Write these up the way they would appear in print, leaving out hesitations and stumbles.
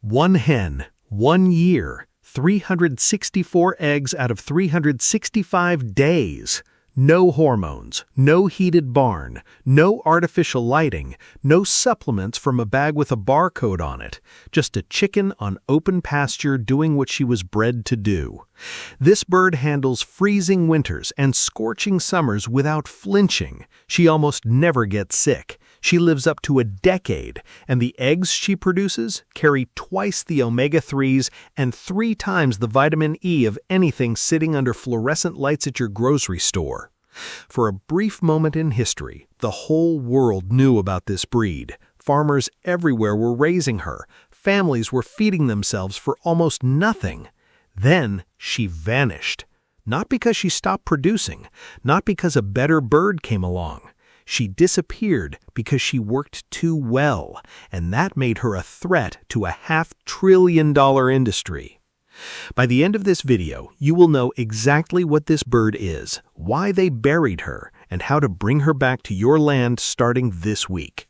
One hen, 1 year, 364 eggs out of 365 days. No hormones, no heated barn, no artificial lighting, no supplements from a bag with a barcode on it. Just a chicken on open pasture doing what she was bred to do. This bird handles freezing winters and scorching summers without flinching. She almost never gets sick. She lives up to a decade, and the eggs she produces carry twice the omega-3s and 3 times the vitamin E of anything sitting under fluorescent lights at your grocery store. For a brief moment in history, the whole world knew about this breed. Farmers everywhere were raising her. Families were feeding themselves for almost nothing. Then she vanished. Not because she stopped producing, not because a better bird came along. She disappeared because she worked too well, and that made her a threat to a $500 billion industry. By the end of this video, you will know exactly what this bird is, why they buried her, and how to bring her back to your land starting this week.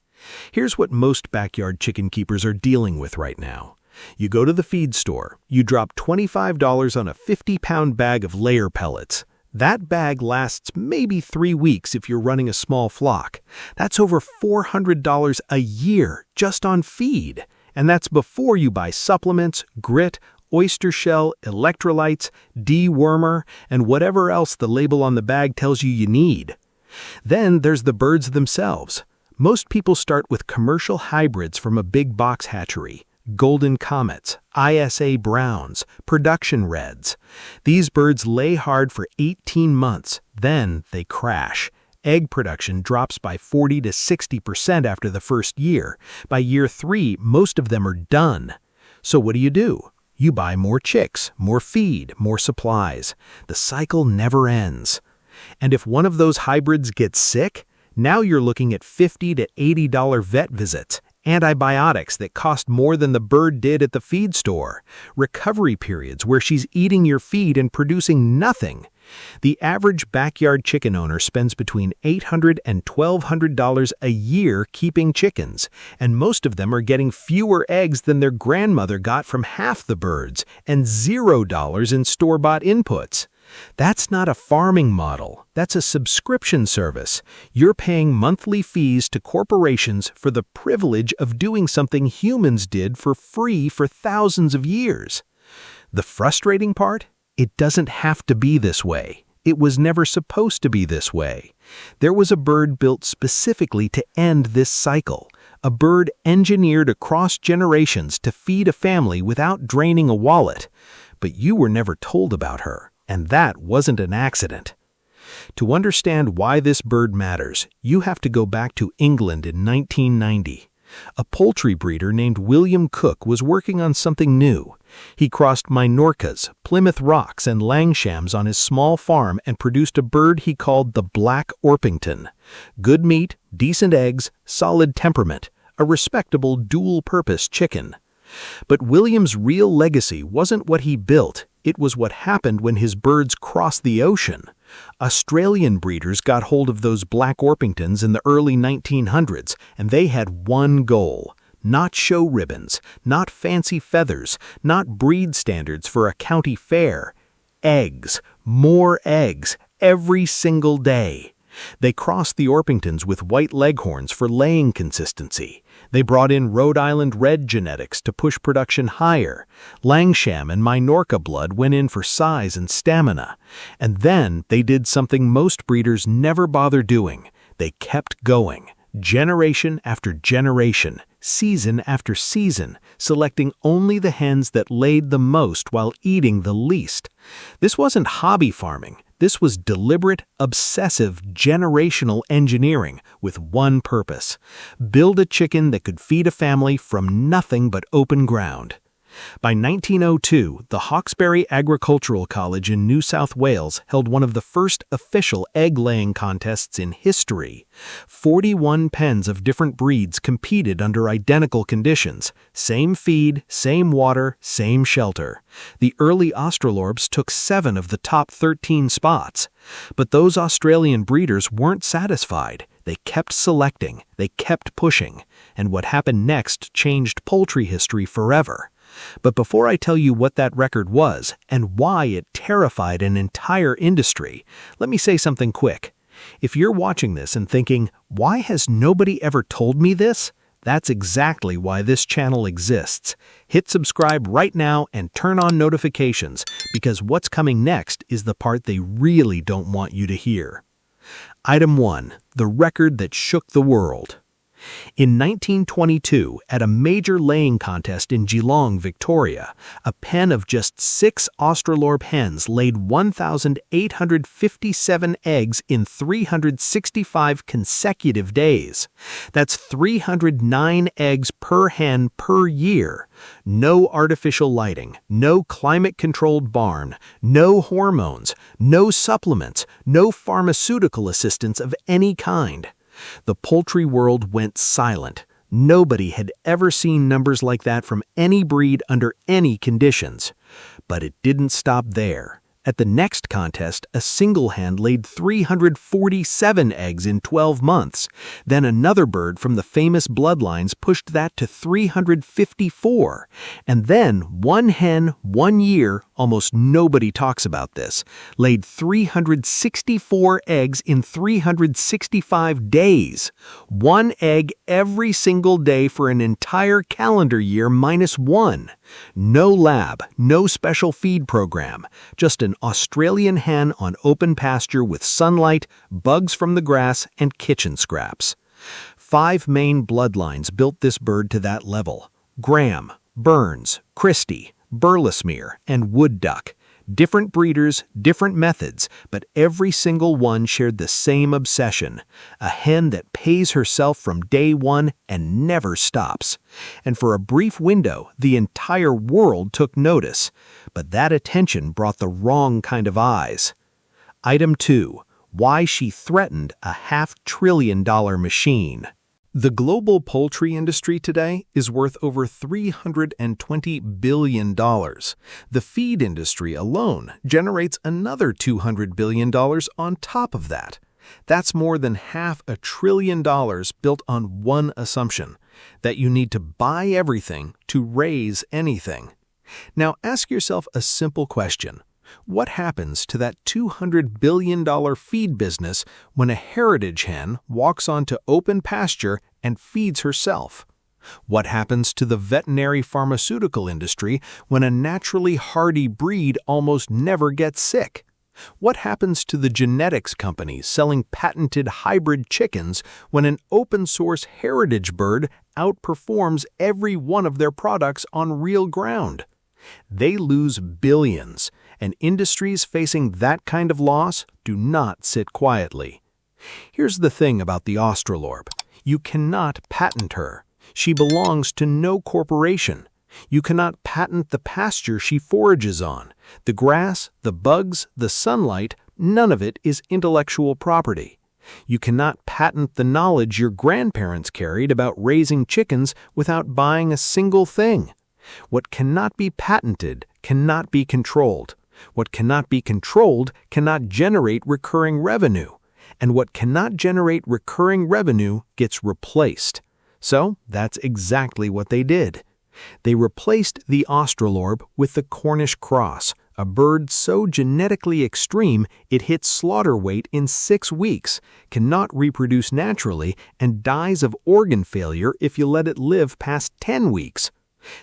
Here's what most backyard chicken keepers are dealing with right now. You go to the feed store, you drop $25 on a 50-pound bag of layer pellets. That bag lasts maybe 3 weeks if you're running a small flock. That's over $400 a year just on feed. And that's before you buy supplements, grit, oyster shell, electrolytes, dewormer, and whatever else the label on the bag tells you need. Then there's the birds themselves. Most people start with commercial hybrids from a big box hatchery. Golden Comets, ISA Browns, Production Reds. These birds lay hard for 18 months, then they crash. Egg production drops by 40 to 60% after the first year. By year 3, most of them are done. So what do? You buy more chicks, more feed, more supplies. The cycle never ends. And if one of those hybrids gets sick, now you're looking at $50 to $80 vet visits. Antibiotics that cost more than the bird did at the feed store. Recovery periods where she's eating your feed and producing nothing. The average backyard chicken owner spends between $800 and $1,200 a year keeping chickens, and most of them are getting fewer eggs than their grandmother got from half the birds, and $0 in store-bought inputs. That's not a farming model. That's a subscription service. You're paying monthly fees to corporations for the privilege of doing something humans did for free for thousands of years. The frustrating part? It doesn't have to be this way. It was never supposed to be this way. There was a bird built specifically to end this cycle. A bird engineered across generations to feed a family without draining a wallet. But you were never told about her. And that wasn't an accident. To understand why this bird matters, you have to go back to England in 1990. A poultry breeder named William Cook was working on something new. He crossed Minorcas, Plymouth Rocks, and Langshams on his small farm and produced a bird he called the Black Orpington. Good meat, decent eggs, solid temperament, a respectable dual-purpose chicken. But William's real legacy wasn't what he built. It was what happened when his birds crossed the ocean. Australian breeders got hold of those Black Orpingtons in the early 1900s, and they had one goal. Not show ribbons, not fancy feathers, not breed standards for a county fair. Eggs, more eggs, every single day. They crossed the Orpingtons with white leghorns for laying consistency. They brought in Rhode Island Red genetics to push production higher. Langsham and Minorca blood went in for size and stamina. And then they did something most breeders never bother doing. They kept going, generation after generation, season after season, selecting only the hens that laid the most while eating the least. This wasn't hobby farming. This was deliberate, obsessive, generational engineering with one purpose: build a chicken that could feed a family from nothing but open ground. By 1902, the Hawkesbury Agricultural College in New South Wales held one of the first official egg-laying contests in history. 41 pens of different breeds competed under identical conditions: same feed, same water, same shelter. The early Australorps took 7 of the top 13 spots. But those Australian breeders weren't satisfied. They kept selecting, they kept pushing, and what happened next changed poultry history forever. But before I tell you what that record was and why it terrified an entire industry, let me say something quick. If you're watching this and thinking, why has nobody ever told me this? That's exactly why this channel exists. Hit subscribe right now and turn on notifications, because what's coming next is the part they really don't want you to hear. Item 1. The record that shook the world. In 1922, at a major laying contest in Geelong, Victoria, a pen of just 6 Australorp hens laid 1,857 eggs in 365 consecutive days. That's 309 eggs per hen per year. No artificial lighting, no climate-controlled barn, no hormones, no supplements, no pharmaceutical assistance of any kind. The poultry world went silent. Nobody had ever seen numbers like that from any breed under any conditions. But it didn't stop there. At the next contest, a single hen laid 347 eggs in 12 months. Then another bird from the famous bloodlines pushed that to 354. And then one hen, 1 year, almost nobody talks about this, laid 364 eggs in 365 days. 1 egg every single day for an entire calendar year minus 1. No lab, no special feed program, just an Australian hen on open pasture with sunlight, bugs from the grass, and kitchen scraps. 5 main bloodlines built this bird to that level: Graham, Burns, Christie, Burlesmere, and Wood Duck. Different breeders, different methods, but every single one shared the same obsession: a hen that pays herself from day one and never stops. And for a brief window, the entire world took notice. But that attention brought the wrong kind of eyes. Item 2. Why she threatened a $500 billion machine. The global poultry industry today is worth over $320 billion. The feed industry alone generates another $200 billion on top of that. That's more than $500 billion built on one assumption: that you need to buy everything to raise anything. Now ask yourself a simple question. What happens to that $200 billion feed business when a heritage hen walks onto open pasture and feeds herself? What happens to the veterinary pharmaceutical industry when a naturally hardy breed almost never gets sick? What happens to the genetics companies selling patented hybrid chickens when an open-source heritage bird outperforms every one of their products on real ground? They lose billions, and industries facing that kind of loss do not sit quietly. Here's the thing about the Australorp. You cannot patent her. She belongs to no corporation. You cannot patent the pasture she forages on. The grass, the bugs, the sunlight, none of it is intellectual property. You cannot patent the knowledge your grandparents carried about raising chickens without buying a single thing. What cannot be patented cannot be controlled. What cannot be controlled cannot generate recurring revenue. And what cannot generate recurring revenue gets replaced. So that's exactly what they did. They replaced the Australorp with the Cornish cross, a bird so genetically extreme it hits slaughter weight in 6 weeks, cannot reproduce naturally, and dies of organ failure if you let it live past 10 weeks.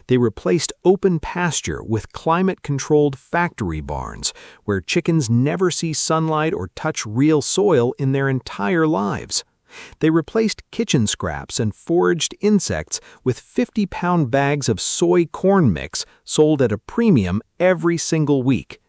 They replaced open pasture with climate-controlled factory barns, where chickens never see sunlight or touch real soil in their entire lives. They replaced kitchen scraps and foraged insects with 50-pound bags of soy corn mix sold at a premium every single week.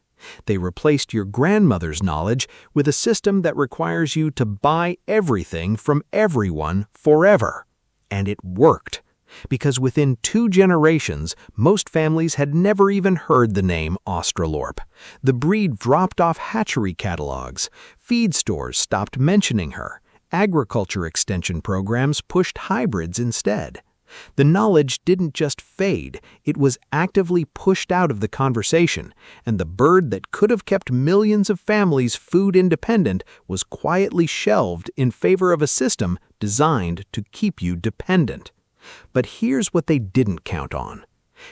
They replaced your grandmother's knowledge with a system that requires you to buy everything from everyone forever. And it worked. Because within 2 generations, most families had never even heard the name Australorp. The breed dropped off hatchery catalogs. Feed stores stopped mentioning her. Agriculture extension programs pushed hybrids instead. The knowledge didn't just fade, it was actively pushed out of the conversation, and the bird that could have kept millions of families food independent was quietly shelved in favor of a system designed to keep you dependent. But here's what they didn't count on.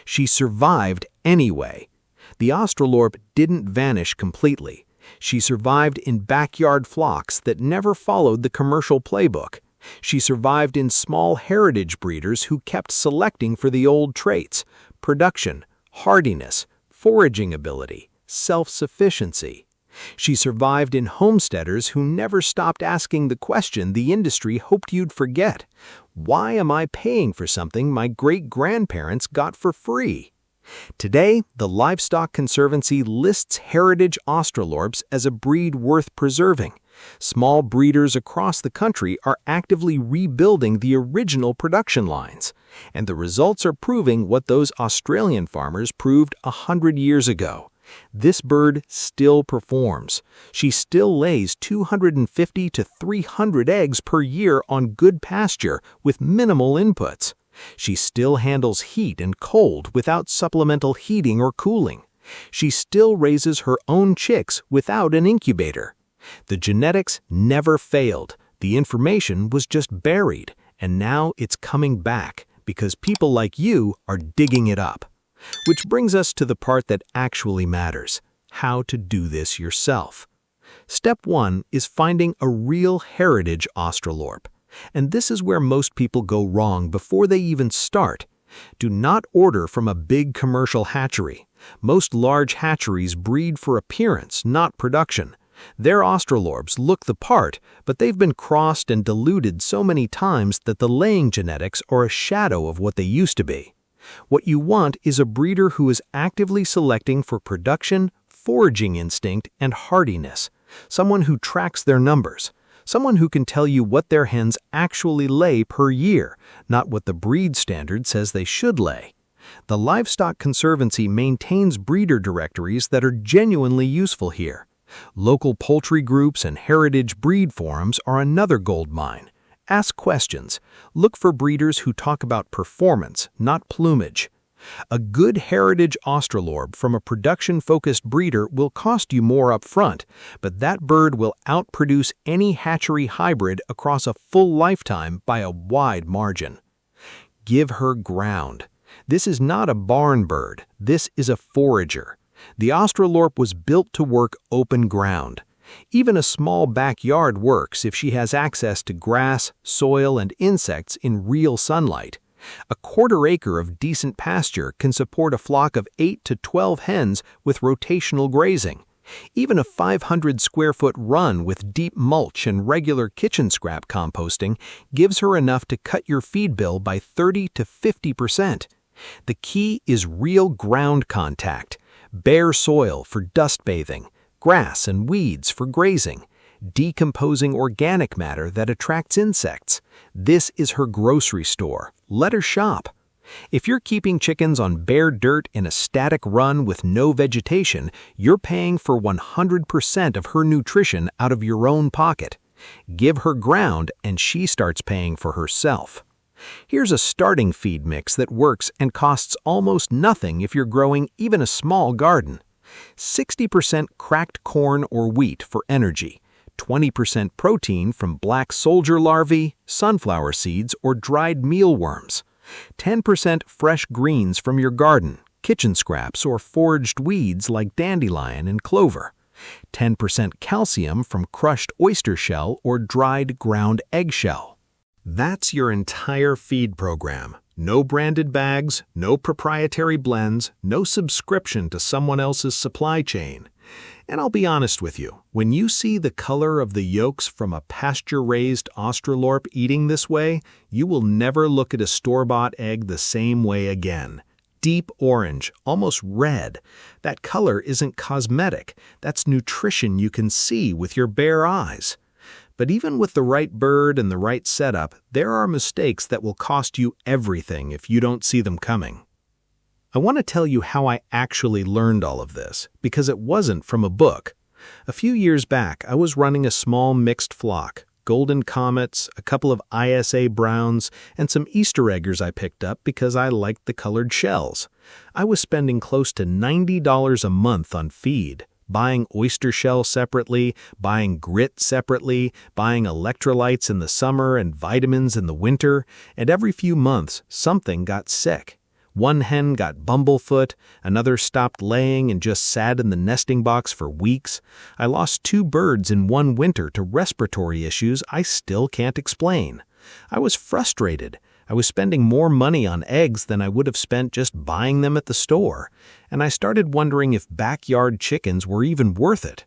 She survived anyway. The Australorp didn't vanish completely. She survived in backyard flocks that never followed the commercial playbook. She survived in small heritage breeders who kept selecting for the old traits: production, hardiness, foraging ability, self-sufficiency. She survived in homesteaders who never stopped asking the question the industry hoped you'd forget: why am I paying for something my great-grandparents got for free? Today, the Livestock Conservancy lists heritage Australorps as a breed worth preserving. Small breeders across the country are actively rebuilding the original production lines, and the results are proving what those Australian farmers proved 100 years ago. This bird still performs. She still lays 250 to 300 eggs per year on good pasture with minimal inputs. She still handles heat and cold without supplemental heating or cooling. She still raises her own chicks without an incubator. The genetics never failed. The information was just buried, and now it's coming back because people like you are digging it up. Which brings us to the part that actually matters: how to do this yourself. Step 1 is finding a real heritage Australorp. And this is where most people go wrong before they even start. Do not order from a big commercial hatchery. Most large hatcheries breed for appearance, not production. Their Australorps look the part, but they've been crossed and diluted so many times that the laying genetics are a shadow of what they used to be. What you want is a breeder who is actively selecting for production, foraging instinct, and hardiness. Someone who tracks their numbers. Someone who can tell you what their hens actually lay per year, not what the breed standard says they should lay. The Livestock Conservancy maintains breeder directories that are genuinely useful here. Local poultry groups and heritage breed forums are another gold mine. Ask questions. Look for breeders who talk about performance, not plumage. A good heritage Australorp from a production-focused breeder will cost you more up front, but that bird will outproduce any hatchery hybrid across a full lifetime by a wide margin. Give her ground. This is not a barn bird. This is a forager. The Australorp was built to work open ground. Even a small backyard works if she has access to grass, soil, and insects in real sunlight. A quarter-acre of decent pasture can support a flock of 8 to 12 hens with rotational grazing. Even a 500-square-foot run with deep mulch and regular kitchen scrap composting gives her enough to cut your feed bill by 30 to 50%. The key is real ground contact: bare soil for dust bathing, grass and weeds for grazing, decomposing organic matter that attracts insects. This is her grocery store. Let her shop. If you're keeping chickens on bare dirt in a static run with no vegetation, you're paying for 100% of her nutrition out of your own pocket. Give her ground and she starts paying for herself. Here's a starting feed mix that works and costs almost nothing if you're growing even a small garden. 60% cracked corn or wheat for energy. 20% protein from black soldier larvae, sunflower seeds, or dried mealworms. 10% fresh greens from your garden, kitchen scraps, or foraged weeds like dandelion and clover. 10% calcium from crushed oyster shell or dried ground eggshell. That's your entire feed program. No branded bags, no proprietary blends, no subscription to someone else's supply chain. And I'll be honest with you, when you see the color of the yolks from a pasture-raised Australorp eating this way, you will never look at a store-bought egg the same way again. Deep orange, almost red. That color isn't cosmetic. That's nutrition you can see with your bare eyes. But even with the right bird and the right setup, there are mistakes that will cost you everything if you don't see them coming. I want to tell you how I actually learned all of this, because it wasn't from a book. A few years back, I was running a small mixed flock, golden comets, a couple of ISA browns, and some Easter eggers I picked up because I liked the colored shells. I was spending close to $90 a month on feed, buying oyster shell separately, buying grit separately, buying electrolytes in the summer and vitamins in the winter, and every few months something got sick. One hen got bumblefoot, another stopped laying and just sat in the nesting box for weeks. I lost 2 birds in one winter to respiratory issues I still can't explain. I was frustrated. I was spending more money on eggs than I would have spent just buying them at the store, and I started wondering if backyard chickens were even worth it.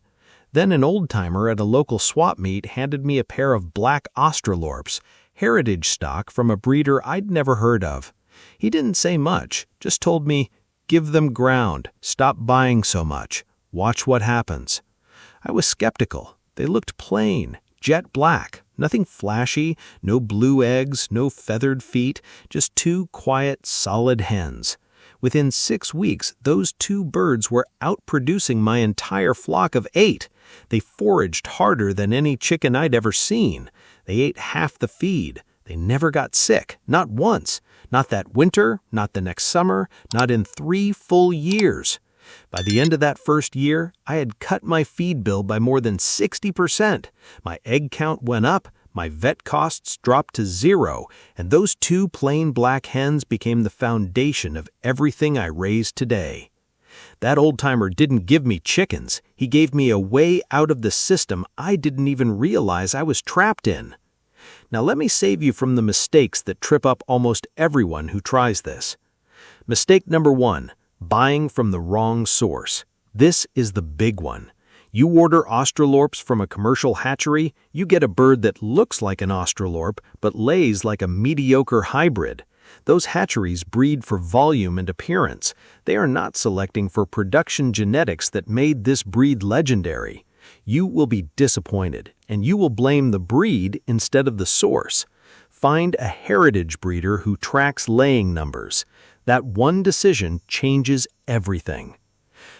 Then an old-timer at a local swap meet handed me a pair of Black Australorps, heritage stock from a breeder I'd never heard of. He didn't say much, just told me, "Give them ground, stop buying so much, watch what happens." I was skeptical. They looked plain, jet black, nothing flashy, no blue eggs, no feathered feet, just 2 quiet, solid hens. Within 6 weeks, those 2 birds were outproducing my entire flock of 8. They foraged harder than any chicken I'd ever seen. They ate half the feed. They never got sick, not once. Not that winter, not the next summer, not in 3 full years. By the end of that first year, I had cut my feed bill by more than 60%. My egg count went up, my vet costs dropped to 0, and those 2 plain black hens became the foundation of everything I raise today. That old-timer didn't give me chickens. He gave me a way out of the system I didn't even realize I was trapped in. Now let me save you from the mistakes that trip up almost everyone who tries this. Mistake number 1, buying from the wrong source. This is the big one. You order Australorps from a commercial hatchery, you get a bird that looks like an Australorp but lays like a mediocre hybrid. Those hatcheries breed for volume and appearance. They are not selecting for production genetics that made this breed legendary. You will be disappointed, and you will blame the breed instead of the source. Find a heritage breeder who tracks laying numbers. That one decision changes everything.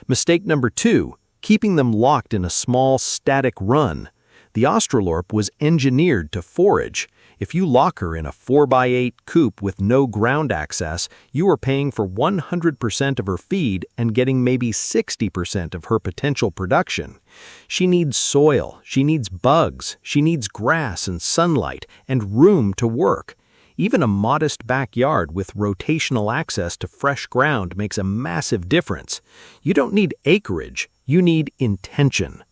Mistake number 2, keeping them locked in a small, static run. The Australorp was engineered to forage. If you lock her in a 4x8 coop with no ground access, you are paying for 100% of her feed and getting maybe 60% of her potential production. She needs soil, she needs bugs, she needs grass and sunlight, and room to work. Even a modest backyard with rotational access to fresh ground makes a massive difference. You don't need acreage, you need intention.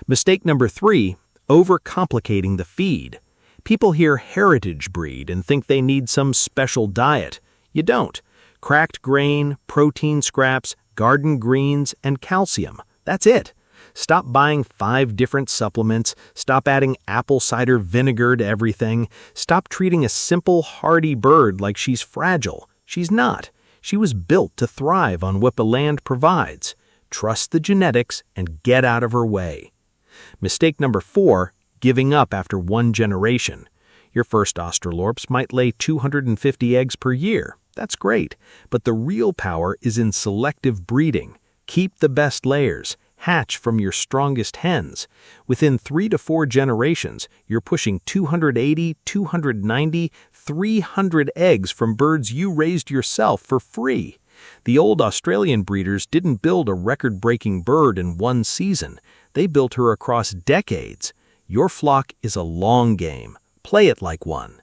Mistake number 3, overcomplicating the feed. People hear heritage breed and think they need some special diet. You don't. Cracked grain, protein scraps, garden greens, and calcium. That's it. Stop buying 5 different supplements. Stop adding apple cider vinegar to everything. Stop treating a simple, hardy bird like she's fragile. She's not. She was built to thrive on what the land provides. Trust the genetics and get out of her way. Mistake number 4, giving up after 1 generation. Your first Australorps might lay 250 eggs per year. That's great, but the real power is in selective breeding. Keep the best layers. Hatch from your strongest hens. Within 3 to 4 generations, you're pushing 280, 290, 300 eggs from birds you raised yourself for free. The old Australian breeders didn't build a record-breaking bird in 1 season. They built her across decades. Your flock is a long game. Play it like one.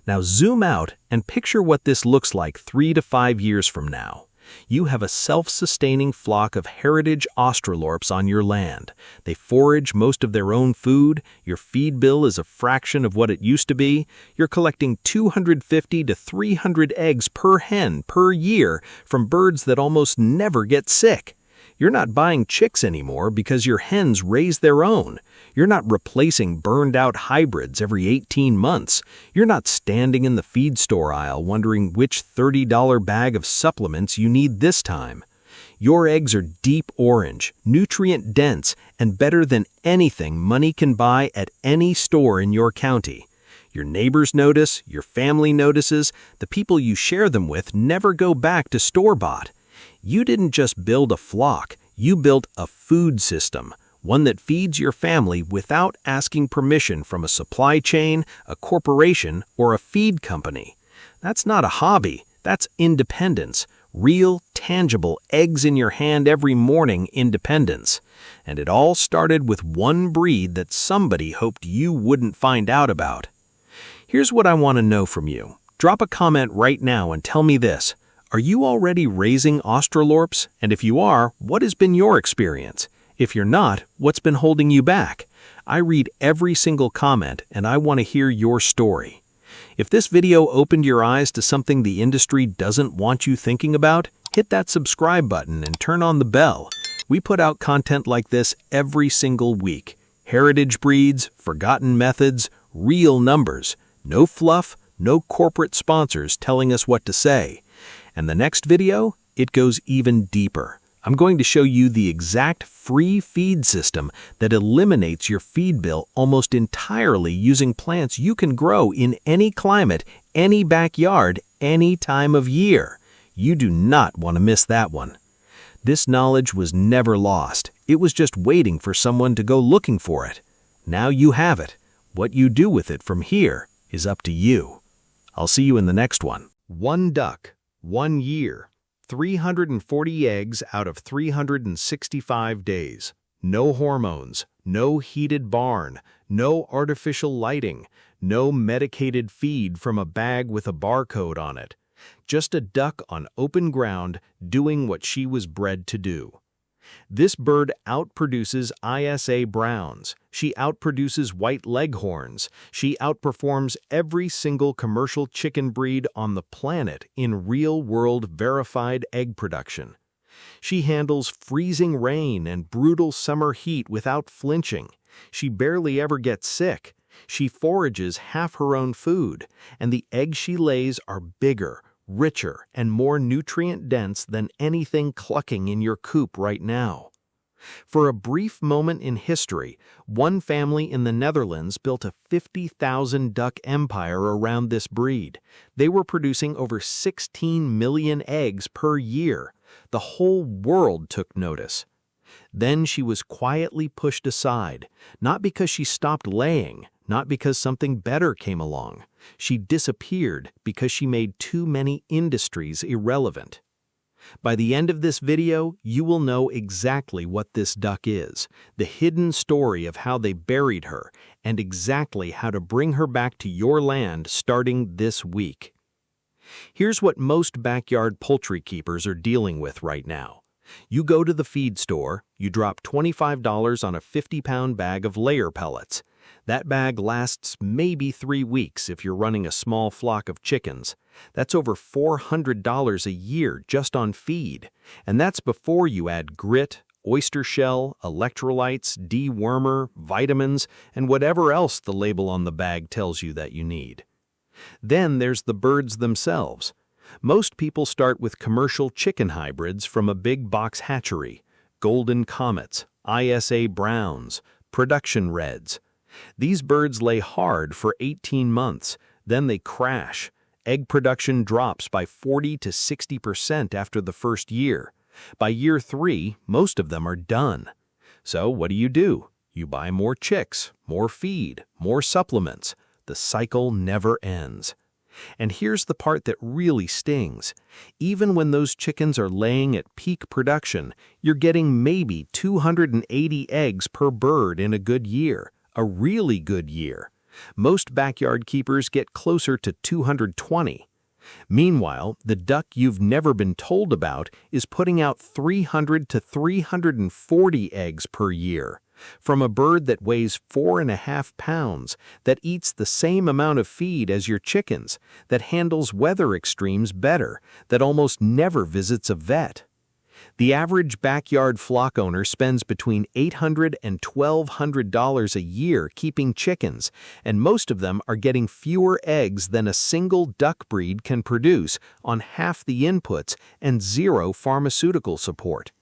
Now zoom out and picture what this looks like 3 to 5 years from now. You have a self-sustaining flock of heritage Australorps on your land. They forage most of their own food. Your feed bill is a fraction of what it used to be. You're collecting 250 to 300 eggs per hen per year from birds that almost never get sick. You're not buying chicks anymore because your hens raise their own. You're not replacing burned-out hybrids every 18 months. You're not standing in the feed store aisle wondering which $30 bag of supplements you need this time. Your eggs are deep orange, nutrient-dense, and better than anything money can buy at any store in your county. Your neighbors notice, your family notices, the people you share them with never go back to store-bought. You didn't just build a flock, you built a food system, one that feeds your family without asking permission from a supply chain, a corporation, or a feed company. That's not a hobby, that's independence, real, tangible, eggs in your hand every morning independence. And it all started with one breed that somebody hoped you wouldn't find out about. Here's what I want to know from you. Drop a comment right now and tell me this. Are you already raising Australorps? And if you are, what has been your experience? If you're not, what's been holding you back? I read every single comment and I want to hear your story. If this video opened your eyes to something the industry doesn't want you thinking about, hit that subscribe button and turn on the bell. We put out content like this every single week. Heritage breeds, forgotten methods, real numbers. No fluff, no corporate sponsors telling us what to say. And the next video, it goes even deeper. I'm going to show you the exact free feed system that eliminates your feed bill almost entirely using plants you can grow in any climate, any backyard, any time of year. You do not want to miss that one. This knowledge was never lost. It was just waiting for someone to go looking for it. Now you have it. What you do with it from here is up to you. I'll see you in the next one. 1 duck, 1 year, 340 eggs out of 365 days. No hormones, no heated barn, no artificial lighting, no medicated feed from a bag with a barcode on it. Just a duck on open ground doing what she was bred to do. This bird outproduces ISA browns. She outproduces white leghorns. She outperforms every single commercial chicken breed on the planet in real-world verified egg production. She handles freezing rain and brutal summer heat without flinching. She barely ever gets sick. She forages half her own food, and the eggs she lays are bigger, richer, and more nutrient-dense than anything clucking in your coop right now. For a brief moment in history, one family in the Netherlands built a 50,000 duck empire around this breed. They were producing over 16 million eggs per year. The whole world took notice. Then she was quietly pushed aside, not because she stopped laying, not because something better came along. She disappeared because she made too many industries irrelevant. By the end of this video, you will know exactly what this duck is, the hidden story of how they buried her, and exactly how to bring her back to your land starting this week. Here's what most backyard poultry keepers are dealing with right now. You go to the feed store, you drop $25 on a 50-pound bag of layer pellets. That bag lasts maybe 3 weeks if you're running a small flock of chickens. That's over $400 a year just on feed. And that's before you add grit, oyster shell, electrolytes, dewormer, vitamins, and whatever else the label on the bag tells you that you need. Then there's the birds themselves. Most people start with commercial chicken hybrids from a big box hatchery, golden comets, ISA browns, production reds. These birds lay hard for 18 months, then they crash. Egg production drops by 40 to 60% after the first year. By year 3, most of them are done. So what do? You buy more chicks, more feed, more supplements. The cycle never ends. And here's the part that really stings. Even when those chickens are laying at peak production, you're getting maybe 280 eggs per bird in a good year. A really good year. Most backyard keepers get closer to 220. Meanwhile, the duck you've never been told about is putting out 300 to 340 eggs per year. From a bird that weighs 4.5 pounds, that eats the same amount of feed as your chickens, that handles weather extremes better, that almost never visits a vet. The average backyard flock owner spends between $800 and $1,200 a year keeping chickens, and most of them are getting fewer eggs than a single duck breed can produce on half the inputs and zero pharmaceutical support.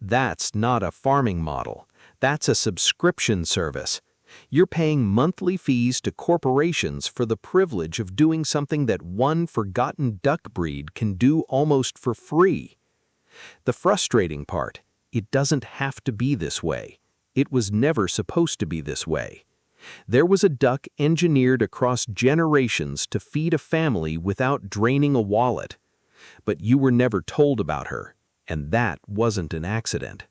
That's not a farming model. That's a subscription service. You're paying monthly fees to corporations for the privilege of doing something that one forgotten duck breed can do almost for free. The frustrating part, it doesn't have to be this way. It was never supposed to be this way. There was a duck engineered across generations to feed a family without draining a wallet. But you were never told about her, and that wasn't an accident.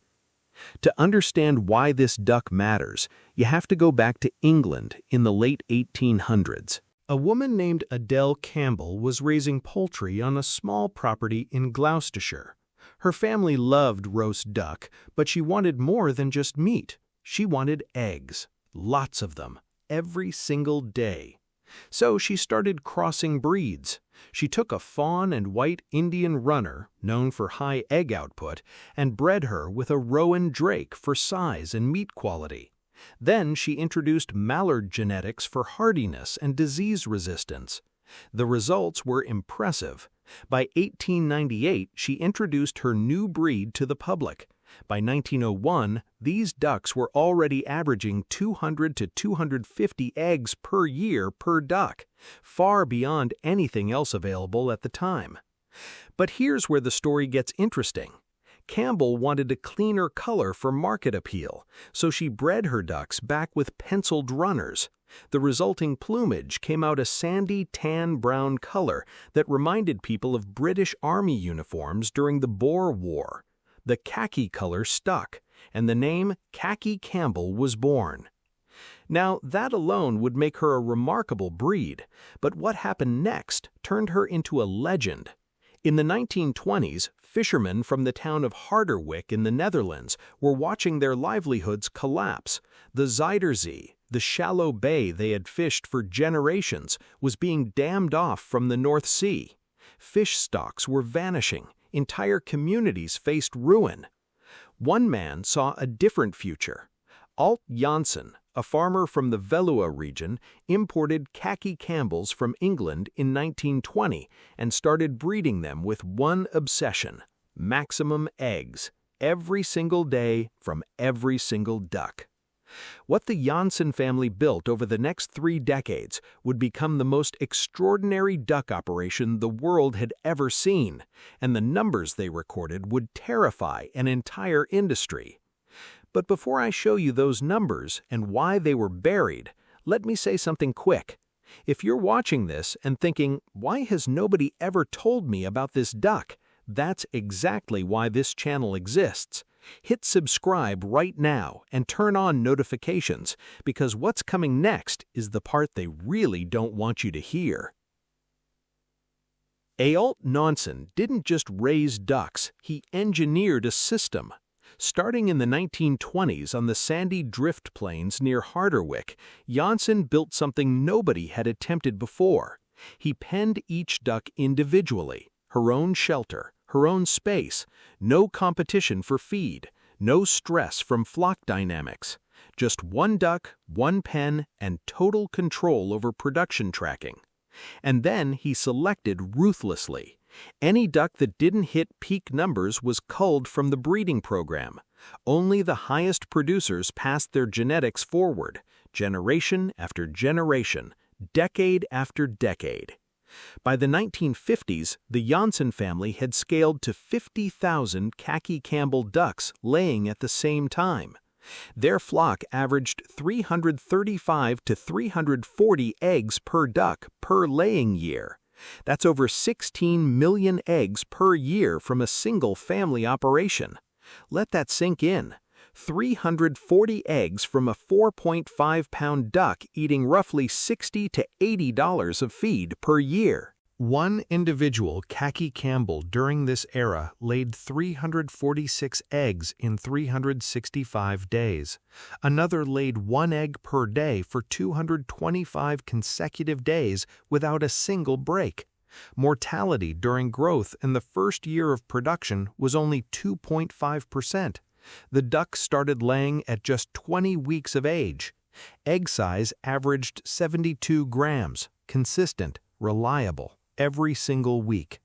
To understand why this duck matters, you have to go back to England in the late 1800s. A woman named Adele Campbell was raising poultry on a small property in Gloucestershire. Her family loved roast duck, but she wanted more than just meat. She wanted eggs, lots of them, every single day. So she started crossing breeds. She took a fawn and white Indian runner, known for high egg output, and bred her with a rowan drake for size and meat quality. Then she introduced mallard genetics for hardiness and disease resistance. The results were impressive. By 1898, she introduced her new breed to the public. By 1901, these ducks were already averaging 200 to 250 eggs per year per duck, far beyond anything else available at the time. But here's where the story gets interesting. Campbell wanted a cleaner color for market appeal, so she bred her ducks back with penciled runners. The resulting plumage came out a sandy tan-brown color that reminded people of British Army uniforms during the Boer War. The khaki color stuck, and the name Khaki Campbell was born. Now, that alone would make her a remarkable breed, but what happened next turned her into a legend. In the 1920s, fishermen from the town of Harderwijk in the Netherlands were watching their livelihoods collapse. The Zuiderzee, the shallow bay they had fished for generations, was being dammed off from the North Sea. Fish stocks were vanishing. Entire communities faced ruin. One man saw a different future. Alt Janssen, a farmer from the Veluwe region, imported Khaki Campbells from England in 1920 and started breeding them with one obsession: maximum eggs, every single day from every single duck. What the Janssen family built over the next 3 decades would become the most extraordinary duck operation the world had ever seen, and the numbers they recorded would terrify an entire industry. But before I show you those numbers and why they were buried, let me say something quick. If you're watching this and thinking, why has nobody ever told me about this duck? That's exactly why this channel exists. Hit subscribe right now and turn on notifications, because what's coming next is the part they really don't want you to hear. Alt Janssen didn't just raise ducks, he engineered a system. Starting in the 1920s on the sandy drift plains near Harderwijk, Janssen built something nobody had attempted before. He penned each duck individually, her own shelter, her own space, no competition for feed, no stress from flock dynamics. Just one duck, one pen, and total control over production tracking. And then he selected ruthlessly. Any duck that didn't hit peak numbers was culled from the breeding program. Only the highest producers passed their genetics forward, generation after generation, decade after decade. By the 1950s, the Janssen family had scaled to 50,000 Khaki Campbell ducks laying at the same time. Their flock averaged 335 to 340 eggs per duck per laying year. That's over 16 million eggs per year from a single family operation. Let that sink in. 340 eggs from a 4.5-pound duck eating roughly $60 to $80 of feed per year. One individual Khaki Campbell during this era laid 346 eggs in 365 days. Another laid 1 egg per day for 225 consecutive days without a single break. Mortality during growth in the first year of production was only 2.5%. The ducks started laying at just 20 weeks of age. Egg size averaged 72 grams, consistent, reliable, every single week.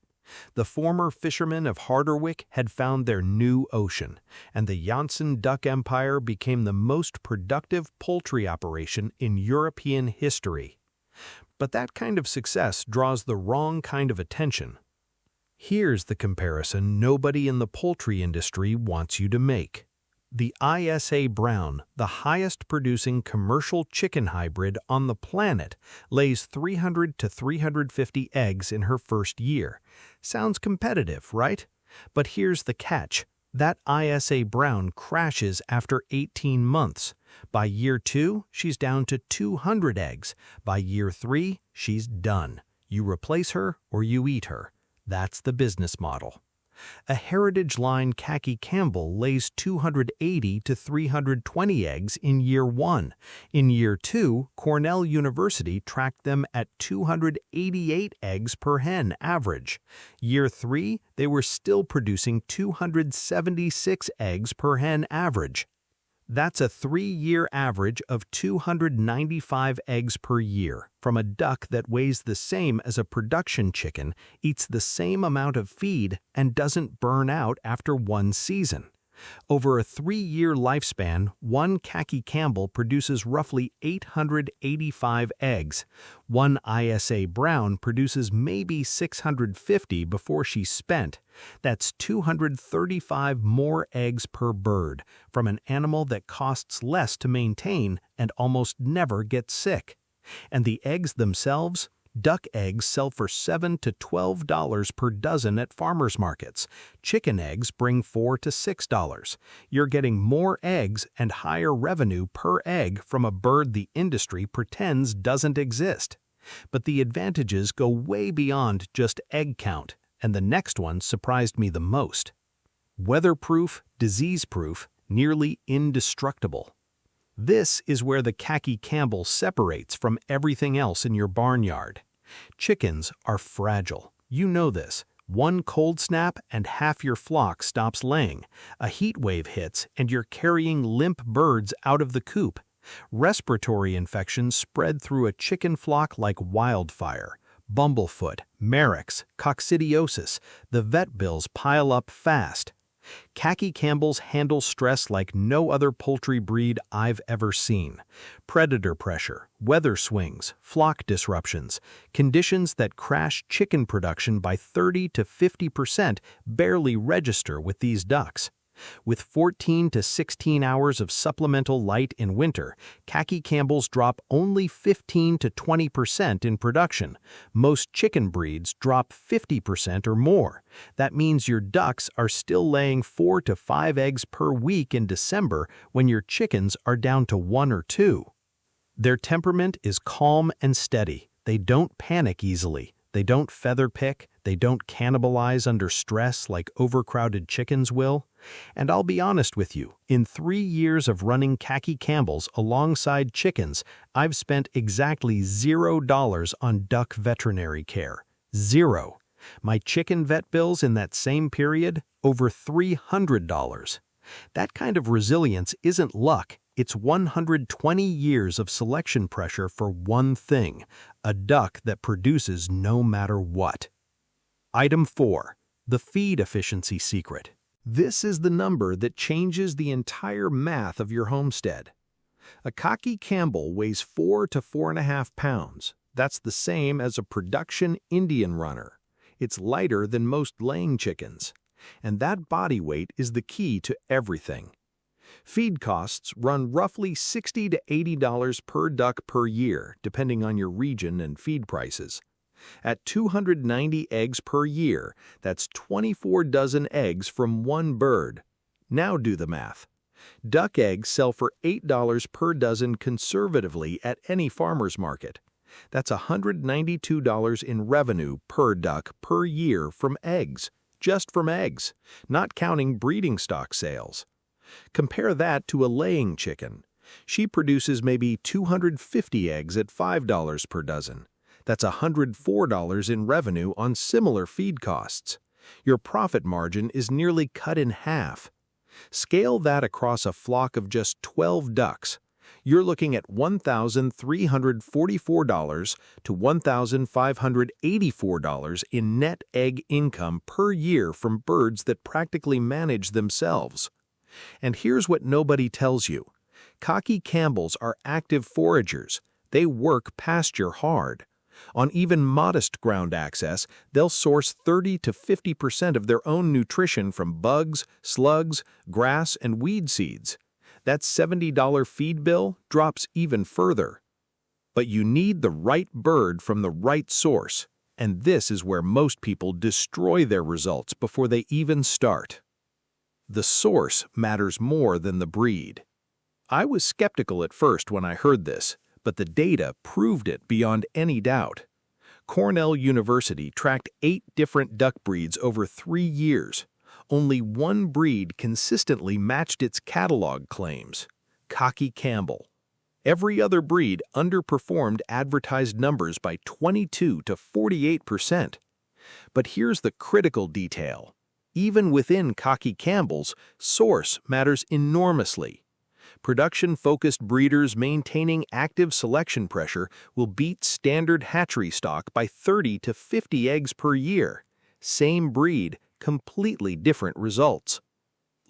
The former fishermen of Harderwijk had found their new ocean, and the Janssen duck empire became the most productive poultry operation in European history. But that kind of success draws the wrong kind of attention. Here's the comparison nobody in the poultry industry wants you to make. The ISA Brown, the highest producing commercial chicken hybrid on the planet, lays 300 to 350 eggs in her first year. Sounds competitive, right? But here's the catch. That ISA Brown crashes after 18 months. By year 2, she's down to 200 eggs. By year 3, she's done. You replace her or you eat her. That's the business model. A heritage line Khaki Campbell lays 280 to 320 eggs in year 1. In year 2, Cornell University tracked them at 288 eggs per hen average. Year 3, they were still producing 276 eggs per hen average. That's a 3-year average of 295 eggs per year from a duck that weighs the same as a production chicken, eats the same amount of feed, and doesn't burn out after 1 season. Over a 3-year lifespan, one Khaki Campbell produces roughly 885 eggs. One ISA Brown produces maybe 650 before she's spent. That's 235 more eggs per bird from an animal that costs less to maintain and almost never gets sick. And the eggs themselves? Duck eggs sell for $7 to $12 per dozen at farmers markets. Chicken eggs bring $4 to $6. You're getting more eggs and higher revenue per egg from a bird the industry pretends doesn't exist. But the advantages go way beyond just egg count, and the next one surprised me the most. Weatherproof, disease-proof, nearly indestructible. This is where the Khaki Campbell separates from everything else in your barnyard. Chickens are fragile. You know this. One cold snap and half your flock stops laying. A heat wave hits and you're carrying limp birds out of the coop. Respiratory infections spread through a chicken flock like wildfire. Bumblefoot, Marex, coccidiosis. The vet bills pile up fast. Khaki Campbells handle stress like no other poultry breed I've ever seen. Predator pressure, weather swings, flock disruptions, conditions that crash chicken production by 30 to 50% barely register with these ducks. With 14 to 16 hours of supplemental light in winter, Khaki Campbells drop only 15 to 20% in production. Most chicken breeds drop 50% or more. That means your ducks are still laying 4 to 5 eggs per week in December when your chickens are down to 1 or 2. Their temperament is calm and steady. They don't panic easily. They don't feather pick. They don't cannibalize under stress like overcrowded chickens will. And I'll be honest with you, in 3 years of running Khaki Campbells alongside chickens, I've spent exactly $0 on duck veterinary care. 0. My chicken vet bills in that same period, over $300. That kind of resilience isn't luck. It's 120 years of selection pressure for one thing, a duck that produces no matter what. Item 4. The feed efficiency secret. This is the number that changes the entire math of your homestead. A Khaki Campbell weighs 4 to 4.5 pounds. That's the same as a production Indian runner. It's lighter than most laying chickens. And that body weight is the key to everything. Feed costs run roughly $60 to $80 per duck per year, depending on your region and feed prices. At 290 eggs per year, that's 24 dozen eggs from one bird. Now do the math. Duck eggs sell for $8 per dozen conservatively at any farmer's market. That's $192 in revenue per duck per year from eggs, just from eggs, not counting breeding stock sales. Compare that to a laying chicken. She produces maybe 250 eggs at $5 per dozen. That's $104 in revenue on similar feed costs. Your profit margin is nearly cut in half. Scale that across a flock of just 12 ducks. You're looking at $1,344 to $1,584 in net egg income per year from birds that practically manage themselves. And here's what nobody tells you. Khaki Campbells are active foragers. They work pasture hard. On even modest ground access, they'll source 30 to 50% of their own nutrition from bugs, slugs, grass, and weed seeds. That $70 feed bill drops even further. But you need the right bird from the right source, and this is where most people destroy their results before they even start. The source matters more than the breed. I was skeptical at first when I heard this, but the data proved it beyond any doubt. Cornell University tracked 8 different duck breeds over 3 years. Only one breed consistently matched its catalog claims: Khaki Campbell. Every other breed underperformed advertised numbers by 22 to 48%. But here's the critical detail. Even within Khaki Campbell's, source matters enormously. Production-focused breeders maintaining active selection pressure will beat standard hatchery stock by 30 to 50 eggs per year. Same breed, completely different results.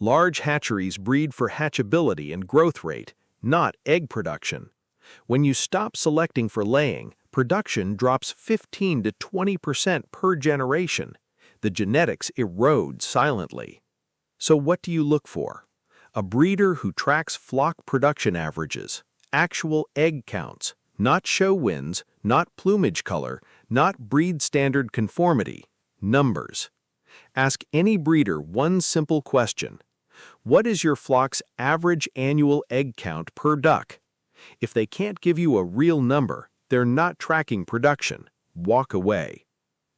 Large hatcheries breed for hatchability and growth rate, not egg production. When you stop selecting for laying, production drops 15 to 20% per generation. The genetics erode silently. So what do you look for? A breeder who tracks flock production averages, actual egg counts, not show wins, not plumage color, not breed standard conformity, numbers. Ask any breeder one simple question. What is your flock's average annual egg count per duck? If they can't give you a real number, they're not tracking production. Walk away.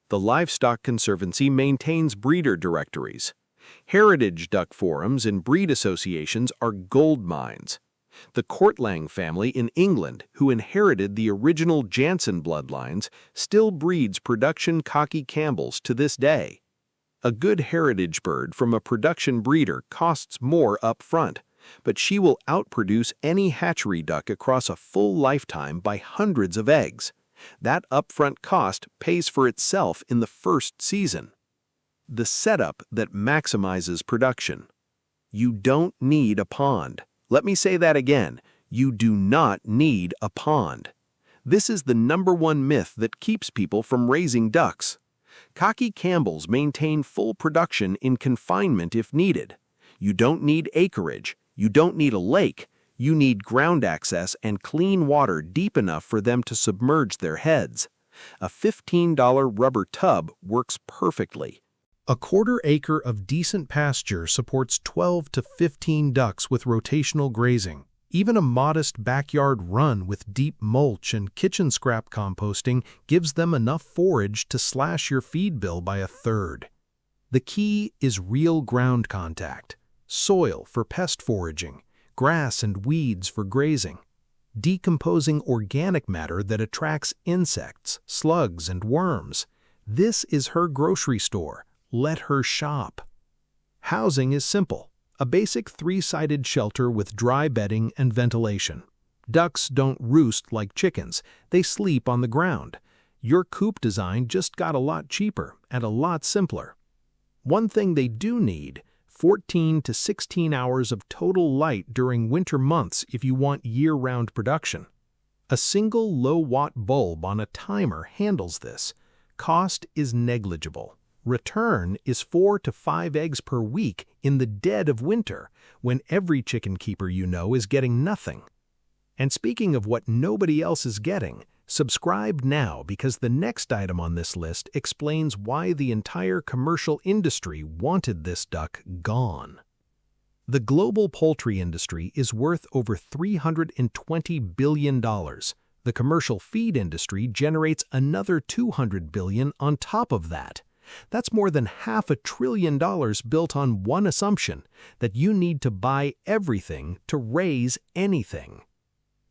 The Livestock Conservancy maintains breeder directories. Heritage duck forums and breed associations are gold mines. The Courtlang family in England, who inherited the original Jansen bloodlines, still breeds production Khaki Campbells to this day. A good heritage bird from a production breeder costs more up front, but she will outproduce any hatchery duck across a full lifetime by hundreds of eggs. That upfront cost pays for itself in the first season. The setup that maximizes production. You don't need a pond. Let me say that again. You do not need a pond. This is the #1 myth that keeps people from raising ducks. Khaki Campbells maintain full production in confinement if needed. You don't need acreage. You don't need a lake. You need ground access and clean water deep enough for them to submerge their heads. A $15 rubber tub works perfectly. A quarter-acre of decent pasture supports 12 to 15 ducks with rotational grazing. Even a modest backyard run with deep mulch and kitchen scrap composting gives them enough forage to slash your feed bill by a third. The key is real ground contact, soil for pest foraging, grass and weeds for grazing, decomposing organic matter that attracts insects, slugs, and worms. This is her grocery store. Let her shop. Housing is simple. A basic 3-sided shelter with dry bedding and ventilation. Ducks don't roost like chickens. They sleep on the ground. Your coop design just got a lot cheaper and a lot simpler. One thing they do need: 14 to 16 hours of total light during winter months if you want year-round production. A single low-watt bulb on a timer handles this. Cost is negligible. Return is 4 to 5 eggs per week in the dead of winter, when every chicken keeper you know is getting nothing. And speaking of what nobody else is getting, subscribe now, because the next item on this list explains why the entire commercial industry wanted this duck gone. The global poultry industry is worth over $320 billion. The commercial feed industry generates another $200 billion on top of that. That's more than $500 billion built on one assumption: that you need to buy everything to raise anything.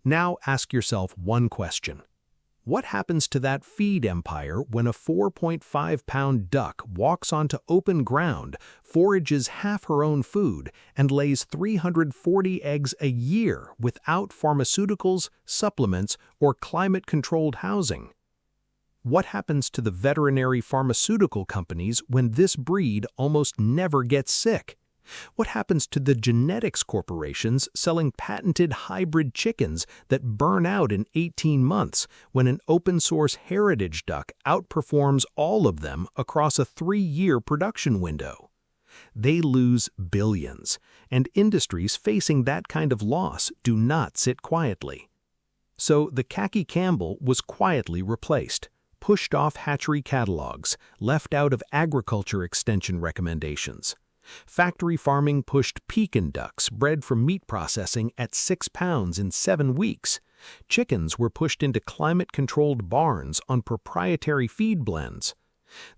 Now ask yourself one question. What happens to that feed empire when a 4.5-pound duck walks onto open ground, forages half her own food, and lays 340 eggs a year without pharmaceuticals, supplements, or climate-controlled housing? What happens to the veterinary pharmaceutical companies when this breed almost never gets sick? What happens to the genetics corporations selling patented hybrid chickens that burn out in 18 months when an open-source heritage duck outperforms all of them across a 3-year production window? They lose billions, and industries facing that kind of loss do not sit quietly. So the Khaki Campbell was quietly replaced, pushed off hatchery catalogs, left out of agriculture extension recommendations. Factory farming pushed Pekin ducks bred from meat processing at 6 pounds in 7 weeks. Chickens were pushed into climate-controlled barns on proprietary feed blends.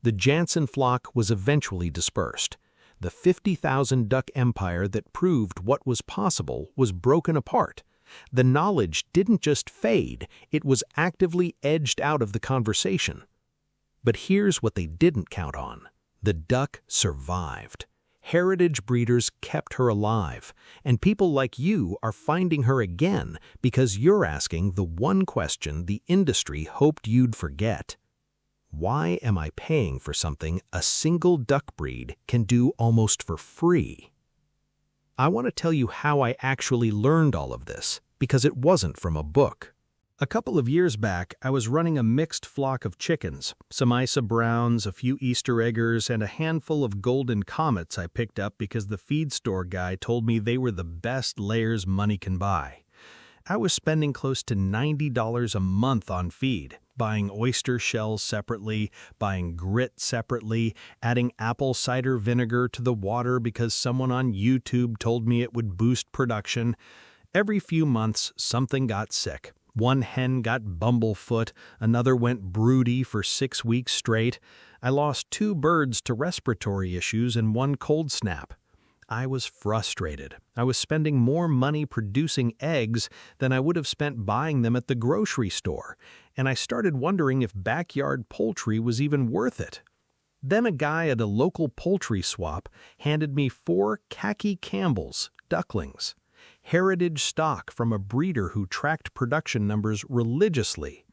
The Jansen flock was eventually dispersed. The 50,000 duck empire that proved what was possible was broken apart. The knowledge didn't just fade, it was actively edged out of the conversation. But here's what they didn't count on. The duck survived. Heritage breeders kept her alive, and people like you are finding her again because you're asking the one question the industry hoped you'd forget. Why am I paying for something a single duck breed can do almost for free? I want to tell you how I actually learned all of this, because it wasn't from a book. A couple of years back, I was running a mixed flock of chickens, some Isa Browns, a few Easter eggers, and a handful of golden comets I picked up because the feed store guy told me they were the best layers money can buy. I was spending close to $90 a month on feed, buying oyster shells separately, buying grit separately, adding apple cider vinegar to the water because someone on YouTube told me it would boost production. Every few months, something got sick. One hen got bumblefoot, another went broody for 6 weeks straight. I lost 2 birds to respiratory issues and 1 cold snap. I was frustrated. I was spending more money producing eggs than I would have spent buying them at the grocery store, and I started wondering if backyard poultry was even worth it. Then a guy at a local poultry swap handed me 4 Khaki Campbells, ducklings. Heritage stock from a breeder who tracked production numbers religiously.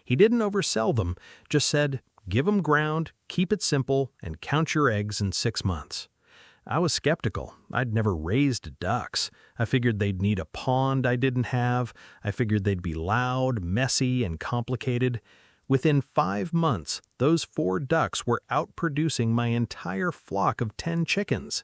He didn't oversell them, just said, give them ground, keep it simple, and count your eggs in 6 months. I was skeptical. I'd never raised ducks. I figured they'd need a pond I didn't have. I figured they'd be loud, messy, and complicated. Within 5 months, those 4 ducks were outproducing my entire flock of 10 chickens.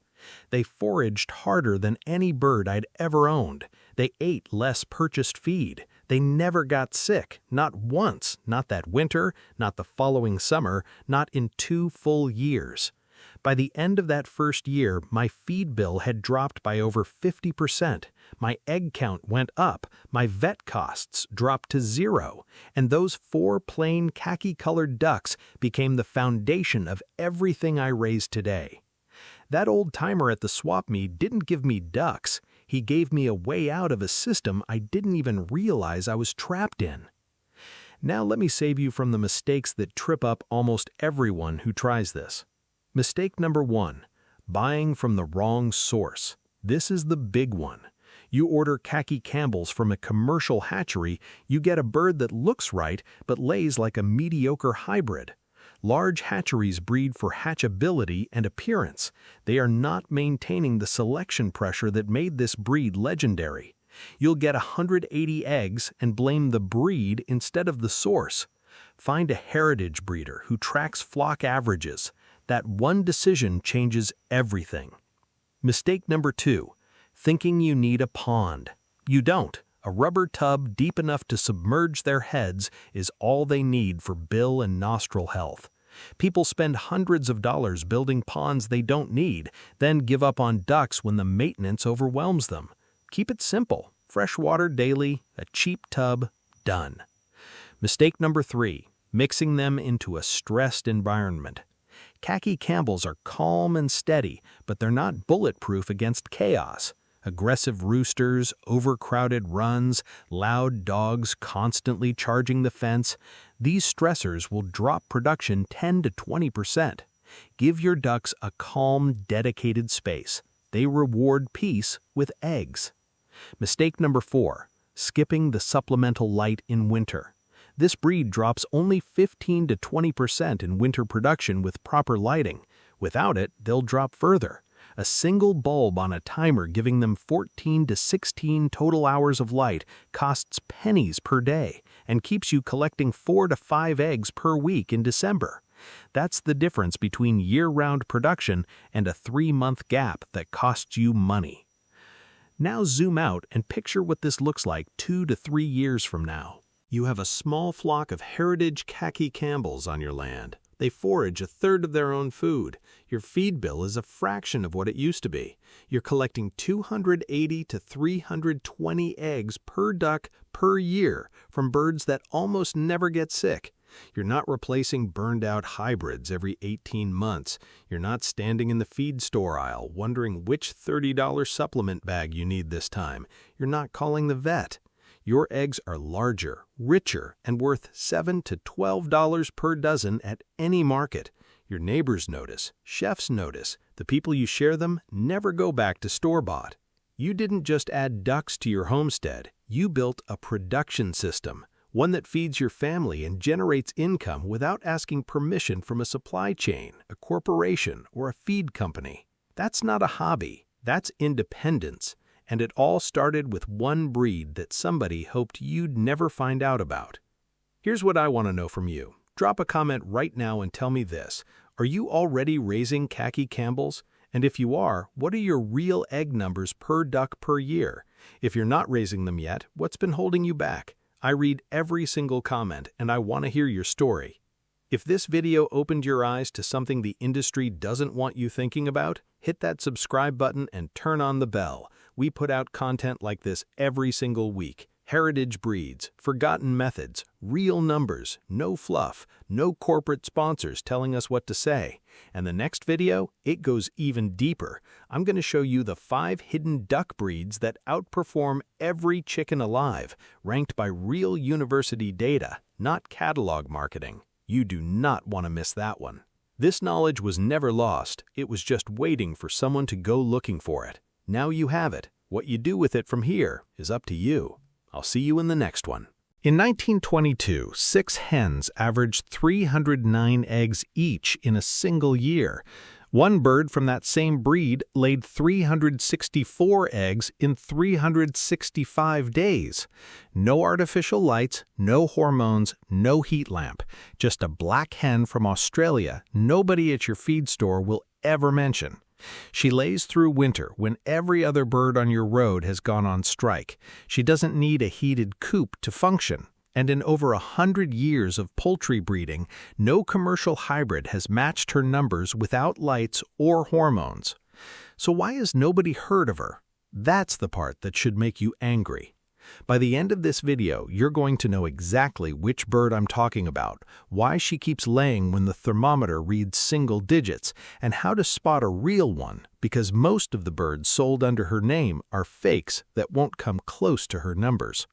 They foraged harder than any bird I'd ever owned. They ate less purchased feed. They never got sick, not once, not that winter, not the following summer, not in 2 full years. By the end of that first year, my feed bill had dropped by over 50%. My egg count went up, my vet costs dropped to 0, and those 4 plain khaki-colored ducks became the foundation of everything I raise today. That old-timer at the swap meet didn't give me ducks. He gave me a way out of a system I didn't even realize I was trapped in. Now let me save you from the mistakes that trip up almost everyone who tries this. Mistake number 1, buying from the wrong source. This is the big one. You order Khaki Campbells from a commercial hatchery, you get a bird that looks right but lays like a mediocre hybrid. Large hatcheries breed for hatchability and appearance. They are not maintaining the selection pressure that made this breed legendary. You'll get 180 eggs and blame the breed instead of the source. Find a heritage breeder who tracks flock averages. That one decision changes everything. Mistake number 2, thinking you need a pond. You don't. A rubber tub deep enough to submerge their heads is all they need for bill and nostril health. People spend hundreds of dollars building ponds they don't need, then give up on ducks when the maintenance overwhelms them. Keep it simple. Fresh water daily, a cheap tub, done. Mistake number 3, mixing them into a stressed environment. Khaki Campbells are calm and steady, but they're not bulletproof against chaos. Aggressive roosters, overcrowded runs, loud dogs constantly charging the fence. These stressors will drop production 10 to 20%. Give your ducks a calm, dedicated space. They reward peace with eggs. Mistake number 4, skipping the supplemental light in winter. This breed drops only 15 to 20% in winter production with proper lighting. Without it, they'll drop further. A single bulb on a timer giving them 14 to 16 total hours of light costs pennies per day and keeps you collecting 4 to 5 eggs per week in December. That's the difference between year-round production and a 3-month gap that costs you money. Now zoom out and picture what this looks like 2 to 3 years from now. You have a small flock of heritage Khaki Campbells on your land. They forage a third of their own food. Your feed bill is a fraction of what it used to be. You're collecting 280 to 320 eggs per duck per year from birds that almost never get sick. You're not replacing burned-out hybrids every 18 months. You're not standing in the feed store aisle wondering which $30 supplement bag you need this time. You're not calling the vet. Your eggs are larger, richer, and worth $7 to $12 per dozen at any market. Your neighbors notice, chefs notice, the people you share them never go back to store-bought. You didn't just add ducks to your homestead, you built a production system, one that feeds your family and generates income without asking permission from a supply chain, a corporation, or a feed company. That's not a hobby, that's independence. And it all started with one breed that somebody hoped you'd never find out about. Here's what I want to know from you. Drop a comment right now and tell me this. Are you already raising Khaki Campbells? And if you are, what are your real egg numbers per duck per year? If you're not raising them yet, what's been holding you back? I read every single comment, and I want to hear your story. If this video opened your eyes to something the industry doesn't want you thinking about, hit that subscribe button and turn on the bell. We put out content like this every single week. Heritage breeds, forgotten methods, real numbers, no fluff, no corporate sponsors telling us what to say. And the next video, it goes even deeper. I'm going to show you the 5 hidden duck breeds that outperform every chicken alive, ranked by real university data, not catalog marketing. You do not want to miss that one. This knowledge was never lost. It was just waiting for someone to go looking for it. Now you have it. What you do with it from here is up to you. I'll see you in the next one. In 1922, 6 hens averaged 309 eggs each in a single year. One bird from that same breed laid 364 eggs in 365 days. No artificial lights, no hormones, no heat lamp. Just a black hen from Australia nobody at your feed store will ever mention. She lays through winter when every other bird on your road has gone on strike. She doesn't need a heated coop to function. And in over 100 years of poultry breeding, no commercial hybrid has matched her numbers without lights or hormones. So why has nobody heard of her? That's the part that should make you angry. By the end of this video, you're going to know exactly which bird I'm talking about, why she keeps laying when the thermometer reads single digits, and how to spot a real one, because most of the birds sold under her name are fakes that won't come close to her numbers.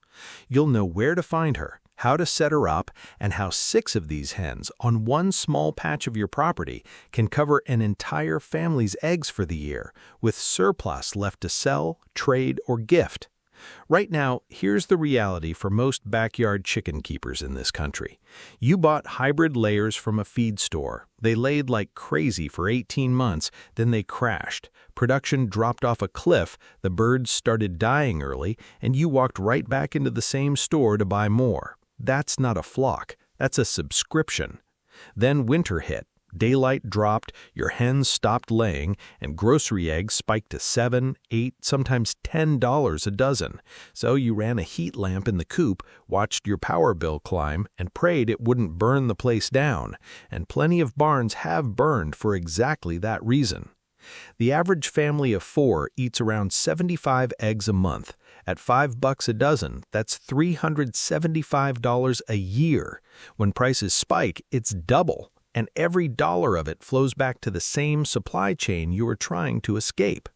You'll know where to find her, how to set her up, and how 6 of these hens on one small patch of your property can cover an entire family's eggs for the year, with surplus left to sell, trade, or gift. Right now, here's the reality for most backyard chicken keepers in this country. You bought hybrid layers from a feed store. They laid like crazy for 18 months, then they crashed. Production dropped off a cliff, the birds started dying early, and you walked right back into the same store to buy more. That's not a flock, that's a subscription. Then winter hit. Daylight dropped, your hens stopped laying, and grocery eggs spiked to $7, $8, sometimes $10 a dozen. So you ran a heat lamp in the coop, watched your power bill climb, and prayed it wouldn't burn the place down. And plenty of barns have burned for exactly that reason. The average family of 4 eats around 75 eggs a month. At $5 a dozen, that's $375 a year. When prices spike, it's double. And every dollar of it flows back to the same supply chain you are trying to escape.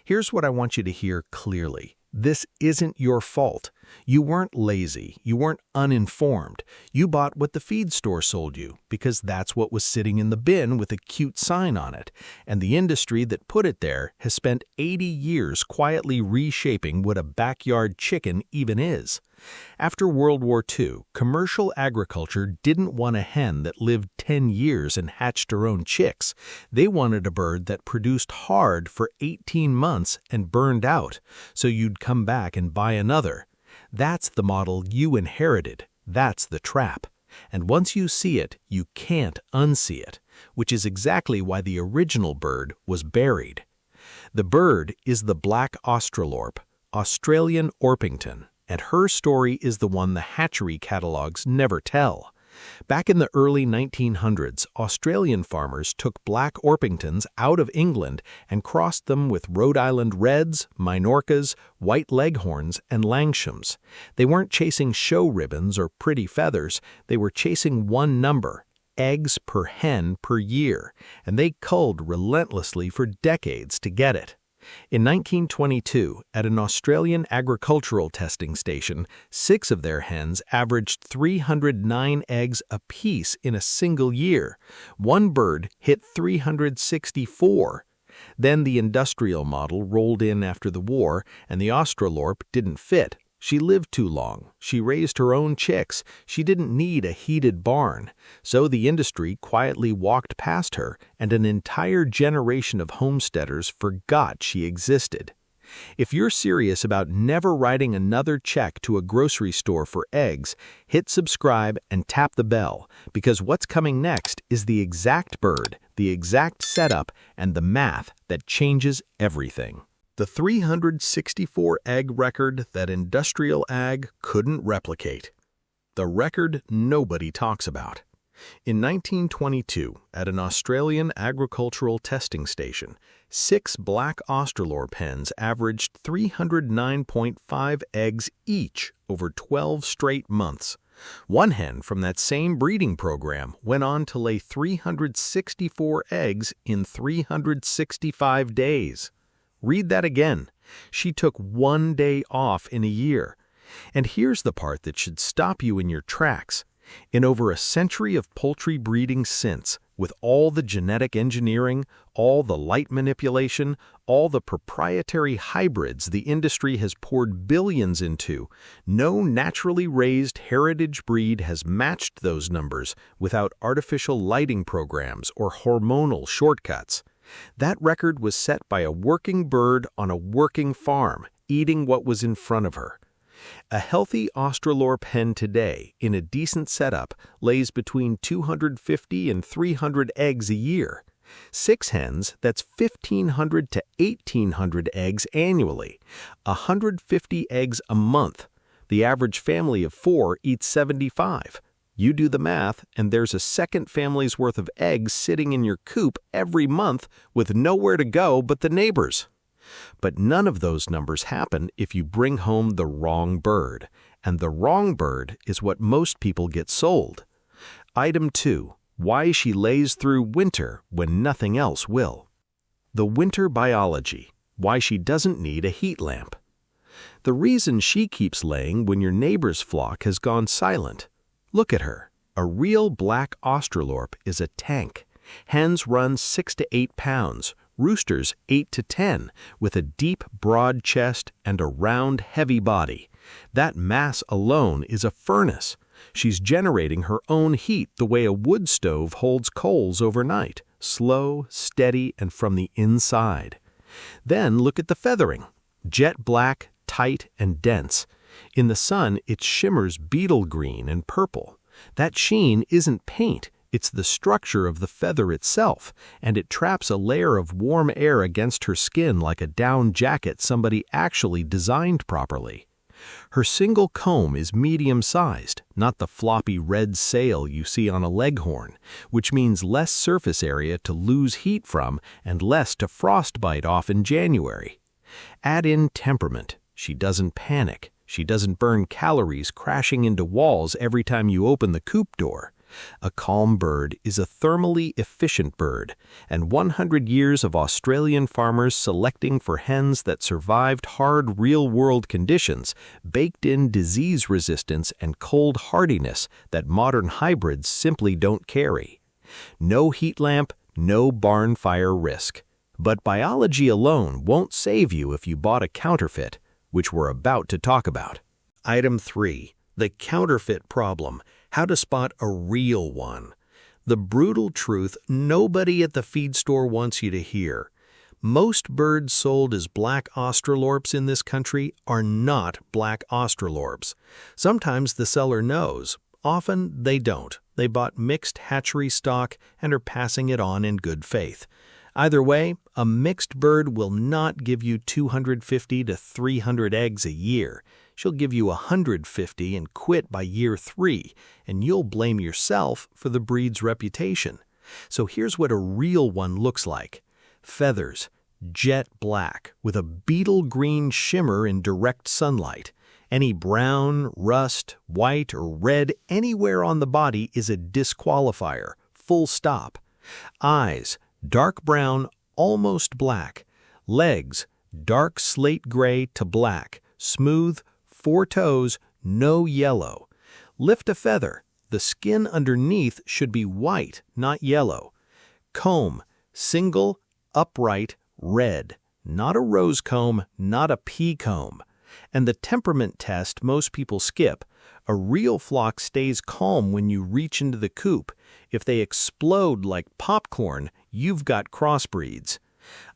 Here's what I want you to hear clearly. This isn't your fault. You weren't lazy. You weren't uninformed. You bought what the feed store sold you because that's what was sitting in the bin with a cute sign on it. And the industry that put it there has spent 80 years quietly reshaping what a backyard chicken even is. After World War II, commercial agriculture didn't want a hen that lived 10 years and hatched her own chicks. They wanted a bird that produced hard for 18 months and burned out, so you'd come back and buy another. That's the model you inherited. That's the trap. And once you see it, you can't unsee it, which is exactly why the original bird was buried. The bird is the Black Australorp, Australian Orpington, and her story is the one the hatchery catalogs never tell. Back in the early 1900s, Australian farmers took Black Orpingtons out of England and crossed them with Rhode Island Reds, Minorcas, White Leghorns, and Langshams. They weren't chasing show ribbons or pretty feathers, they were chasing one number: eggs per hen per year, and they culled relentlessly for decades to get it. In 1922, at an Australian agricultural testing station, 6 of their hens averaged 309 eggs apiece in a single year. One bird hit 364. Then the industrial model rolled in after the war, and the Australorp didn't fit. She lived too long. She raised her own chicks. She didn't need a heated barn. So the industry quietly walked past her, and an entire generation of homesteaders forgot she existed. If you're serious about never writing another check to a grocery store for eggs, hit subscribe and tap the bell, because what's coming next is the exact bird, the exact setup, and the math that changes everything. The 364 egg record that industrial ag couldn't replicate. The record nobody talks about. In 1922, at an Australian agricultural testing station, 6 Black Australorp hens averaged 309.5 eggs each over 12 straight months. One hen from that same breeding program went on to lay 364 eggs in 365 days. Read that again. She took 1 day off in a year. And here's the part that should stop you in your tracks. In over a century of poultry breeding since, with all the genetic engineering, all the light manipulation, all the proprietary hybrids the industry has poured billions into, no naturally raised heritage breed has matched those numbers without artificial lighting programs or hormonal shortcuts. That record was set by a working bird on a working farm, eating what was in front of her. A healthy Australorp hen today, in a decent setup, lays between 250 and 300 eggs a year. 6 hens, that's 1,500 to 1,800 eggs annually. 150 eggs a month. The average family of 4 eats 75. You do the math, and there's a second family's worth of eggs sitting in your coop every month with nowhere to go but the neighbors. But none of those numbers happen if you bring home the wrong bird, and the wrong bird is what most people get sold. Item 2. Why she lays through winter when nothing else will. The winter biology. Why she doesn't need a heat lamp. The reason she keeps laying when your neighbor's flock has gone silent. Look at her. A real Black Australorp is a tank. Hens run 6 to 8 pounds, roosters 8 to 10, with a deep, broad chest and a round, heavy body. That mass alone is a furnace. She's generating her own heat the way a wood stove holds coals overnight, slow, steady, and from the inside. Then look at the feathering. Jet black, tight, and dense. In the sun, it shimmers beetle green and purple. That sheen isn't paint, it's the structure of the feather itself, and it traps a layer of warm air against her skin like a down jacket somebody actually designed properly. Her single comb is medium-sized, not the floppy red sail you see on a leghorn, which means less surface area to lose heat from and less to frostbite off in January. Add in temperament. She doesn't panic. She doesn't burn calories crashing into walls every time you open the coop door. A calm bird is a thermally efficient bird, and 100 years of Australian farmers selecting for hens that survived hard real-world conditions baked in disease resistance and cold hardiness that modern hybrids simply don't carry. No heat lamp, no barn fire risk. But biology alone won't save you if you bought a counterfeit, which we're about to talk about. Item 3. The counterfeit problem. How to spot a real one. The brutal truth nobody at the feed store wants you to hear. Most birds sold as Black Australorps in this country are not Black Australorps. Sometimes the seller knows. Often they don't. They bought mixed hatchery stock and are passing it on in good faith. Either way, a mixed bird will not give you 250 to 300 eggs a year. She'll give you 150 and quit by year 3, and you'll blame yourself for the breed's reputation. So here's what a real one looks like. Feathers, jet black, with a beetle green shimmer in direct sunlight. Any brown, rust, white, or red anywhere on the body is a disqualifier, full stop. Eyes, dark brown, almost black. Legs, dark slate gray to black, smooth, 4 toes, no yellow. Lift a feather. The skin underneath should be white, not yellow. Comb, single, upright, red. Not a rose comb, not a pea comb. And the temperament test most people skip. A real flock stays calm when you reach into the coop. If they explode like popcorn, you've got crossbreeds.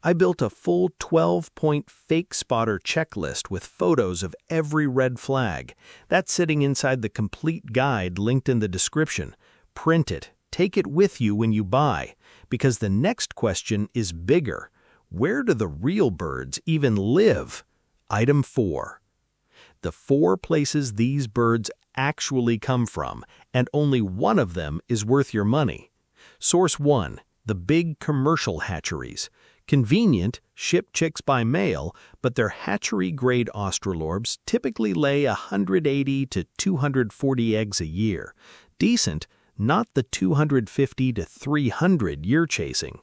I built a full 12-point fake spotter checklist with photos of every red flag. That's sitting inside the complete guide linked in the description. Print it. Take it with you when you buy. Because the next question is bigger. Where do the real birds even live? Item 4. The 4 places these birds actually come from, and only one of them is worth your money. Source 1. The big commercial hatcheries. Convenient, ship chicks by mail, but their hatchery-grade Australorps typically lay 180 to 240 eggs a year. Decent, not the 250 to 300 you're chasing.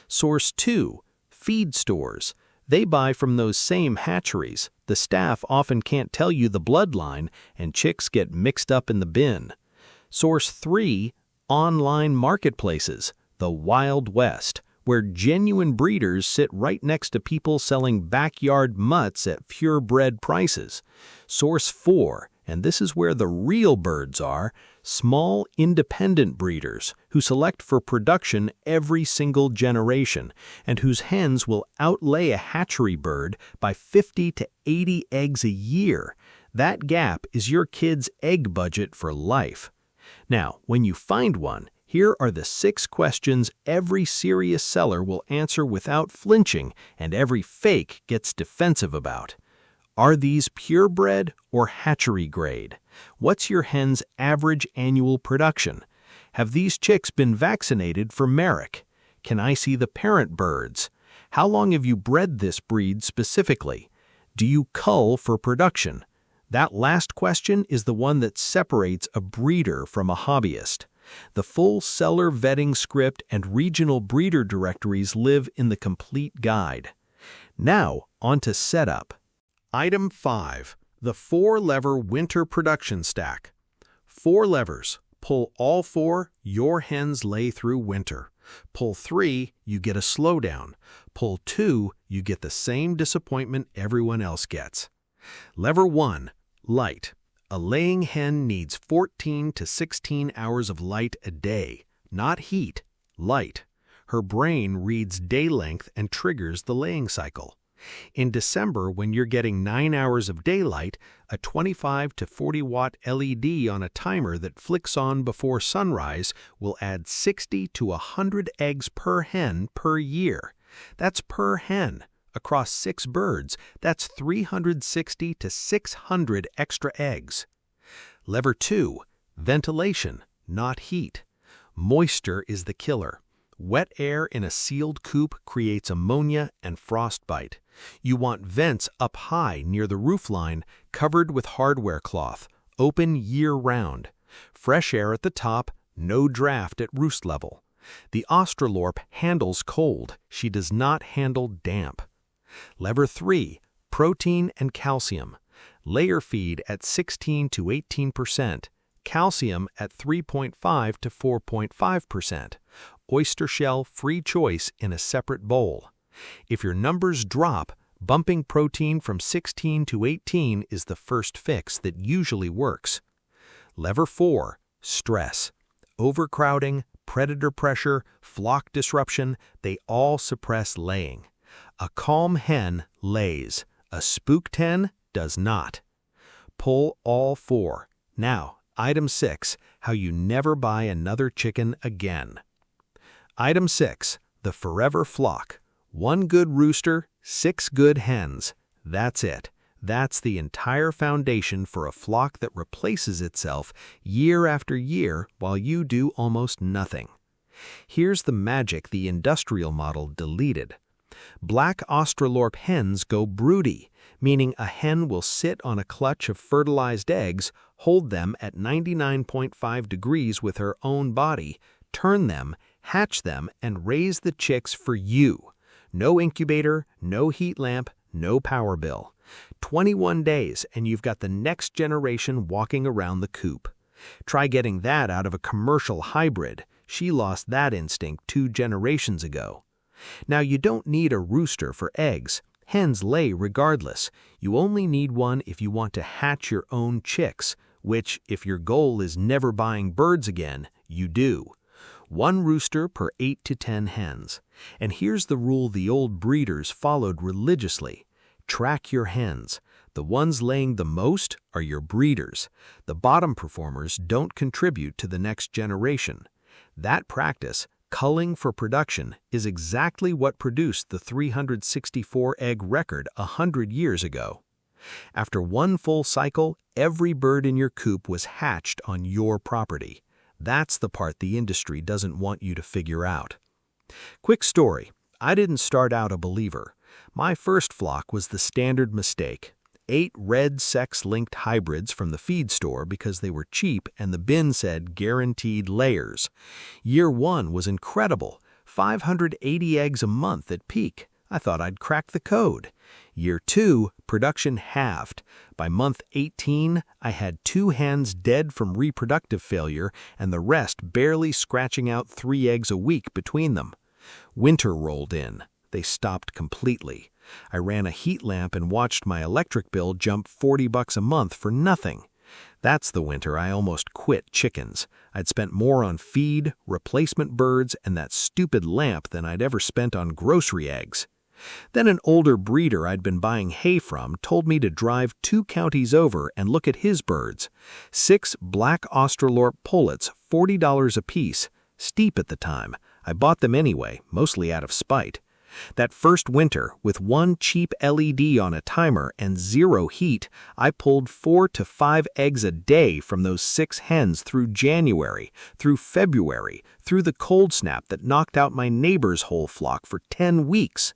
Source 2. Feed stores. They buy from those same hatcheries. The staff often can't tell you the bloodline, and chicks get mixed up in the bin. Source 3. Online marketplaces. The Wild West, where genuine breeders sit right next to people selling backyard mutts at purebred prices. Source 4, and this is where the real birds are, small independent breeders who select for production every single generation and whose hens will outlay a hatchery bird by 50 to 80 eggs a year. That gap is your kid's egg budget for life. Now, when you find one, here are the 6 questions every serious seller will answer without flinching and every fake gets defensive about. Are these purebred or hatchery grade? What's your hen's average annual production? Have these chicks been vaccinated for Merrick? Can I see the parent birds? How long have you bred this breed specifically? Do you cull for production? That last question is the one that separates a breeder from a hobbyist. The full seller vetting script and regional breeder directories live in the complete guide. Now, on to setup. Item 5. The 4-lever winter production stack. 4 levers. Pull all 4, your hens lay through winter. Pull 3, you get a slowdown. Pull 2, you get the same disappointment everyone else gets. Lever 1. Light. A laying hen needs 14 to 16 hours of light a day, not heat, light. Her brain reads day length and triggers the laying cycle. In December, when you're getting 9 hours of daylight, a 25 to 40 watt LED on a timer that flicks on before sunrise will add 60 to 100 eggs per hen per year. That's per hen. Across 6 birds, that's 360 to 600 extra eggs. Lever 2. Ventilation, not heat. Moisture is the killer. Wet air in a sealed coop creates ammonia and frostbite. You want vents up high near the roofline, covered with hardware cloth, open year-round. Fresh air at the top, no draft at roost level. The Australorp handles cold. She does not handle damp. Lever 3. Protein and calcium. Layer feed at 16 to 18%. Calcium at 3.5 to 4.5%. Oyster shell free choice in a separate bowl. If your numbers drop, bumping protein from 16 to 18 is the first fix that usually works. Lever 4. Stress. Overcrowding, predator pressure, flock disruption, they all suppress laying. A calm hen lays. A spooked hen does not. Pull all 4. Now, item 6, how you never buy another chicken again. Item 6, the forever flock. 1 good rooster, 6 good hens. That's it. That's the entire foundation for a flock that replaces itself year after year while you do almost nothing. Here's the magic the industrial model deleted. Black Australorp hens go broody, meaning a hen will sit on a clutch of fertilized eggs, hold them at 99.5 degrees with her own body, turn them, hatch them, and raise the chicks for you. No incubator, no heat lamp, no power bill. 21 days and you've got the next generation walking around the coop. Try getting that out of a commercial hybrid. She lost that instinct 2 generations ago. Now you don't need a rooster for eggs. Hens lay regardless. You only need one if you want to hatch your own chicks, which, if your goal is never buying birds again, you do. 1 rooster per 8 to 10 hens. And here's the rule the old breeders followed religiously. Track your hens. The ones laying the most are your breeders. The bottom performers don't contribute to the next generation. That practice, culling for production, is exactly what produced the 364 egg record 100 years ago. After 1 full cycle, every bird in your coop was hatched on your property. That's the part the industry doesn't want you to figure out. Quick story. I didn't start out a believer. My first flock was the standard mistake. 8 red sex-linked hybrids from the feed store because they were cheap and the bin said guaranteed layers. Year 1 was incredible. 580 eggs a month at peak. I thought I'd crack the code. Year 2, production halved. By month 18, I had 2 hens dead from reproductive failure and the rest barely scratching out 3 eggs a week between them. Winter rolled in. They stopped completely. I ran a heat lamp and watched my electric bill jump $40 a month for nothing. That's the winter I almost quit chickens. I'd spent more on feed, replacement birds, and that stupid lamp than I'd ever spent on grocery eggs. Then an older breeder I'd been buying hay from told me to drive 2 counties over and look at his birds. 6 Black Australorp pullets, $40 apiece. Steep at the time. I bought them anyway, mostly out of spite. That first winter, with 1 cheap LED on a timer and 0 heat, I pulled 4 to 5 eggs a day from those 6 hens through January, through February, through the cold snap that knocked out my neighbor's whole flock for 10 weeks.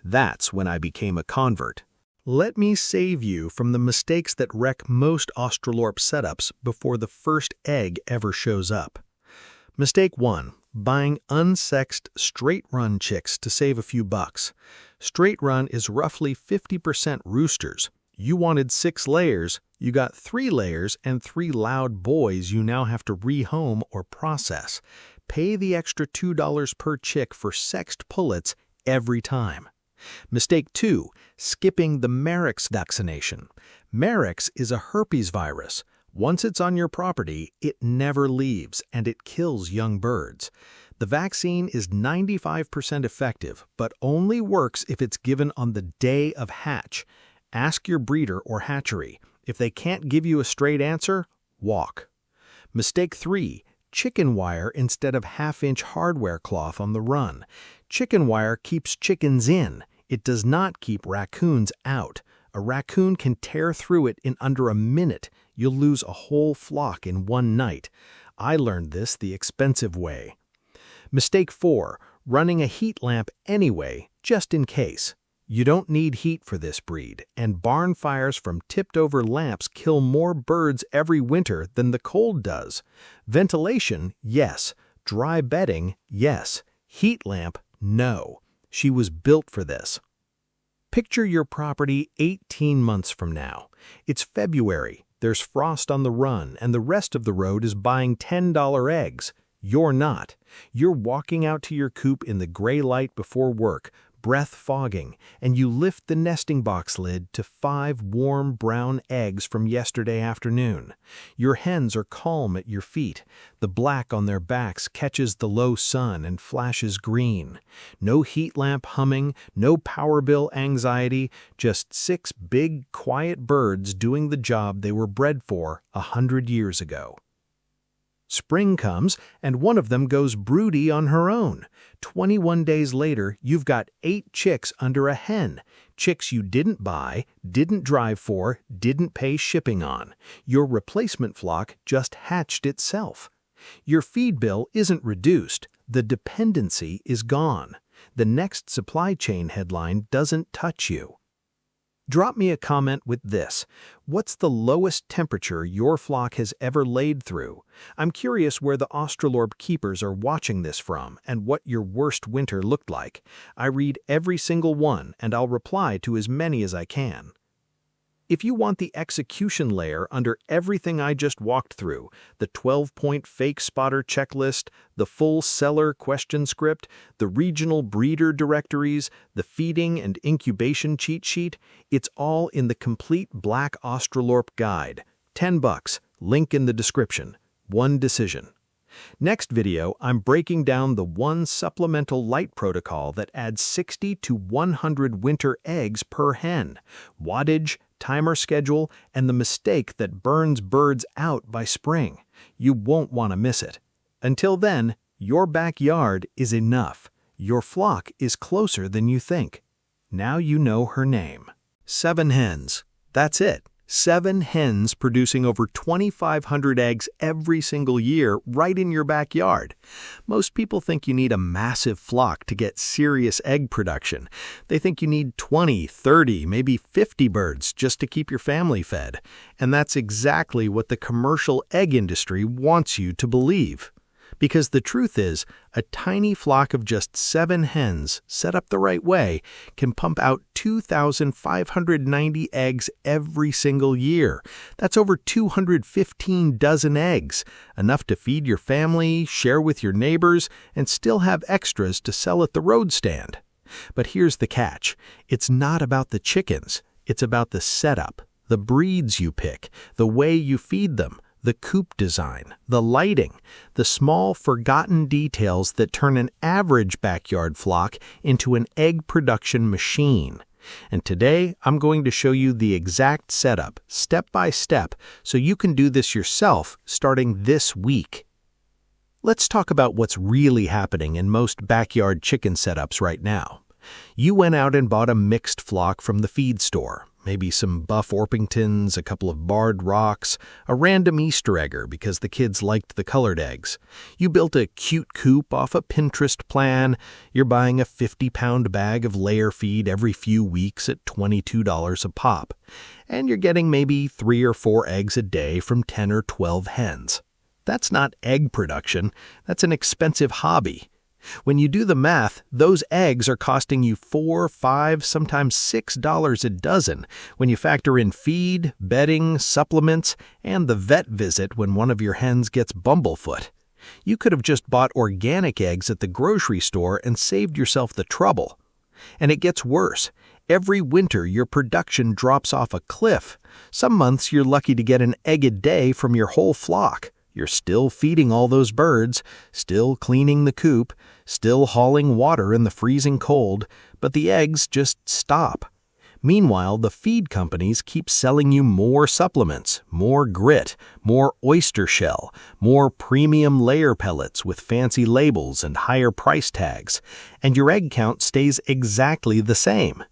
That's when I became a convert. Let me save you from the mistakes that wreck most Australorp setups before the first egg ever shows up. Mistake 1. Buying unsexed straight-run chicks to save a few bucks. Straight-run is roughly 50% roosters. You wanted 6 layers, you got 3 layers and 3 loud boys you now have to rehome or process. Pay the extra $2 per chick for sexed pullets every time. Mistake 2. Skipping the Marek's vaccination. Marek's is a herpes virus. Once it's on your property, it never leaves, and it kills young birds. The vaccine is 95% effective, but only works if it's given on the day of hatch. Ask your breeder or hatchery. If they can't give you a straight answer, walk. Mistake 3. Chicken wire instead of half-inch hardware cloth on the run. Chicken wire keeps chickens in. It does not keep raccoons out. A raccoon can tear through it in under a minute. You'll lose a whole flock in one night. I learned this the expensive way. Mistake 4. Running a heat lamp anyway, just in case. You don't need heat for this breed, and barn fires from tipped-over lamps kill more birds every winter than the cold does. Ventilation, yes. Dry bedding, yes. Heat lamp, no. She was built for this. Picture your property 18 months from now. It's February. There's frost on the run, and the rest of the road is buying $10 eggs. You're not. You're walking out to your coop in the gray light before work, breath fogging, and you lift the nesting box lid to 5 warm brown eggs from yesterday afternoon. Your hens are calm at your feet. The black on their backs catches the low sun and flashes green. No heat lamp humming, no power bill anxiety, just 6 big, quiet birds doing the job they were bred for 100 years ago. Spring comes, and one of them goes broody on her own. 21 days later, you've got 8 chicks under a hen. Chicks you didn't buy, didn't drive for, didn't pay shipping on. Your replacement flock just hatched itself. Your feed bill isn't reduced. The dependency is gone. The next supply chain headline doesn't touch you. Drop me a comment with this. What's the lowest temperature your flock has ever laid through? I'm curious where the Australorp keepers are watching this from and what your worst winter looked like. I read every single one, and I'll reply to as many as I can. If you want the execution layer under everything I just walked through, the 12-point fake spotter checklist, the full seller question script, the regional breeder directories, the feeding and incubation cheat sheet, it's all in the complete Black Australorp guide. $10, link in the description. One decision. Next video, I'm breaking down the one supplemental light protocol that adds 60 to 100 winter eggs per hen, wattage, timer schedule, and the mistake that burns birds out by spring. You won't want to miss it. Until then, your backyard is enough. Your flock is closer than you think. Now you know her name. 7 hens. That's it. 7 hens producing over 2,500 eggs every single year right in your backyard. Most people think you need a massive flock to get serious egg production. They think you need 20, 30, maybe 50 birds just to keep your family fed. And that's exactly what the commercial egg industry wants you to believe. Because the truth is, a tiny flock of just 7 hens, set up the right way, can pump out 2,590 eggs every single year. That's over 215 dozen eggs, enough to feed your family, share with your neighbors, and still have extras to sell at the road stand. But here's the catch. It's not about the chickens. It's about the setup, the breeds you pick, the way you feed them, the coop design, the lighting, the small forgotten details that turn an average backyard flock into an egg production machine. And today, I'm going to show you the exact setup, step by step, so you can do this yourself starting this week. Let's talk about what's really happening in most backyard chicken setups right now. You went out and bought a mixed flock from the feed store. Maybe some buff Orpingtons, a couple of barred rocks, a random Easter egger because the kids liked the colored eggs. You built a cute coop off a Pinterest plan. You're buying a 50-pound bag of layer feed every few weeks at $22 a pop. And you're getting maybe 3 or 4 eggs a day from 10 or 12 hens. That's not egg production. That's an expensive hobby. When you do the math, those eggs are costing you $4, $5, sometimes $6 a dozen when you factor in feed, bedding, supplements, and the vet visit when one of your hens gets bumblefoot. You could have just bought organic eggs at the grocery store and saved yourself the trouble. And it gets worse. Every winter, your production drops off a cliff. Some months, you're lucky to get an egg a day from your whole flock. You're still feeding all those birds, still cleaning the coop, still hauling water in the freezing cold, but the eggs just stop. Meanwhile, the feed companies keep selling you more supplements, more grit, more oyster shell, more premium layer pellets with fancy labels and higher price tags, and your egg count stays exactly the same.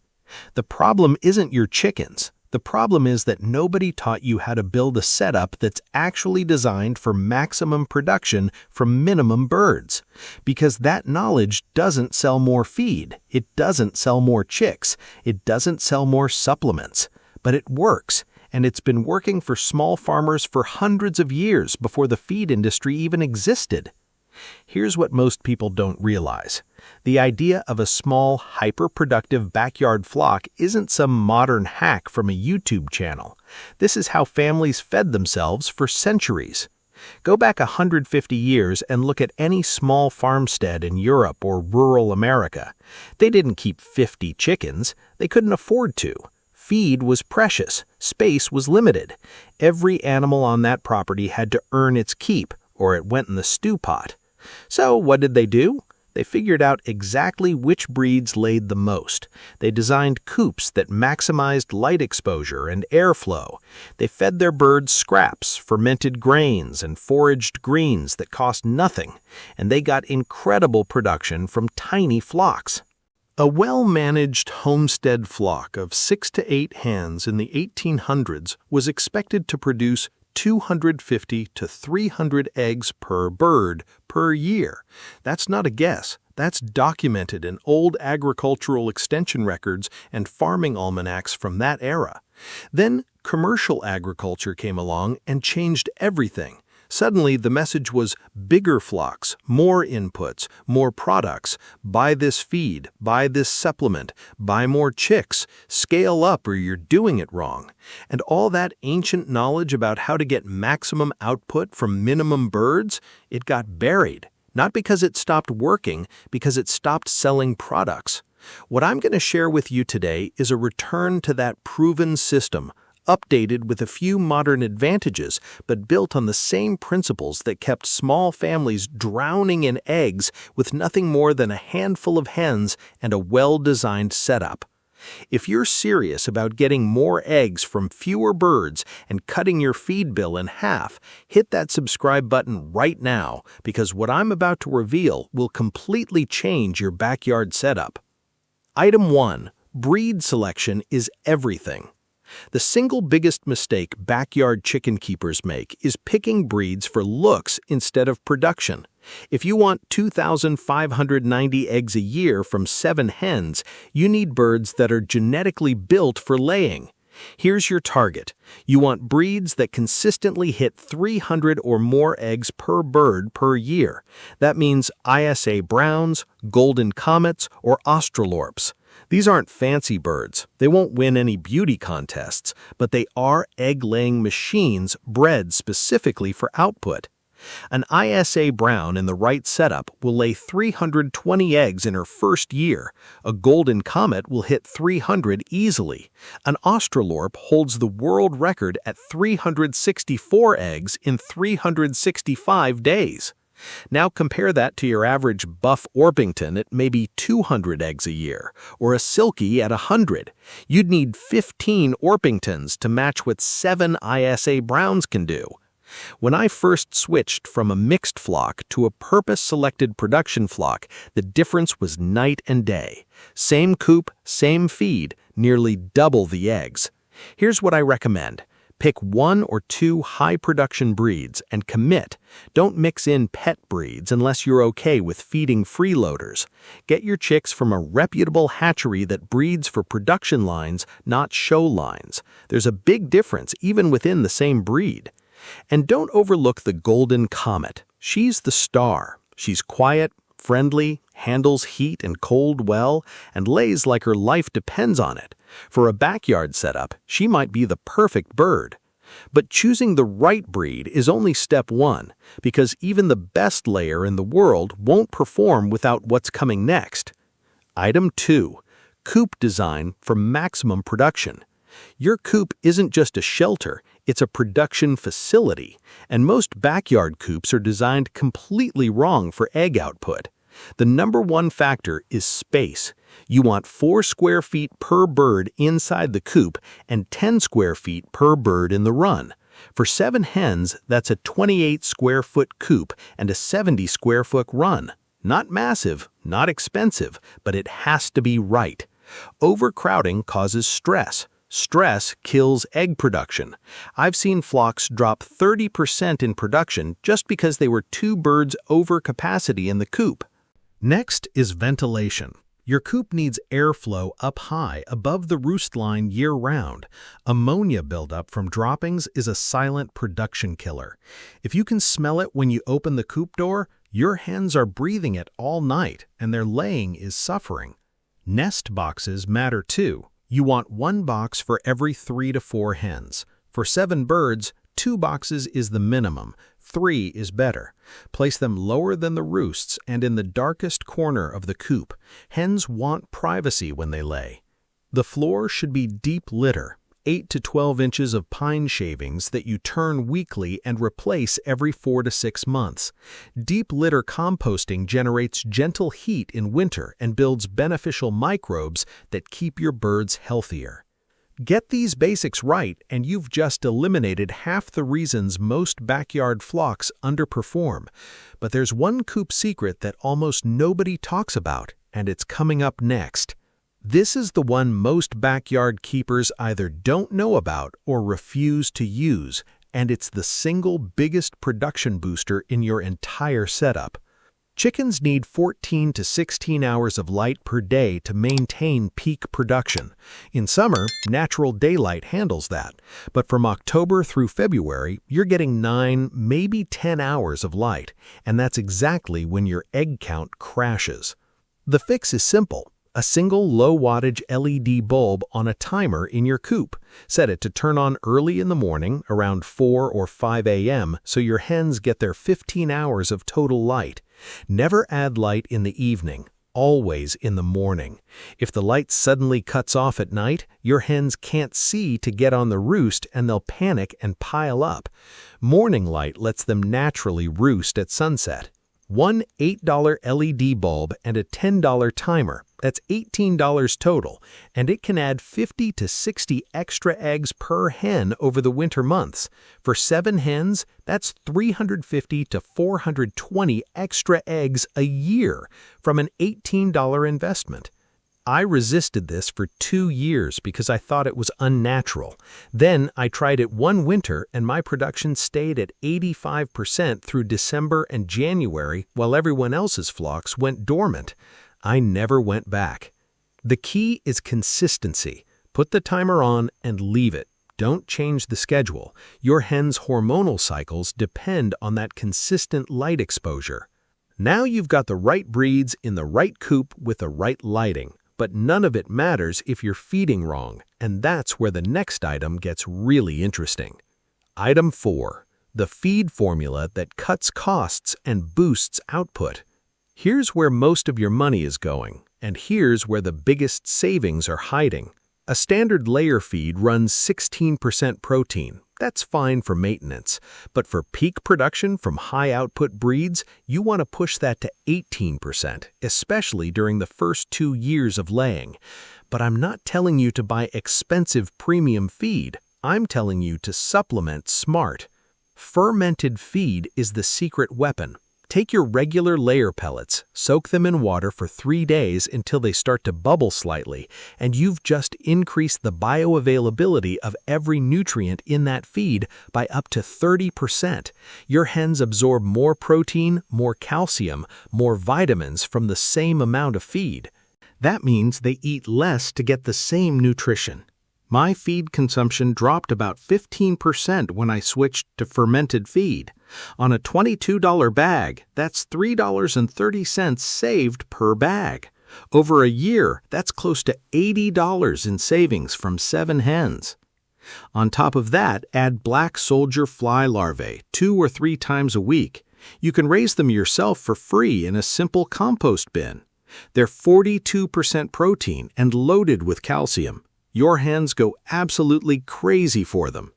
The problem isn't your chickens. The problem is that nobody taught you how to build a setup that's actually designed for maximum production from minimum birds. Because that knowledge doesn't sell more feed, it doesn't sell more chicks, it doesn't sell more supplements. But it works, and it's been working for small farmers for hundreds of years before the feed industry even existed. Here's what most people don't realize. The idea of a small, hyper-productive backyard flock isn't some modern hack from a YouTube channel. This is how families fed themselves for centuries. Go back 150 years and look at any small farmstead in Europe or rural America. They didn't keep 50 chickens. They couldn't afford to. Feed was precious. Space was limited. Every animal on that property had to earn its keep, or it went in the stew pot. So what did they do? They figured out exactly which breeds laid the most. They designed coops that maximized light exposure and airflow. They fed their birds scraps, fermented grains, and foraged greens that cost nothing, and they got incredible production from tiny flocks. A well-managed homestead flock of 6 to 8 hens in the 1800s was expected to produce 250 to 300 eggs per bird per year. That's not a guess. That's documented in old agricultural extension records and farming almanacs from that era. Then commercial agriculture came along and changed everything. Suddenly, the message was bigger flocks, more inputs, more products, buy this feed, buy this supplement, buy more chicks, scale up or you're doing it wrong. And all that ancient knowledge about how to get maximum output from minimum birds, it got buried. Not because it stopped working, because it stopped selling products. What I'm going to share with you today is a return to that proven system, updated with a few modern advantages, but built on the same principles that kept small families drowning in eggs with nothing more than a handful of hens and a well-designed setup. If you're serious about getting more eggs from fewer birds and cutting your feed bill in half, hit that subscribe button right now, because what I'm about to reveal will completely change your backyard setup. Item 1. Breed selection is everything. The single biggest mistake backyard chicken keepers make is picking breeds for looks instead of production. If you want 2,590 eggs a year from 7 hens, you need birds that are genetically built for laying. Here's your target. You want breeds that consistently hit 300 or more eggs per bird per year. That means ISA Browns, Golden Comets, or Australorps. These aren't fancy birds. They won't win any beauty contests, but they are egg-laying machines bred specifically for output. An ISA Brown in the right setup will lay 320 eggs in her first year. A Golden Comet will hit 300 easily. An Australorp holds the world record at 364 eggs in 365 days. Now compare that to your average buff Orpington at maybe 200 eggs a year, or a Silkie at 100. You'd need 15 Orpingtons to match what 7 ISA Browns can do. When I first switched from a mixed flock to a purpose-selected production flock, the difference was night and day. Same coop, same feed, nearly double the eggs. Here's what I recommend. Pick 1 or 2 high-production breeds and commit. Don't mix in pet breeds unless you're okay with feeding freeloaders. Get your chicks from a reputable hatchery that breeds for production lines, not show lines. There's a big difference even within the same breed. And don't overlook the Golden Comet. She's the star. She's quiet, friendly, handles heat and cold well, and lays like her life depends on it. For a backyard setup, she might be the perfect bird. But choosing the right breed is only step 1, because even the best layer in the world won't perform without what's coming next. Item 2. Coop design for maximum production. Your coop isn't just a shelter, it's a production facility, and most backyard coops are designed completely wrong for egg output. The number 1 factor is space. You want 4 square feet per bird inside the coop and 10 square feet per bird in the run. For 7 hens, that's a 28 square foot coop and a 70 square foot run. Not massive, not expensive, but it has to be right. Overcrowding causes stress. Stress kills egg production. I've seen flocks drop 30% in production just because they were 2 birds over capacity in the coop. Next is ventilation. Your coop needs airflow up high above the roost line year-round. Ammonia buildup from droppings is a silent production killer. If you can smell it when you open the coop door, your hens are breathing it all night and their laying is suffering. Nest boxes matter too. You want 1 box for every 3 to 4 hens. For 7 birds, 2 boxes is the minimum. 3 is better. Place them lower than the roosts and in the darkest corner of the coop. Hens want privacy when they lay. The floor should be deep litter. 8 to 12 inches of pine shavings that you turn weekly and replace every 4 to 6 months. Deep litter composting generates gentle heat in winter and builds beneficial microbes that keep your birds healthier. Get these basics right, and you've just eliminated half the reasons most backyard flocks underperform. But there's one coop secret that almost nobody talks about, and it's coming up next. This is the one most backyard keepers either don't know about or refuse to use, and it's the single biggest production booster in your entire setup. Chickens need 14 to 16 hours of light per day to maintain peak production. In summer, natural daylight handles that, but from October through February, you're getting 9, maybe 10 hours of light, and that's exactly when your egg count crashes. The fix is simple. A single low-wattage LED bulb on a timer in your coop. Set it to turn on early in the morning, around 4 or 5 a.m., so your hens get their 15 hours of total light. Never add light in the evening, always in the morning. If the light suddenly cuts off at night, your hens can't see to get on the roost and they'll panic and pile up. Morning light lets them naturally roost at sunset. One $8 LED bulb and a $10 timer. That's $18 total, and it can add 50 to 60 extra eggs per hen over the winter months. For 7 hens, that's 350 to 420 extra eggs a year from an $18 investment. I resisted this for 2 years because I thought it was unnatural. Then I tried it one winter and my production stayed at 85% through December and January while everyone else's flocks went dormant. I never went back. The key is consistency. Put the timer on and leave it. Don't change the schedule. Your hen's hormonal cycles depend on that consistent light exposure. Now you've got the right breeds in the right coop with the right lighting. But none of it matters if you're feeding wrong, and that's where the next item gets really interesting. Item 4. The feed formula that cuts costs and boosts output. Here's where most of your money is going, and here's where the biggest savings are hiding. A standard layer feed runs 16% protein. That's fine for maintenance, but for peak production from high-output breeds, you want to push that to 18%, especially during the first 2 years of laying. But I'm not telling you to buy expensive premium feed. I'm telling you to supplement smart. Fermented feed is the secret weapon. Take your regular layer pellets, soak them in water for 3 days until they start to bubble slightly, and you've just increased the bioavailability of every nutrient in that feed by up to 30%. Your hens absorb more protein, more calcium, more vitamins from the same amount of feed. That means they eat less to get the same nutrition. My feed consumption dropped about 15% when I switched to fermented feed. On a $22 bag, that's $3.30 saved per bag. Over a year, that's close to $80 in savings from 7 hens. On top of that, add black soldier fly larvae 2 or 3 times a week. You can raise them yourself for free in a simple compost bin. They're 42% protein and loaded with calcium. Your hens go absolutely crazy for them.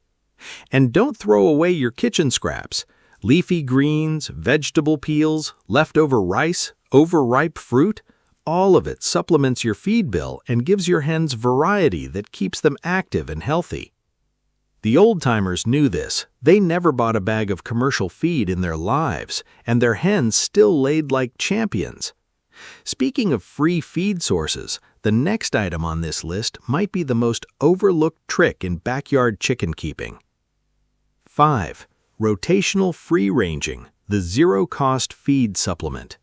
And don't throw away your kitchen scraps. Leafy greens, vegetable peels, leftover rice, overripe fruit, all of it supplements your feed bill and gives your hens variety that keeps them active and healthy. The old-timers knew this. They never bought a bag of commercial feed in their lives, and their hens still laid like champions. Speaking of free feed sources, the next item on this list might be the most overlooked trick in backyard chicken keeping. 5. Rotational free-ranging, the zero-cost feed supplement.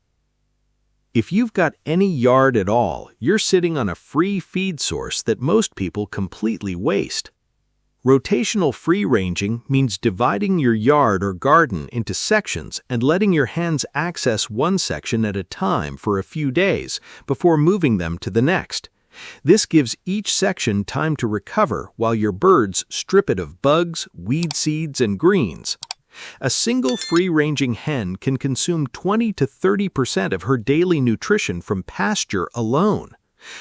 If you've got any yard at all, you're sitting on a free feed source that most people completely waste. Rotational free-ranging means dividing your yard or garden into sections and letting your hens access one section at a time for a few days before moving them to the next. This gives each section time to recover while your birds strip it of bugs, weed seeds, and greens. A single free-ranging hen can consume 20 to 30% of her daily nutrition from pasture alone.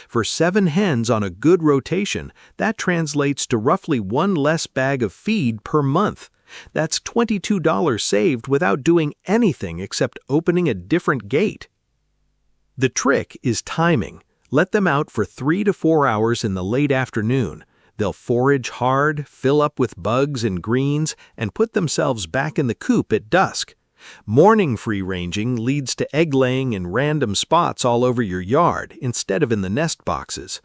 For 7 hens on a good rotation, that translates to roughly 1 less bag of feed per month. That's $22 saved without doing anything except opening a different gate. The trick is timing. Let them out for 3 to 4 hours in the late afternoon. They'll forage hard, fill up with bugs and greens, and put themselves back in the coop at dusk. Morning free-ranging leads to egg-laying in random spots all over your yard instead of in the nest boxes.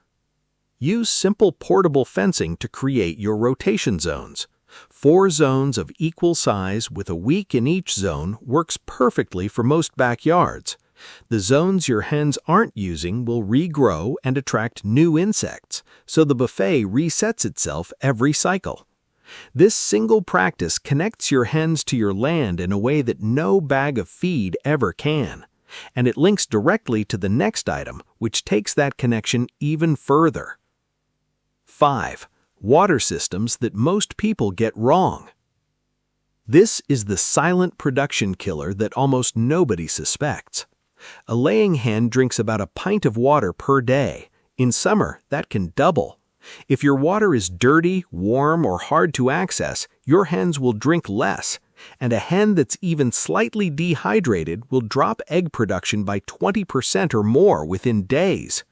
Use simple portable fencing to create your rotation zones. 4 zones of equal size with a week in each zone works perfectly for most backyards. The zones your hens aren't using will regrow and attract new insects, so the buffet resets itself every cycle. This single practice connects your hens to your land in a way that no bag of feed ever can, and it links directly to the next item, which takes that connection even further. 5. Water systems that most people get wrong. This is the silent production killer that almost nobody suspects. A laying hen drinks about a pint of water per day. In summer, that can double. If your water is dirty, warm, or hard to access, your hens will drink less, and a hen that's even slightly dehydrated will drop egg production by 20% or more within days.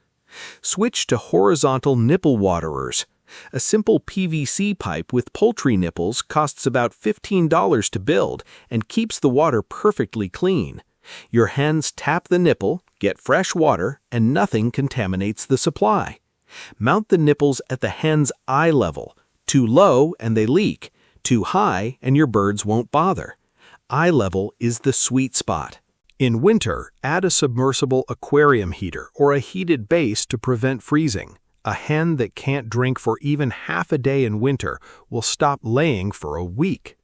Switch to horizontal nipple waterers. A simple PVC pipe with poultry nipples costs about $15 to build and keeps the water perfectly clean. Your hens tap the nipple, get fresh water, and nothing contaminates the supply. Mount the nipples at the hen's eye level. Too low and they leak. Too high and your birds won't bother. Eye level is the sweet spot. In winter, add a submersible aquarium heater or a heated base to prevent freezing. A hen that can't drink for even half a day in winter will stop laying for a week.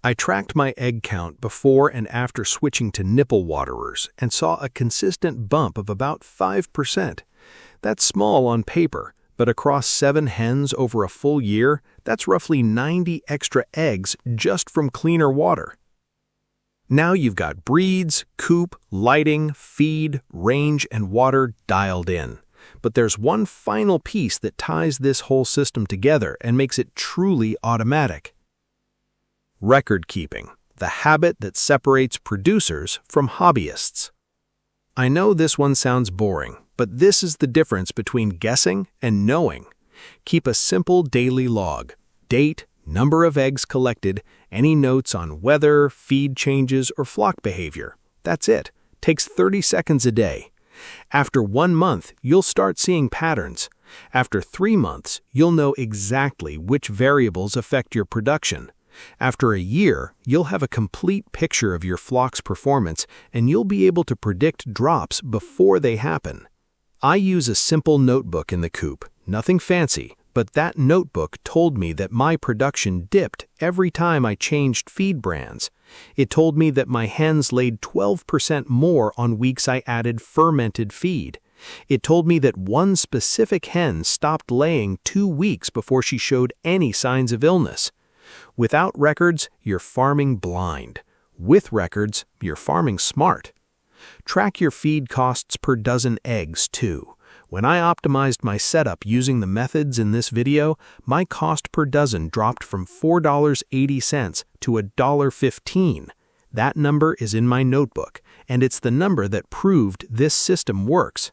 I tracked my egg count before and after switching to nipple waterers and saw a consistent bump of about 5%. That's small on paper, but across 7 hens over a full year, that's roughly 90 extra eggs just from cleaner water. Now you've got breeds, coop, lighting, feed, range, and water dialed in. But there's one final piece that ties this whole system together and makes it truly automatic. Record keeping, the habit that separates producers from hobbyists. I know this one sounds boring, but this is the difference between guessing and knowing. Keep a simple daily log: date, number of eggs collected, any notes on weather, feed changes, or flock behavior. That's it. Takes 30 seconds a day. After 1 month, you'll start seeing patterns. After 3 months, you'll know exactly which variables affect your production. After a year, you'll have a complete picture of your flock's performance, and you'll be able to predict drops before they happen. I use a simple notebook in the coop, nothing fancy, but that notebook told me that my production dipped every time I changed feed brands. It told me that my hens laid 12% more on weeks I added fermented feed. It told me that one specific hen stopped laying 2 weeks before she showed any signs of illness. Without records, you're farming blind. With records, you're farming smart. Track your feed costs per dozen eggs, too. When I optimized my setup using the methods in this video, my cost per dozen dropped from $4.80 to $1.15. That number is in my notebook, and it's the number that proved this system works.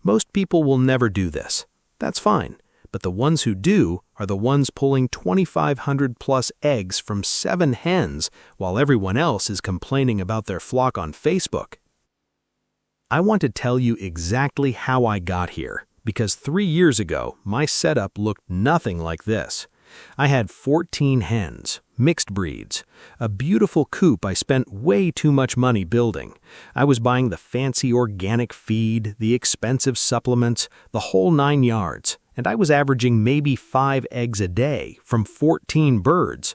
Most people will never do this. That's fine, but the ones who do are the ones pulling 2,500 plus eggs from 7 hens while everyone else is complaining about their flock on Facebook. I want to tell you exactly how I got here, because 3 years ago, my setup looked nothing like this. I had 14 hens, mixed breeds, a beautiful coop I spent way too much money building. I was buying the fancy organic feed, the expensive supplements, the whole 9 yards, and I was averaging maybe 5 eggs a day from 14 birds.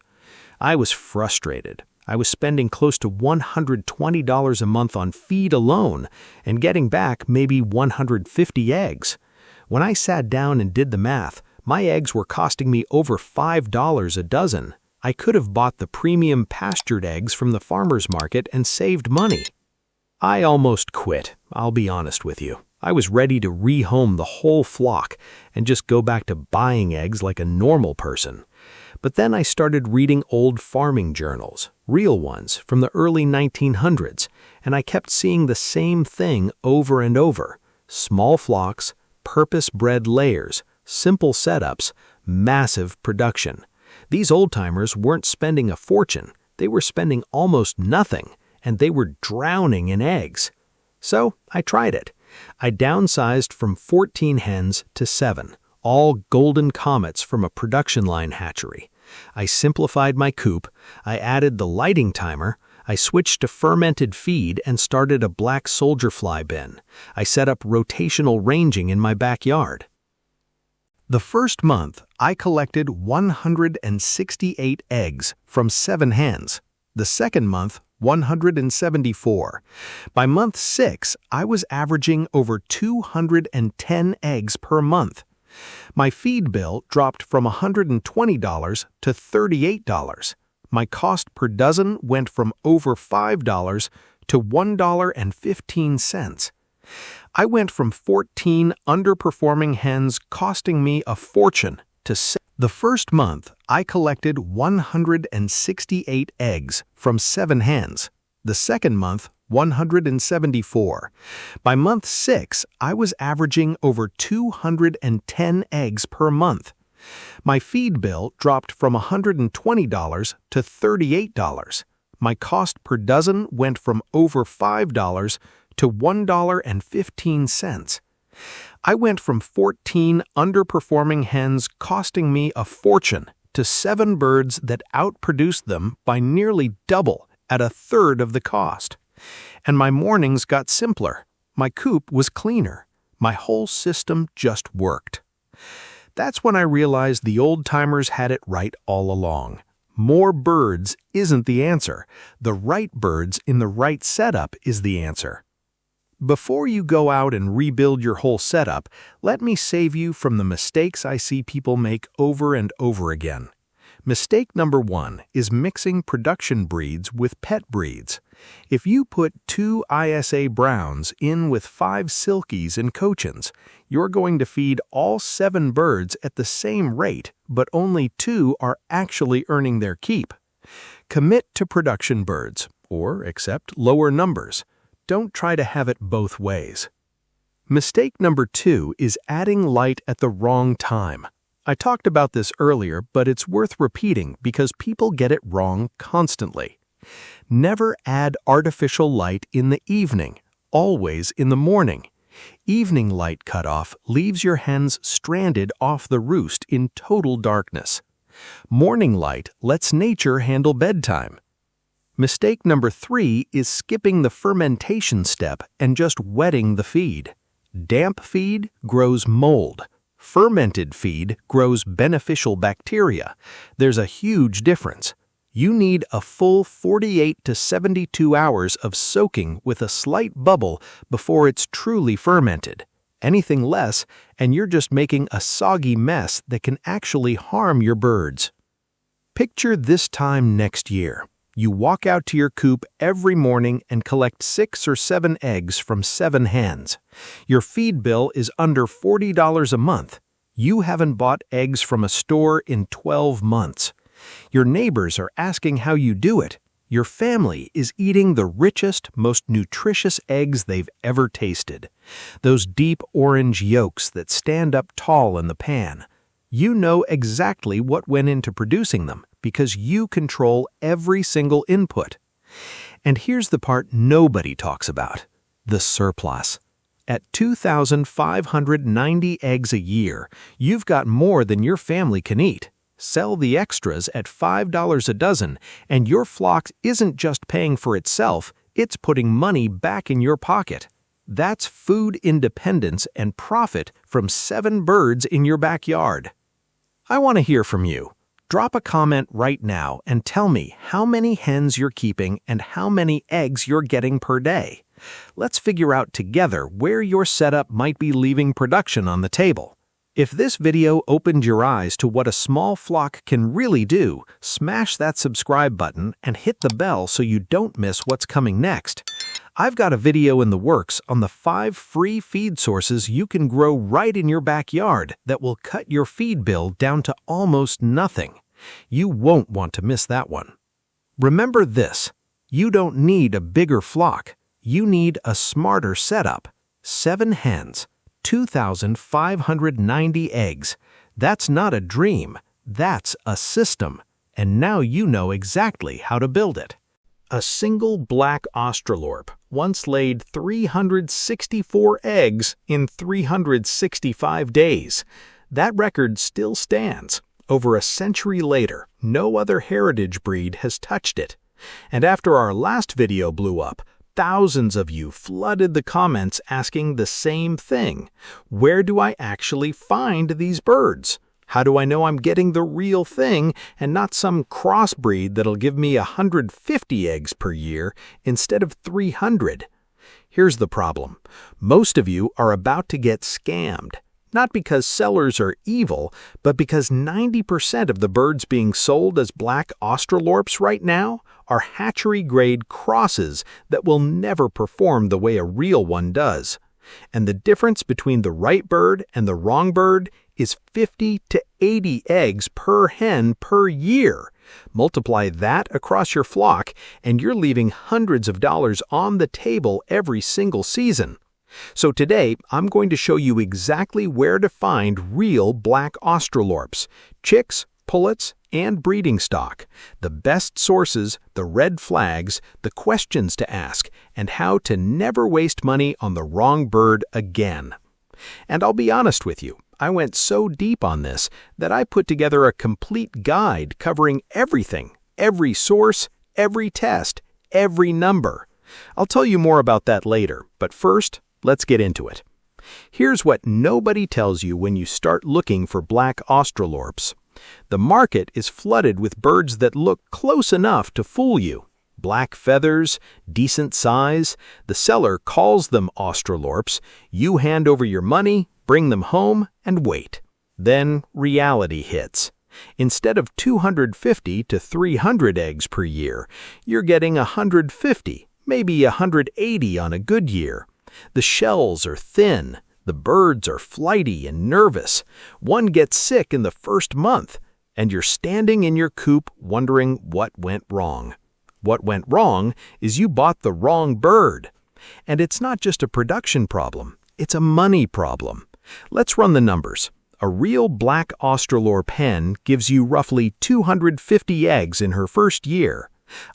I was frustrated. I was spending close to $120 a month on feed alone and getting back maybe 150 eggs. When I sat down and did the math, my eggs were costing me over $5 a dozen. I could have bought the premium pastured eggs from the farmer's market and saved money. I almost quit, I'll be honest with you. I was ready to rehome the whole flock and just go back to buying eggs like a normal person. But then I started reading old farming journals, real ones from the early 1900s, and I kept seeing the same thing over and over. Small flocks, purpose-bred layers, simple setups, massive production. These old-timers weren't spending a fortune, they were spending almost nothing, and they were drowning in eggs. So I tried it. I downsized from 14 hens to 7, all golden comets from a production line hatchery. I simplified my coop, I added the lighting timer, I switched to fermented feed and started a black soldier fly bin. I set up rotational ranging in my backyard. The first month, I collected 168 eggs from 7 hens. The second month, 174. By month 6, I was averaging over 210 eggs per month. My feed bill dropped from $120 to $38. My cost per dozen went from over $5 to $1.15. I went from 14 underperforming hens costing me a fortune to 6. The first month, I collected 168 eggs from 7 hens. The second month, 174. By month 6, I was averaging over 210 eggs per month. My feed bill dropped from $120 to $38. My cost per dozen went from over $5 to $1.15. I went from 14 underperforming hens costing me a fortune to 7 birds that outproduced them by nearly double at a third of the cost. And my mornings got simpler. My coop was cleaner. My whole system just worked. That's when I realized the old-timers had it right all along. More birds isn't the answer. The right birds in the right setup is the answer. Before you go out and rebuild your whole setup, let me save you from the mistakes I see people make over and over again. Mistake number 1 is mixing production breeds with pet breeds. If you put 2 ISA Browns in with 5 Silkies and Cochins, you're going to feed all 7 birds at the same rate, but only 2 are actually earning their keep. Commit to production birds, or accept lower numbers. Don't try to have it both ways. Mistake number 2 is adding light at the wrong time. I talked about this earlier, but it's worth repeating because people get it wrong constantly. Never add artificial light in the evening, always in the morning. Evening light cutoff leaves your hens stranded off the roost in total darkness. Morning light lets nature handle bedtime. Mistake number 3 is skipping the fermentation step and just wetting the feed. Damp feed grows mold. Fermented feed grows beneficial bacteria. There's a huge difference. You need a full 48 to 72 hours of soaking with a slight bubble before it's truly fermented. Anything less, and you're just making a soggy mess that can actually harm your birds. Picture this time next year. You walk out to your coop every morning and collect 6 or 7 eggs from 7 hens. Your feed bill is under $40 a month. You haven't bought eggs from a store in 12 months. Your neighbors are asking how you do it. Your family is eating the richest, most nutritious eggs they've ever tasted. Those deep orange yolks that stand up tall in the pan. You know exactly what went into producing them, because you control every single input. And here's the part nobody talks about: the surplus. At 2,590 eggs a year, you've got more than your family can eat. Sell the extras at $5 a dozen, and your flock isn't just paying for itself, it's putting money back in your pocket. That's food independence and profit from 7 birds in your backyard. I want to hear from you. Drop a comment right now and tell me how many hens you're keeping and how many eggs you're getting per day. Let's figure out together where your setup might be leaving production on the table. If this video opened your eyes to what a small flock can really do, smash that subscribe button and hit the bell so you don't miss what's coming next. I've got a video in the works on the 5 free feed sources you can grow right in your backyard that will cut your feed bill down to almost nothing. You won't want to miss that one. Remember this, you don't need a bigger flock. You need a smarter setup. 7 hens, 2,590 eggs. That's not a dream, that's a system. And now you know exactly how to build it. A single Black Australorp once laid 364 eggs in 365 days. That record still stands. Over a century later, no other heritage breed has touched it. And after our last video blew up, thousands of you flooded the comments asking the same thing. Where do I actually find these birds? How do I know I'm getting the real thing and not some crossbreed that'll give me 150 eggs per year instead of 300? Here's the problem. Most of you are about to get scammed. Not because sellers are evil, but because 90% of the birds being sold as Black Australorps right now are hatchery-grade crosses that will never perform the way a real one does. And the difference between the right bird and the wrong bird is 50 to 80 eggs per hen per year. Multiply that across your flock, and you're leaving hundreds of dollars on the table every single season. So today, I'm going to show you exactly where to find real Black Australorps, chicks, pullets, and breeding stock, the best sources, the red flags, the questions to ask, and how to never waste money on the wrong bird again. And I'll be honest with you, I went so deep on this that I put together a complete guide covering everything, every source, every test, every number. I'll tell you more about that later, but first, let's get into it. Here's what nobody tells you when you start looking for Black Australorps. The market is flooded with birds that look close enough to fool you. Black feathers, decent size, the seller calls them Australorps, you hand over your money, bring them home, and wait. Then reality hits. Instead of 250 to 300 eggs per year, you're getting 150, maybe 180 on a good year. The shells are thin. The birds are flighty and nervous. One gets sick in the first month, and you're standing in your coop wondering what went wrong. What went wrong is you bought the wrong bird. And it's not just a production problem, it's a money problem. Let's run the numbers. A real Black Australorp hen gives you roughly 250 eggs in her first year.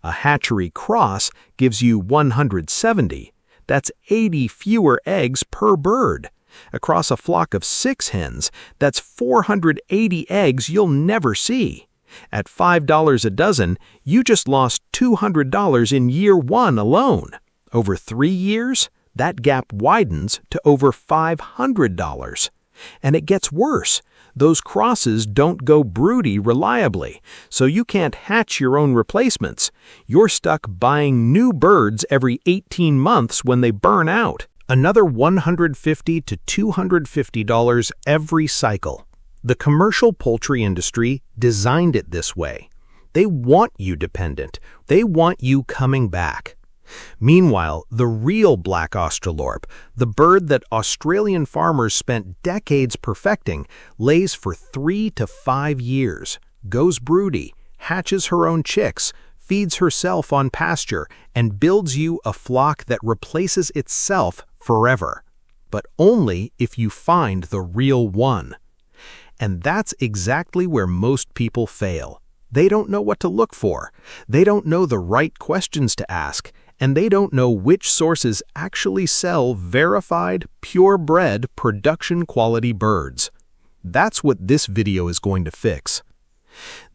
A hatchery cross gives you 170. That's 80 fewer eggs per bird. Across a flock of 6 hens, that's 480 eggs you'll never see. At $5 a dozen, you just lost $200 in year 1 alone. Over 3 years, that gap widens to over $500. And it gets worse. Those crosses don't go broody reliably, so you can't hatch your own replacements. You're stuck buying new birds every 18 months when they burn out. Another $150 to $250 every cycle. The commercial poultry industry designed it this way. They want you dependent. They want you coming back. Meanwhile, the real Black Australorp, the bird that Australian farmers spent decades perfecting, lays for 3 to 5 years, goes broody, hatches her own chicks, feeds herself on pasture, and builds you a flock that replaces itself forever. But only if you find the real one. And that's exactly where most people fail. They don't know what to look for. They don't know the right questions to ask. And they don't know which sources actually sell verified, purebred, production-quality birds. That's what this video is going to fix.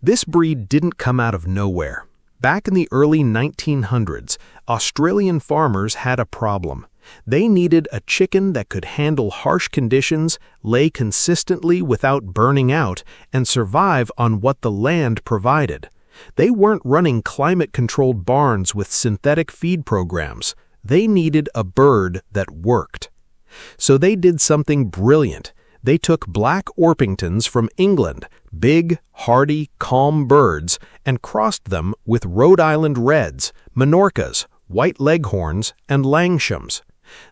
This breed didn't come out of nowhere. Back in the early 1900s, Australian farmers had a problem. They needed a chicken that could handle harsh conditions, lay consistently without burning out, and survive on what the land provided. They weren't running climate-controlled barns with synthetic feed programs. They needed a bird that worked. So they did something brilliant. They took Black Orpingtons from England, big, hardy, calm birds, and crossed them with Rhode Island Reds, Minorcas, white leghorns, and Langshams.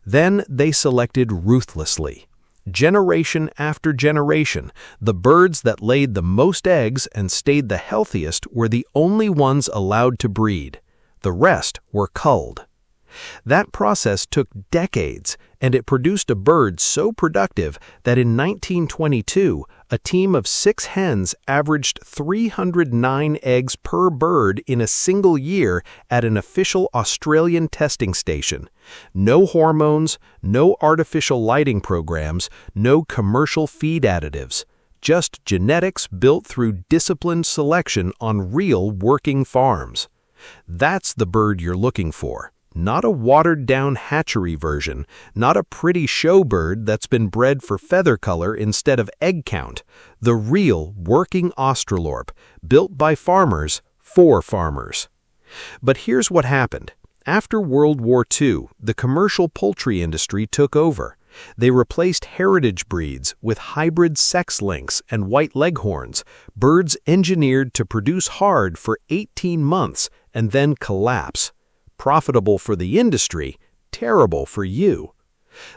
Then they selected ruthlessly. Generation after generation, the birds that laid the most eggs and stayed the healthiest were the only ones allowed to breed. The rest were culled. That process took decades, and it produced a bird so productive that in 1922, a team of 6 hens averaged 309 eggs per bird in a single year at an official Australian testing station. No hormones, no artificial lighting programs, no commercial feed additives. Just genetics built through disciplined selection on real working farms. That's the bird you're looking for. Not a watered-down hatchery version, not a pretty show bird that's been bred for feather color instead of egg count. The real working Australorp, built by farmers for farmers. But here's what happened. After World War II, the commercial poultry industry took over. They replaced heritage breeds with hybrid sex lynx and white leghorns, birds engineered to produce hard for 18 months and then collapse. Profitable for the industry, terrible for you.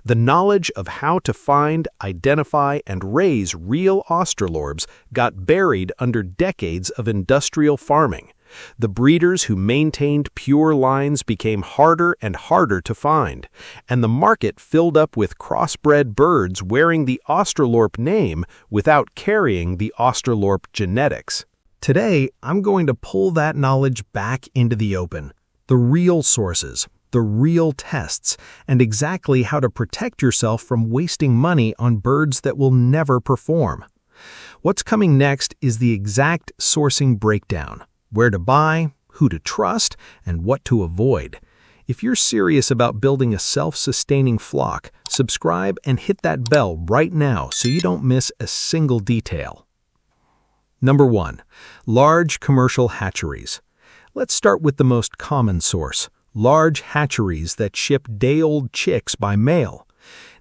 The knowledge of how to find, identify, and raise real Australorps got buried under decades of industrial farming. The breeders who maintained pure lines became harder and harder to find, and the market filled up with crossbred birds wearing the Australorp name without carrying the Australorp genetics. Today, I'm going to pull that knowledge back into the open. The real sources, the real tests, and exactly how to protect yourself from wasting money on birds that will never perform. What's coming next is the exact sourcing breakdown: where to buy, who to trust, and what to avoid. If you're serious about building a self-sustaining flock, subscribe and hit that bell right now so you don't miss a single detail. Number 1. Large commercial hatcheries. Let's start with the most common source, large hatcheries that ship day-old chicks by mail.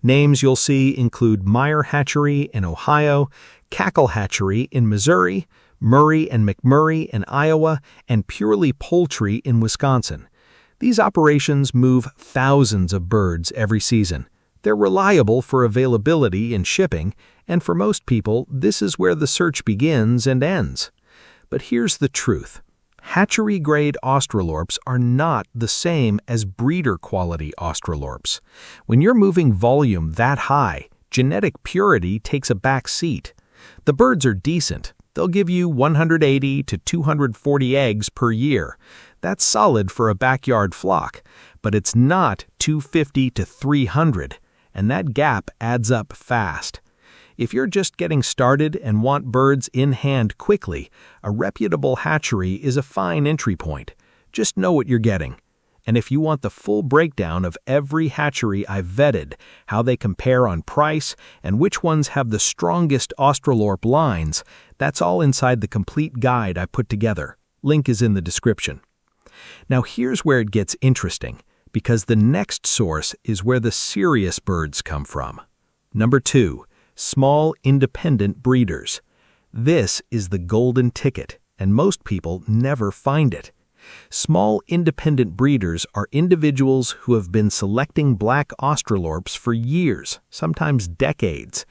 Names you'll see include Meyer Hatchery in Ohio, Cackle Hatchery in Missouri, Murray and McMurray in Iowa, and Purely Poultry in Wisconsin. These operations move thousands of birds every season. They're reliable for availability and shipping, and for most people, this is where the search begins and ends. But here's the truth. Hatchery-grade Australorps are not the same as breeder-quality Australorps. When you're moving volume that high, genetic purity takes a back seat. The birds are decent. They'll give you 180 to 240 eggs per year. That's solid for a backyard flock, but it's not 250 to 300, and that gap adds up fast. If you're just getting started and want birds in hand quickly, a reputable hatchery is a fine entry point. Just know what you're getting. And if you want the full breakdown of every hatchery I've vetted, how they compare on price, and which ones have the strongest Australorp lines, that's all inside the complete guide I put together. Link is in the description. Now here's where it gets interesting, because the next source is where the serious birds come from. Number 2. Small independent breeders. This is the golden ticket, and most people never find it. Small independent breeders are individuals who have been selecting black Australorps for years, sometimes decades.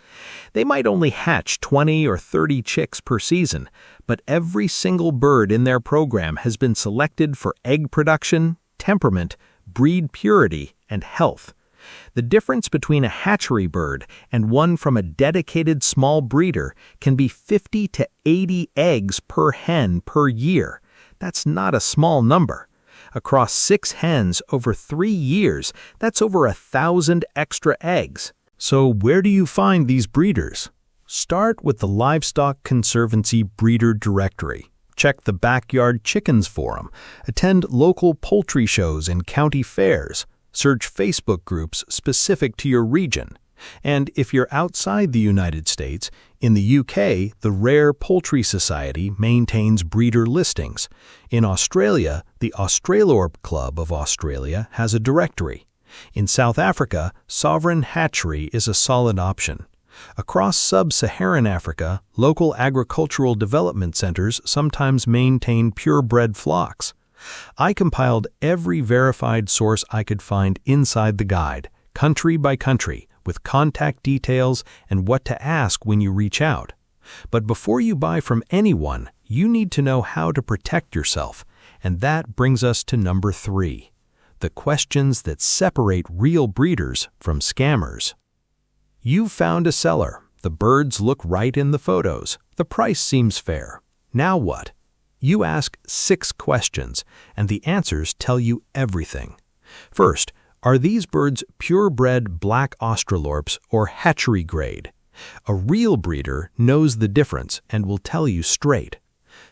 They might only hatch 20 or 30 chicks per season, but every single bird in their program has been selected for egg production, temperament, breed purity, and health. The difference between a hatchery bird and one from a dedicated small breeder can be 50 to 80 eggs per hen per year. That's not a small number. Across 6 hens over 3 years, that's over 1,000 extra eggs. So where do you find these breeders? Start with the Livestock Conservancy Breeder Directory. Check the Backyard Chickens Forum. Attend local poultry shows and county fairs. Search Facebook groups specific to your region. And if you're outside the United States, in the UK, the Rare Poultry Society maintains breeder listings. In Australia, the Australorp Club of Australia has a directory. In South Africa, Sovereign Hatchery is a solid option. Across sub-Saharan Africa, local agricultural development centers sometimes maintain purebred flocks. I compiled every verified source I could find inside the guide, country by country, with contact details and what to ask when you reach out. But before you buy from anyone, you need to know how to protect yourself, and that brings us to number 3, the questions that separate real breeders from scammers. You've found a seller. The birds look right in the photos. The price seems fair. Now what? You ask 6 questions, and the answers tell you everything. First, are these birds purebred Black Australorps or hatchery grade? A real breeder knows the difference and will tell you straight.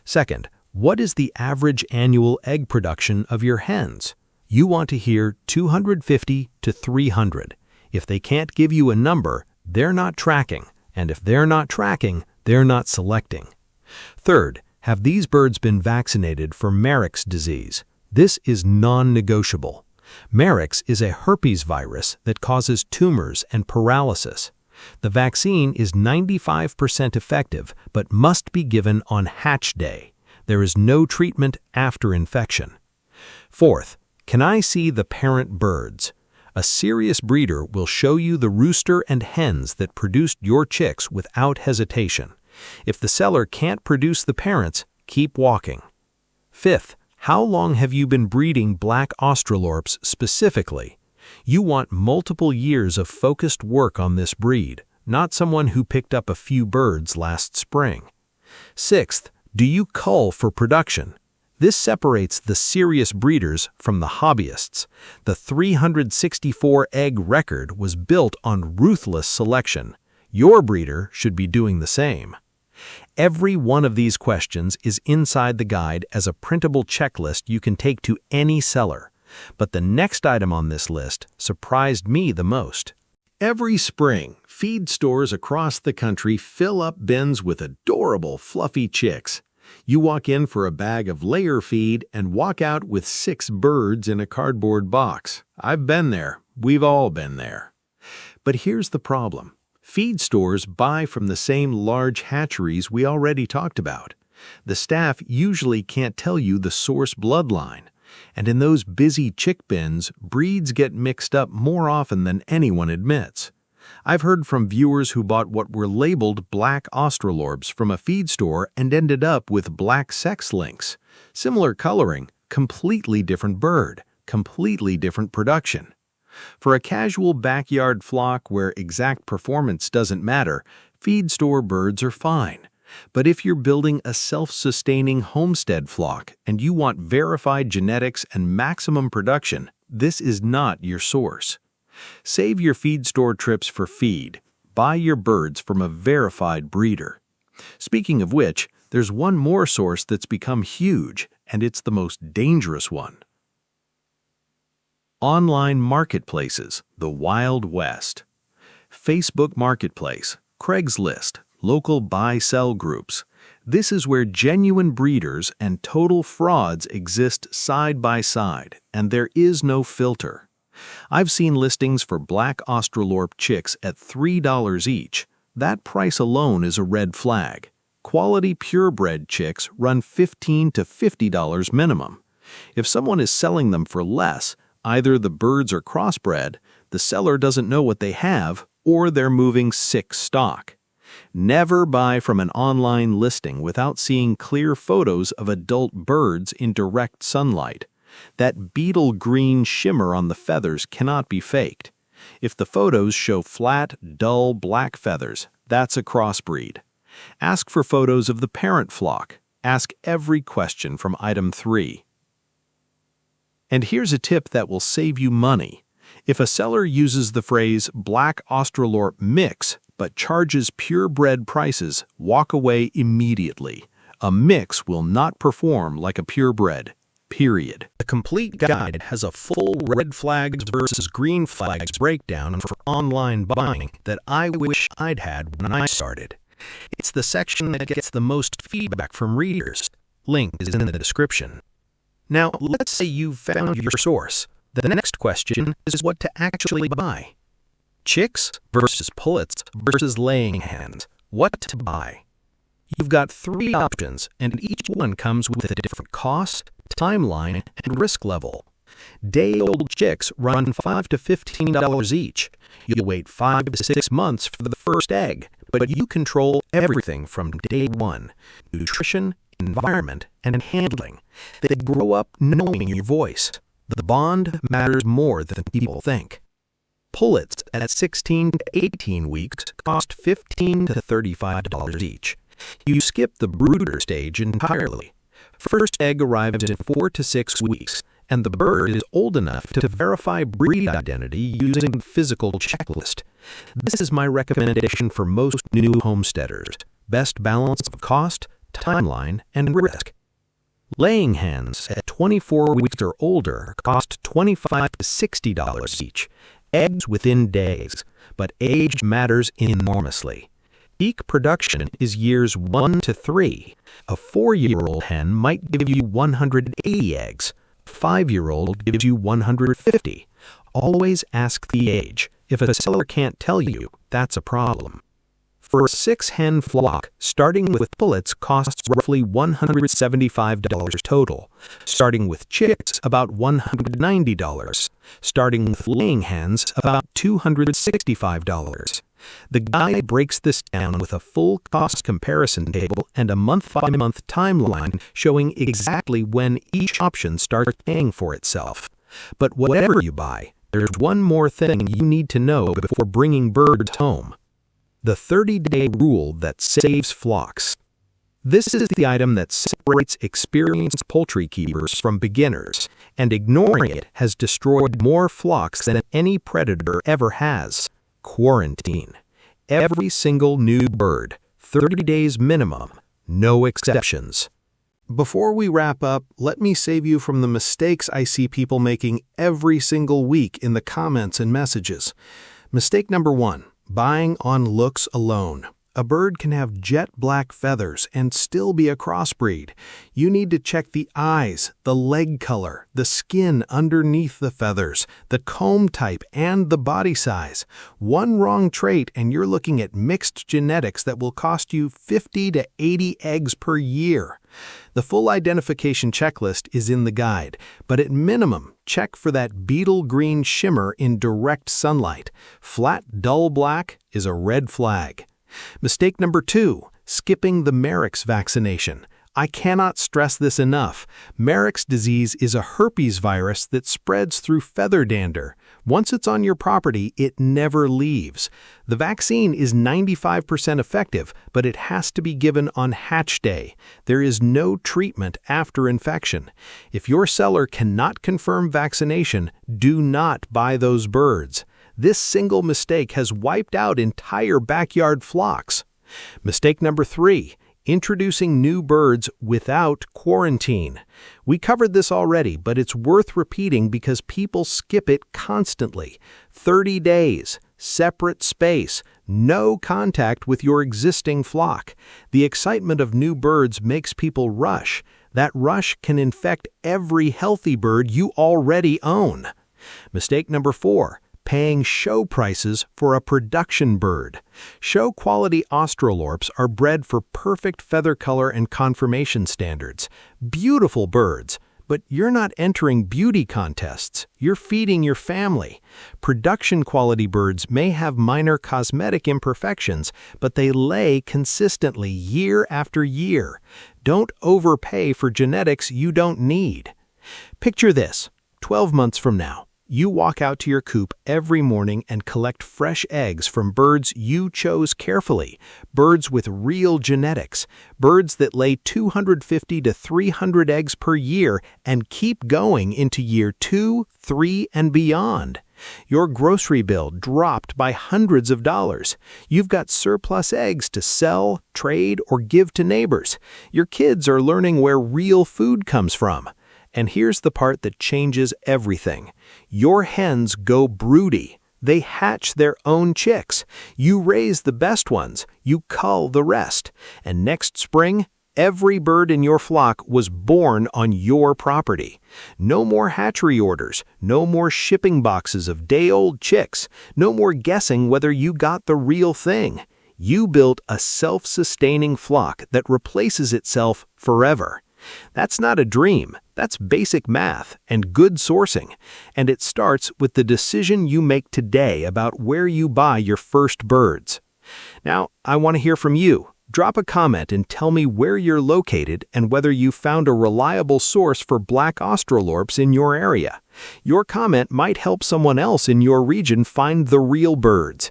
Second, what is the average annual egg production of your hens? You want to hear 250 to 300. If they can't give you a number, they're not tracking, and if they're not tracking, they're not selecting. Third, have these birds been vaccinated for Marek's disease? This is non-negotiable. Marek's is a herpes virus that causes tumors and paralysis. The vaccine is 95% effective but must be given on hatch day. There is no treatment after infection. Fourth, can I see the parent birds? A serious breeder will show you the rooster and hens that produced your chicks without hesitation. If the seller can't produce the parents, keep walking. Fifth, how long have you been breeding Black Australorps specifically? You want multiple years of focused work on this breed, not someone who picked up a few birds last spring. Sixth, do you cull for production? This separates the serious breeders from the hobbyists. The 364 egg record was built on ruthless selection. Your breeder should be doing the same. Every one of these questions is inside the guide as a printable checklist you can take to any seller. But the next item on this list surprised me the most. Every spring, feed stores across the country fill up bins with adorable, fluffy chicks. You walk in for a bag of layer feed and walk out with 6 birds in a cardboard box. I've been there. We've all been there. But here's the problem. Feed stores buy from the same large hatcheries we already talked about. The staff usually can't tell you the source bloodline. And in those busy chick bins, breeds get mixed up more often than anyone admits. I've heard from viewers who bought what were labeled Black Australorps from a feed store and ended up with black sex links. Similar coloring, completely different bird, completely different production. For a casual backyard flock where exact performance doesn't matter, feed store birds are fine. But if you're building a self-sustaining homestead flock and you want verified genetics and maximum production, this is not your source. Save your feed store trips for feed. Buy your birds from a verified breeder. Speaking of which, there's one more source that's become huge, and it's the most dangerous one. Online marketplaces, the Wild West. Facebook Marketplace, Craigslist, local buy-sell groups. This is where genuine breeders and total frauds exist side by side, and there is no filter. I've seen listings for Black Australorp chicks at $3 each. That price alone is a red flag. Quality purebred chicks run $15 to $50 minimum. If someone is selling them for less, either the birds are crossbred, the seller doesn't know what they have, or they're moving sick stock. Never buy from an online listing without seeing clear photos of adult birds in direct sunlight. That beetle green shimmer on the feathers cannot be faked. If the photos show flat, dull black feathers, that's a crossbreed. Ask for photos of the parent flock. Ask every question from item 3. And here's a tip that will save you money. If a seller uses the phrase Black Australorp mix but charges purebred prices, walk away immediately. A mix will not perform like a purebred. Period. The complete guide has a full red flags versus green flags breakdown for online buying that I wish I'd had when I started. It's the section that gets the most feedback from readers. Link is in the description. Now, let's say you've found your source. The next question is what to actually buy. Chicks versus pullets versus laying hens. What to buy? You've got 3 options, and each one comes with a different cost, Timeline and risk level. Day-old chicks run $5 to $15 each. You'll wait 5 to 6 months for the first egg, but you control everything from day one: nutrition, environment, and handling. They grow up knowing your voice. The bond matters more than people think. Pullets at 16 to 18 weeks cost $15 to $35 each. You skip the brooder stage entirely. First egg arrives in 4 to 6 weeks, and the bird is old enough to verify breed identity using the physical checklist. This is my recommendation for most new homesteaders: best balance of cost, timeline, and risk. Laying hens at 24 weeks or older cost $25 to $60 each. Eggs within days, but age matters enormously. Peak production is years 1 to 3. A 4-year-old hen might give you 180 eggs. A 5-year-old gives you 150. Always ask the age. If a seller can't tell you, that's a problem. For a 6-hen flock, starting with pullets costs roughly $175 total. Starting with chicks, about $190. Starting with laying hens, about $265. The guide breaks this down with a full cost comparison table and a month-by-month timeline showing exactly when each option starts paying for itself. But whatever you buy, there's one more thing you need to know before bringing birds home: the 30-day rule that saves flocks. This is the item that separates experienced poultry keepers from beginners, and ignoring it has destroyed more flocks than any predator ever has. Quarantine. Every single new bird, 30 days minimum, no exceptions. Before we wrap up, let me save you from the mistakes I see people making every single week in the comments and messages. Mistake number 1. Buying on looks alone. A bird can have jet black feathers and still be a crossbreed. You need to check the eyes, the leg color, the skin underneath the feathers, the comb type, and the body size. One wrong trait and you're looking at mixed genetics that will cost you 50 to 80 eggs per year. The full identification checklist is in the guide, but at minimum, check for that beetle green shimmer in direct sunlight. Flat, dull black is a red flag. Mistake number 2, skipping the Marek's vaccination. I cannot stress this enough. Marek's disease is a herpes virus that spreads through feather dander. Once it's on your property, it never leaves. The vaccine is 95% effective, but it has to be given on hatch day. There is no treatment after infection. If your seller cannot confirm vaccination, do not buy those birds. This single mistake has wiped out entire backyard flocks. Mistake number 3, introducing new birds without quarantine. We covered this already, but it's worth repeating because people skip it constantly. 30 days, separate space, no contact with your existing flock. The excitement of new birds makes people rush. That rush can infect every healthy bird you already own. Mistake number 4, paying show prices for a production bird. Show-quality Australorps are bred for perfect feather color and conformation standards. Beautiful birds, but you're not entering beauty contests. You're feeding your family. Production-quality birds may have minor cosmetic imperfections, but they lay consistently year after year. Don't overpay for genetics you don't need. Picture this: 12 months from now, you walk out to your coop every morning and collect fresh eggs from birds you chose carefully, birds with real genetics, birds that lay 250 to 300 eggs per year and keep going into year 2, 3, and beyond. Your grocery bill dropped by hundreds of dollars. You've got surplus eggs to sell, trade, or give to neighbors. Your kids are learning where real food comes from. And here's the part that changes everything. Your hens go broody. They hatch their own chicks. You raise the best ones. You cull the rest. And next spring, every bird in your flock was born on your property. No more hatchery orders. No more shipping boxes of day-old chicks. No more guessing whether you got the real thing. You built a self-sustaining flock that replaces itself forever. That's not a dream. That's basic math and good sourcing. And it starts with the decision you make today about where you buy your first birds. Now, I want to hear from you. Drop a comment and tell me where you're located and whether you found a reliable source for Black Australorps in your area. Your comment might help someone else in your region find the real birds.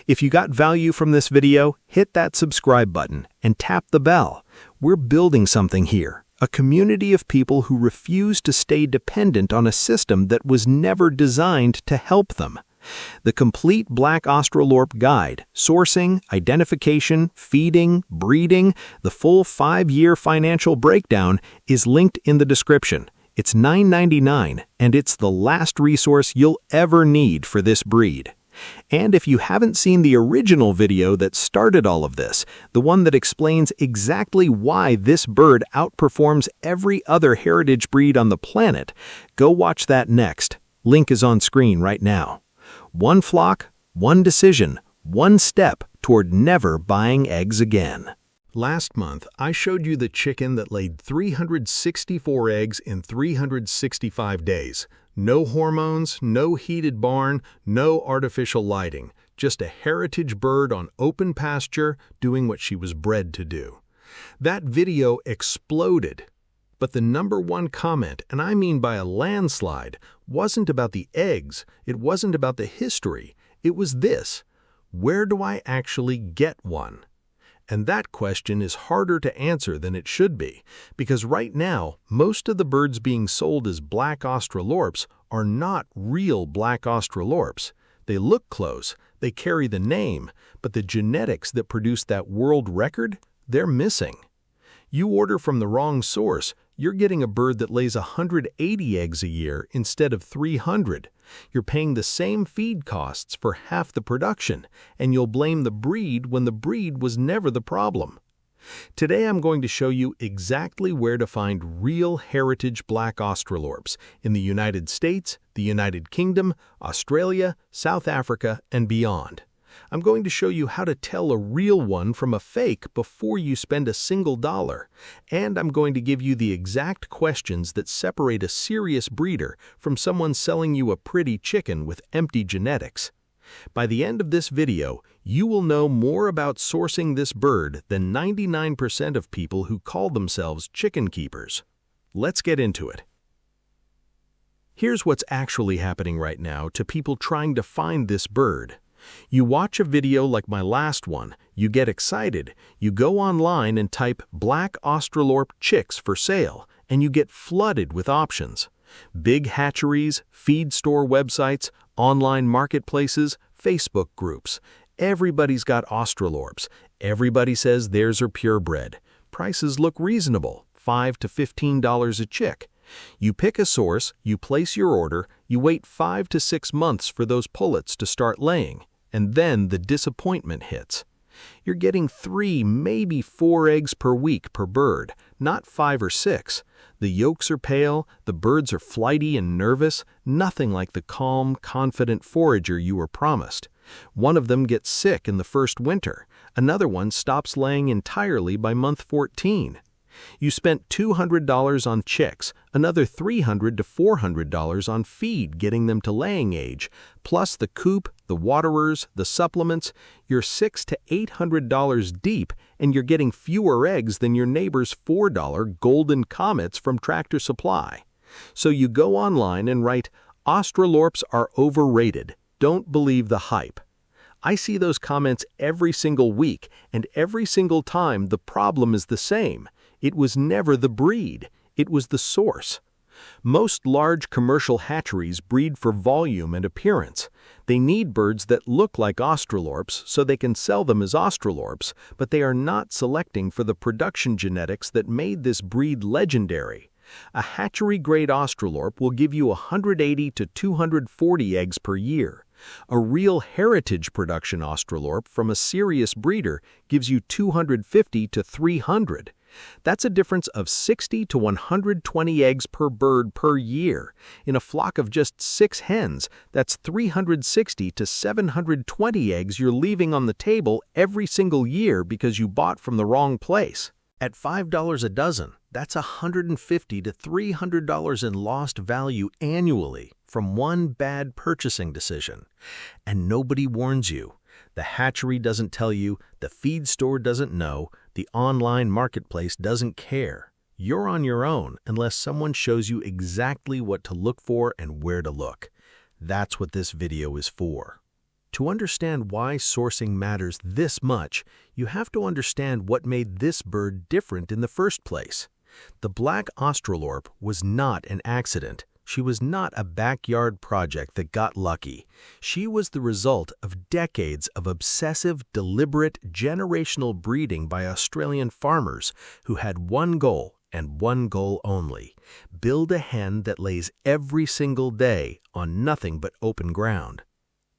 If you got value from this video, hit that subscribe button and tap the bell. We're building something here, a community of people who refuse to stay dependent on a system that was never designed to help them. The complete Black Australorp guide, sourcing, identification, feeding, breeding, the full 5-year financial breakdown is linked in the description. It's $9.99, and it's the last resource you'll ever need for this breed. And if you haven't seen the original video that started all of this, the one that explains exactly why this bird outperforms every other heritage breed on the planet, go watch that next. Link is on screen right now. One flock, one decision, one step toward never buying eggs again. Last month, I showed you the chicken that laid 364 eggs in 365 days. No hormones, no heated barn, no artificial lighting. Just a heritage bird on open pasture doing what she was bred to do. That video exploded. But the #1 comment, and I mean by a landslide, wasn't about the eggs, it wasn't about the history, it was this: where do I actually get one? And that question is harder to answer than it should be, because right now, most of the birds being sold as Black Australorps are not real Black Australorps. They look close, they carry the name, but the genetics that produce that world record, they're missing. You order from the wrong source, you're getting a bird that lays 180 eggs a year instead of 300. You're paying the same feed costs for half the production, and you'll blame the breed when the breed was never the problem. Today I'm going to show you exactly where to find real heritage Black Australorps in the United States, the United Kingdom, Australia, South Africa, and beyond. I'm going to show you how to tell a real one from a fake before you spend a single dollar, and I'm going to give you the exact questions that separate a serious breeder from someone selling you a pretty chicken with empty genetics. By the end of this video, you will know more about sourcing this bird than 99% of people who call themselves chicken keepers. Let's get into it. Here's what's actually happening right now to people trying to find this bird. You watch a video like my last one, you get excited, you go online and type Black Australorp chicks for sale, and you get flooded with options. Big hatcheries, feed store websites, online marketplaces, Facebook groups. Everybody's got Australorps. Everybody says theirs are purebred. Prices look reasonable, $5 to $15 a chick. You pick a source, you place your order, you wait 5 to 6 months for those pullets to start laying. And then the disappointment hits. You're getting 3, maybe 4 eggs per week per bird, not 5 or 6. The yolks are pale, the birds are flighty and nervous, nothing like the calm, confident forager you were promised. One of them gets sick in the first winter. Another one stops laying entirely by month 14. You spent $200 on chicks, another $300 to $400 on feed getting them to laying age, plus the coop, the waterers, the supplements. You're $600 to $800 deep, and you're getting fewer eggs than your neighbor's $4 Golden Comets from Tractor Supply. So you go online and write, "Australorps are overrated. Don't believe the hype." I see those comments every single week, and every single time the problem is the same. It was never the breed, it was the source. Most large commercial hatcheries breed for volume and appearance. They need birds that look like Australorps so they can sell them as Australorps, but they are not selecting for the production genetics that made this breed legendary. A hatchery-grade Australorp will give you 180 to 240 eggs per year. A real heritage production Australorp from a serious breeder gives you 250 to 300. That's a difference of 60 to 120 eggs per bird per year. In a flock of just 6 hens, that's 360 to 720 eggs you're leaving on the table every single year because you bought from the wrong place. At $5 a dozen, That's $150 to $300 in lost value annually from one bad purchasing decision. And nobody warns you. The hatchery doesn't tell you, the feed store doesn't know, the online marketplace doesn't care. You're on your own unless someone shows you exactly what to look for and where to look. That's what this video is for. To understand why sourcing matters this much, you have to understand what made this bird different in the first place. The Black Australorp was not an accident. She was not a backyard project that got lucky. She was the result of decades of obsessive, deliberate, generational breeding by Australian farmers who had one goal and one goal only: build a hen that lays every single day on nothing but open ground.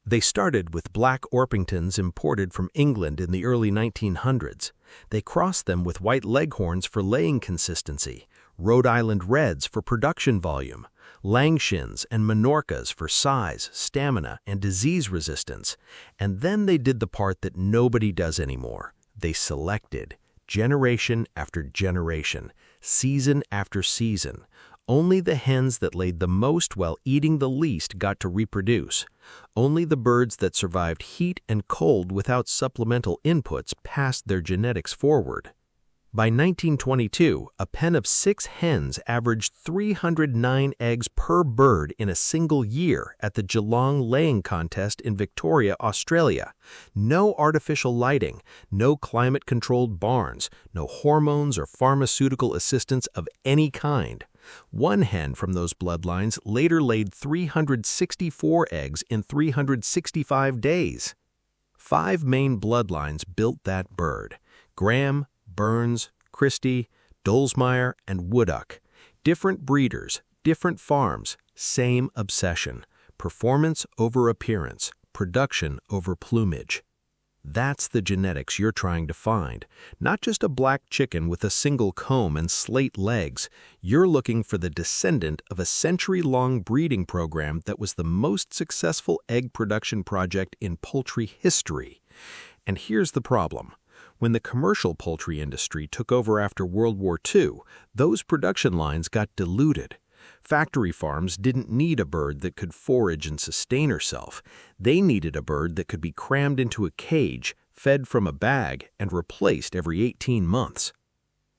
They started with black Orpingtons imported from England in the early 1900s. They crossed them with white Leghorns for laying consistency, Rhode Island Reds for production volume, Langshins and Minorcas for size, stamina, and disease resistance. And then they did the part that nobody does anymore. They selected, generation after generation, season after season. Only the hens that laid the most while eating the least got to reproduce. Only the birds that survived heat and cold without supplemental inputs passed their genetics forward. By 1922, a pen of 6 hens averaged 309 eggs per bird in a single year at the Geelong Laying Contest in Victoria, Australia. No artificial lighting, no climate-controlled barns, no hormones or pharmaceutical assistance of any kind. One hen from those bloodlines later laid 364 eggs in 365 days. 5 main bloodlines built that bird: Graham, Burns, Christie, Dolsmeyer, and Woodduck. Different breeders, different farms, same obsession: performance over appearance, production over plumage. That's the genetics you're trying to find. Not just a black chicken with a single comb and slate legs. You're looking for the descendant of a century-long breeding program that was the most successful egg production project in poultry history. And here's the problem. When the commercial poultry industry took over after World War II, those production lines got diluted. Factory farms didn't need a bird that could forage and sustain herself. They needed a bird that could be crammed into a cage, fed from a bag, and replaced every 18 months.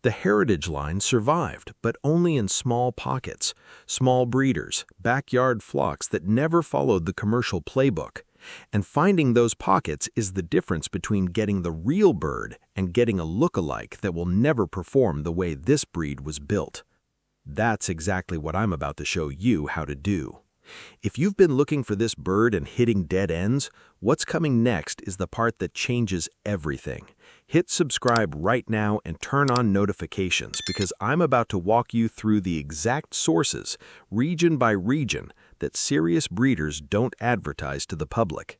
The heritage line survived, but only in small pockets. Small breeders, backyard flocks that never followed the commercial playbook. And finding those pockets is the difference between getting the real bird and getting a look-alike that will never perform the way this breed was built. That's exactly what I'm about to show you how to do. If you've been looking for this bird and hitting dead ends, what's coming next is the part that changes everything. Hit subscribe right now and turn on notifications, because I'm about to walk you through the exact sources, region by region, that serious breeders don't advertise to the public.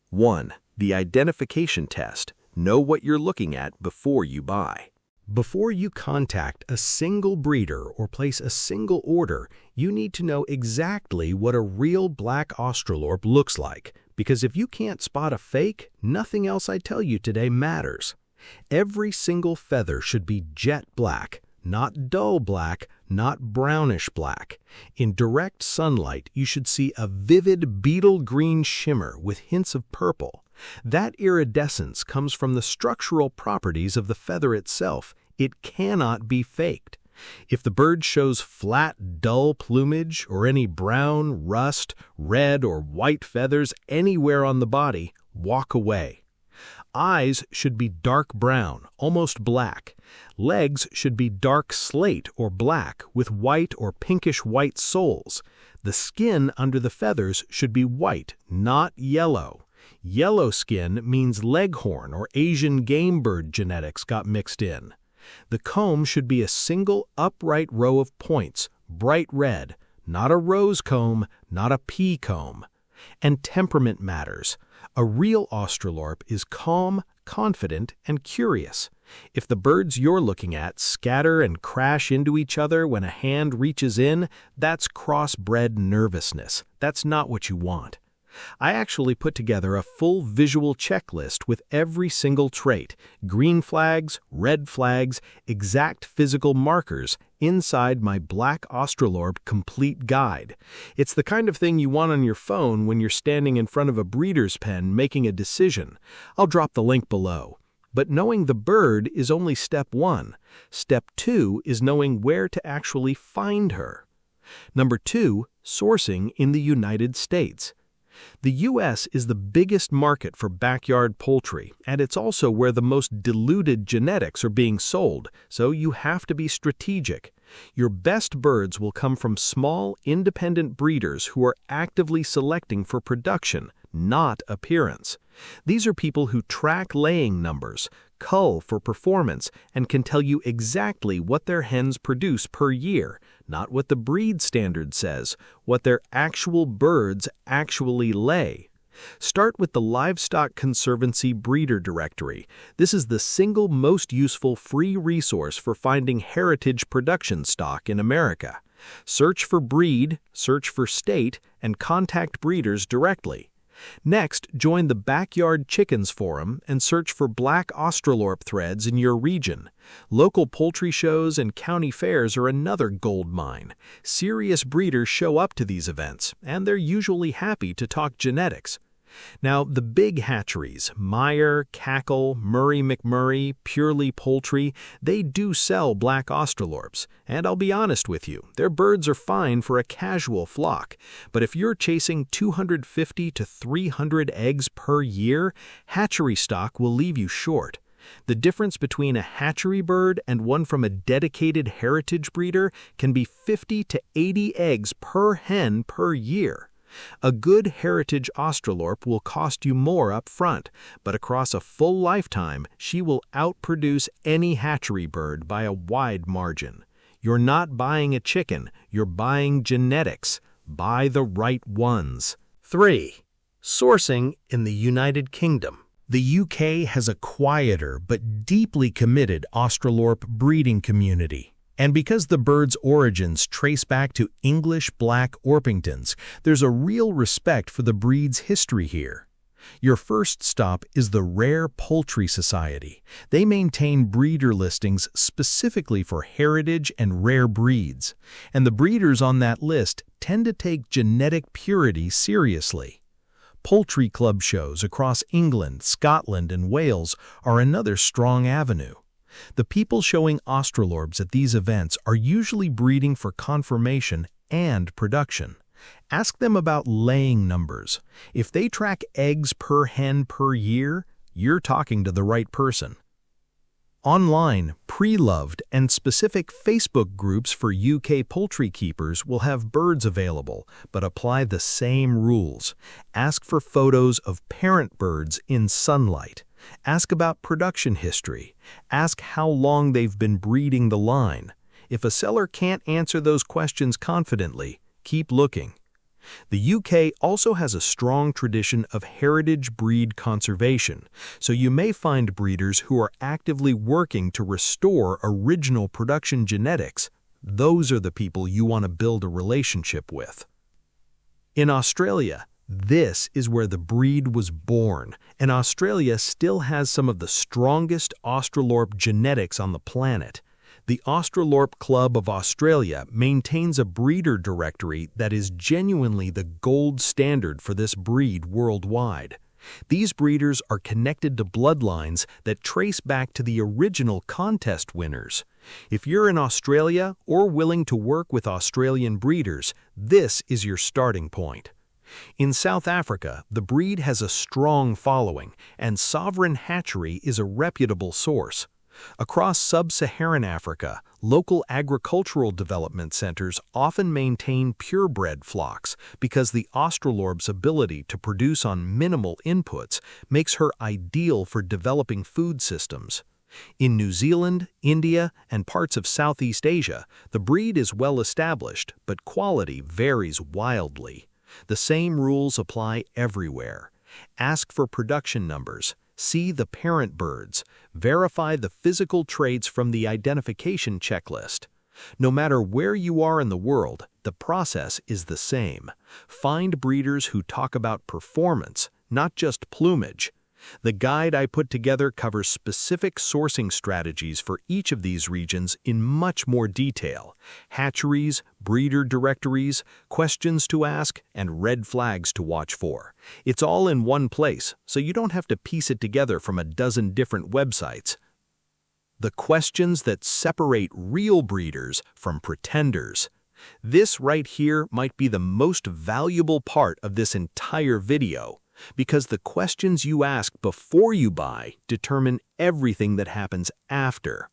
1. The identification test. Know what you're looking at before you buy. Before you contact a single breeder or place a single order, you need to know exactly what a real Black Australorp looks like, because if you can't spot a fake, nothing else I tell you today matters. Every single feather should be jet black, not dull black, not brownish black. In direct sunlight, you should see a vivid beetle green shimmer with hints of purple. That iridescence comes from the structural properties of the feather itself. It cannot be faked. If the bird shows flat, dull plumage or any brown, rust, red, or white feathers anywhere on the body, walk away. Eyes should be dark brown, almost black. Legs should be dark slate or black with white or pinkish-white soles. The skin under the feathers should be white, not yellow. Yellow skin means Leghorn or Asian game bird genetics got mixed in. The comb should be a single upright row of points, bright red, not a rose comb, not a pea comb. And temperament matters. A real Australorp is calm, confident, and curious. If the birds you're looking at scatter and crash into each other when a hand reaches in, that's crossbred nervousness. That's not what you want. I actually put together a full visual checklist with every single trait, green flags, red flags, exact physical markers inside my Black Australorp complete guide. It's the kind of thing you want on your phone when you're standing in front of a breeder's pen making a decision. I'll drop the link below. But knowing the bird is only step 1. Step 2 is knowing where to actually find her. Number 2, sourcing in the United States. The U.S. is the biggest market for backyard poultry, and it's also where the most diluted genetics are being sold, so you have to be strategic. Your best birds will come from small, independent breeders who are actively selecting for production, not appearance. These are people who track laying numbers, cull for performance, and can tell you exactly what their hens produce per year, not what the breed standard says, what their actual birds actually lay. Start with the Livestock Conservancy Breeder Directory. This is the single most useful free resource for finding heritage production stock in America. Search for breed, search for state, and contact breeders directly. Next, join the Backyard Chickens Forum and search for Black Australorp threads in your region. Local poultry shows and county fairs are another gold mine. Serious breeders show up to these events, and they're usually happy to talk genetics. Now, the big hatcheries, Meyer, Cackle, Murray McMurray, Purely Poultry, they do sell Black Australorps, and I'll be honest with you, their birds are fine for a casual flock. But if you're chasing 250 to 300 eggs per year, hatchery stock will leave you short. The difference between a hatchery bird and one from a dedicated heritage breeder can be 50 to 80 eggs per hen per year. A good heritage Australorp will cost you more up front, but across a full lifetime, she will outproduce any hatchery bird by a wide margin. You're not buying a chicken, you're buying genetics. Buy the right ones. 3. Sourcing in the United Kingdom. The UK has a quieter but deeply committed Australorp breeding community. And because the bird's origins trace back to English Black Orpingtons, there's a real respect for the breed's history here. Your first stop is the Rare Poultry Society. They maintain breeder listings specifically for heritage and rare breeds, and the breeders on that list tend to take genetic purity seriously. Poultry club shows across England, Scotland, and Wales are another strong avenue. The people showing Australorps at these events are usually breeding for conformation and production. Ask them about laying numbers. If they track eggs per hen per year, you're talking to the right person. Online, pre-loved and specific Facebook groups for UK poultry keepers will have birds available, but apply the same rules. Ask for photos of parent birds in sunlight. Ask about production history. Ask how long they've been breeding the line. If a seller can't answer those questions confidently, keep looking. The UK also has a strong tradition of heritage breed conservation, so you may find breeders who are actively working to restore original production genetics. Those are the people you want to build a relationship with. In Australia, this is where the breed was born, and Australia still has some of the strongest Australorp genetics on the planet. The Australorp Club of Australia maintains a breeder directory that is genuinely the gold standard for this breed worldwide. These breeders are connected to bloodlines that trace back to the original contest winners. If you're in Australia or willing to work with Australian breeders, this is your starting point. In South Africa, the breed has a strong following, and Sovereign Hatchery is a reputable source. Across sub-Saharan Africa, local agricultural development centers often maintain purebred flocks because the Australorp's ability to produce on minimal inputs makes her ideal for developing food systems. In New Zealand, India, and parts of Southeast Asia, the breed is well established, but quality varies wildly. The same rules apply everywhere. Ask for production numbers, see the parent birds, verify the physical traits from the identification checklist. No matter where you are in the world, the process is the same. Find breeders who talk about performance, not just plumage. The guide I put together covers specific sourcing strategies for each of these regions in much more detail. Hatcheries, breeder directories, questions to ask, and red flags to watch for. It's all in one place, so you don't have to piece it together from a dozen different websites. The questions that separate real breeders from pretenders. This right here might be the most valuable part of this entire video, because the questions you ask before you buy determine everything that happens after.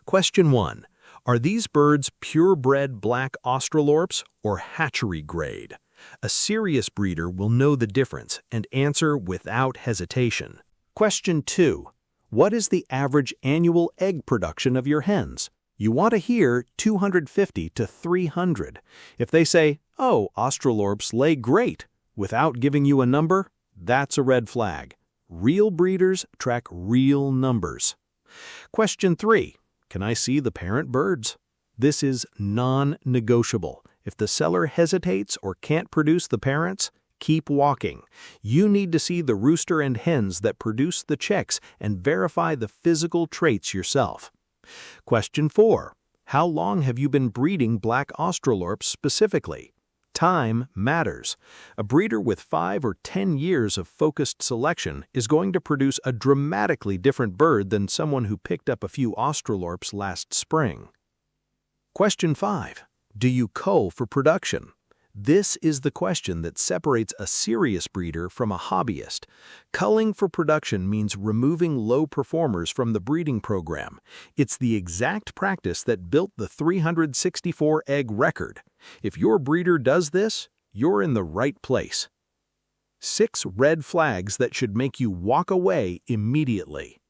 Question 1. Are these birds purebred Black Australorps or hatchery grade? A serious breeder will know the difference and answer without hesitation. Question 2. What is the average annual egg production of your hens? You want to hear 250 to 300. If they say, "Oh, Australorps lay great," without giving you a number, that's a red flag. Real breeders track real numbers. Question 3. Can I see the parent birds? This is non-negotiable. If the seller hesitates or can't produce the parents, keep walking. You need to see the rooster and hens that produce the chicks and verify the physical traits yourself. Question 4. How long have you been breeding Black Australorps specifically? Time matters. A breeder with 5 or 10 years of focused selection is going to produce a dramatically different bird than someone who picked up a few Australorps last spring. Question 5. Do you cull for production? This is the question that separates a serious breeder from a hobbyist. Culling for production means removing low performers from the breeding program. It's the exact practice that built the 364 egg record. If your breeder does this, you're in the right place. 6 red flags that should make you walk away immediately.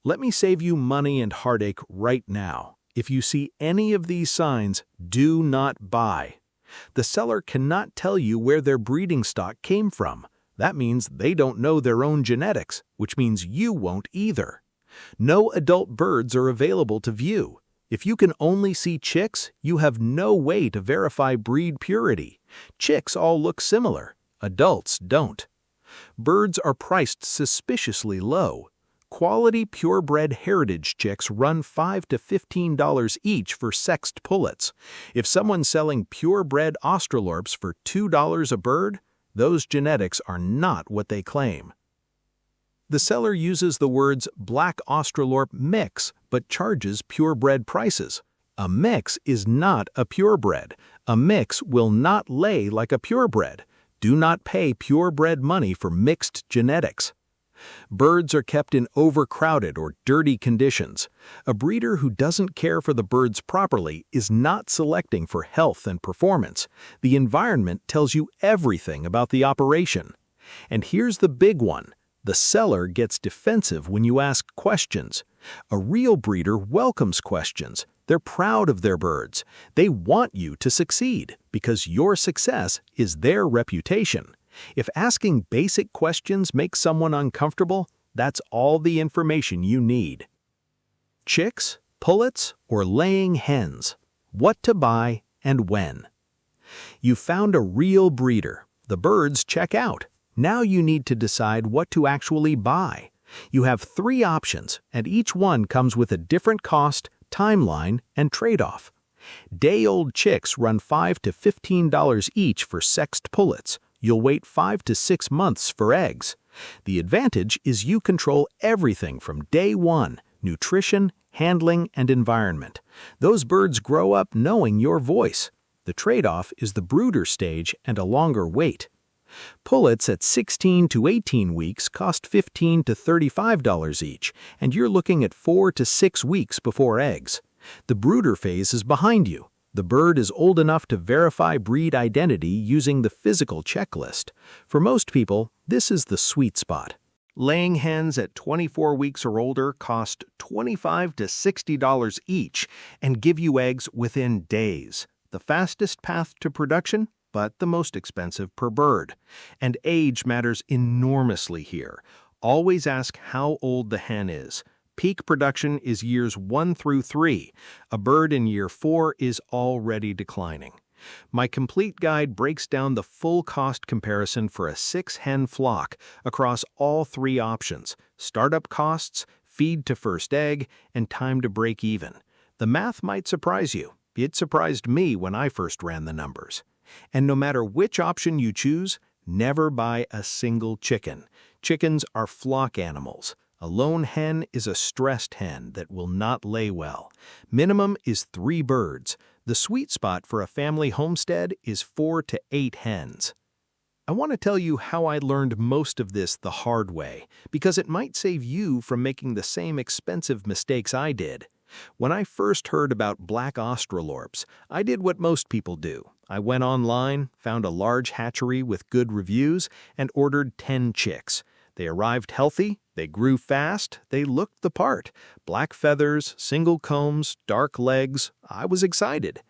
Let me save you money and heartache right now. If you see any of these signs, do not buy. The seller cannot tell you where their breeding stock came from. That means they don't know their own genetics, which means you won't either. No adult birds are available to view. If you can only see chicks, you have no way to verify breed purity. Chicks all look similar. Adults don't. Birds are priced suspiciously low. Quality purebred heritage chicks run $5 to $15 each for sexed pullets. If someone's selling purebred Australorps for $2 a bird, those genetics are not what they claim. The seller uses the words Black Australorp mix but charges purebred prices. A mix is not a purebred. A mix will not lay like a purebred. Do not pay purebred money for mixed genetics. Birds are kept in overcrowded or dirty conditions. A breeder who doesn't care for the birds properly is not selecting for health and performance. The environment tells you everything about the operation. And here's the big one. The seller gets defensive when you ask questions. A real breeder welcomes questions. They're proud of their birds. They want you to succeed because your success is their reputation. If asking basic questions makes someone uncomfortable, that's all the information you need. Chicks, pullets, or laying hens? What to buy and when? You found a real breeder. The birds check out. Now you need to decide what to actually buy. You have 3 options, and each one comes with a different cost, timeline, and trade-off. Day-old chicks run $5 to $15 each for sexed pullets. You'll wait 5 to 6 months for eggs. The advantage is you control everything from day one: nutrition, handling, and environment. Those birds grow up knowing your voice. The trade-off is the brooder stage and a longer wait. Pullets at 16 to 18 weeks cost $15 to $35 each, and you're looking at 4 to 6 weeks before eggs. The brooder phase is behind you. The bird is old enough to verify breed identity using the physical checklist. For most people, this is the sweet spot. Laying hens at 24 weeks or older cost $25 to $60 each and give you eggs within days. The fastest path to production, but the most expensive per bird. And age matters enormously here. Always ask how old the hen is. Peak production is years 1 through 3. A bird in year 4 is already declining. My complete guide breaks down the full cost comparison for a 6-hen flock across all 3 options: startup costs, feed to first egg, and time to break even. The math might surprise you. It surprised me when I first ran the numbers. And no matter which option you choose, never buy a single chicken. Chickens are flock animals. A lone hen is a stressed hen that will not lay well. Minimum is 3 birds. The sweet spot for a family homestead is 4 to 8 hens. I want to tell you how I learned most of this the hard way, because it might save you from making the same expensive mistakes I did. When I first heard about Black Australorps, I did what most people do. I went online, found a large hatchery with good reviews, and ordered 10 chicks. They arrived healthy, they grew fast, they looked the part. Black feathers, single combs, dark legs. I was excited.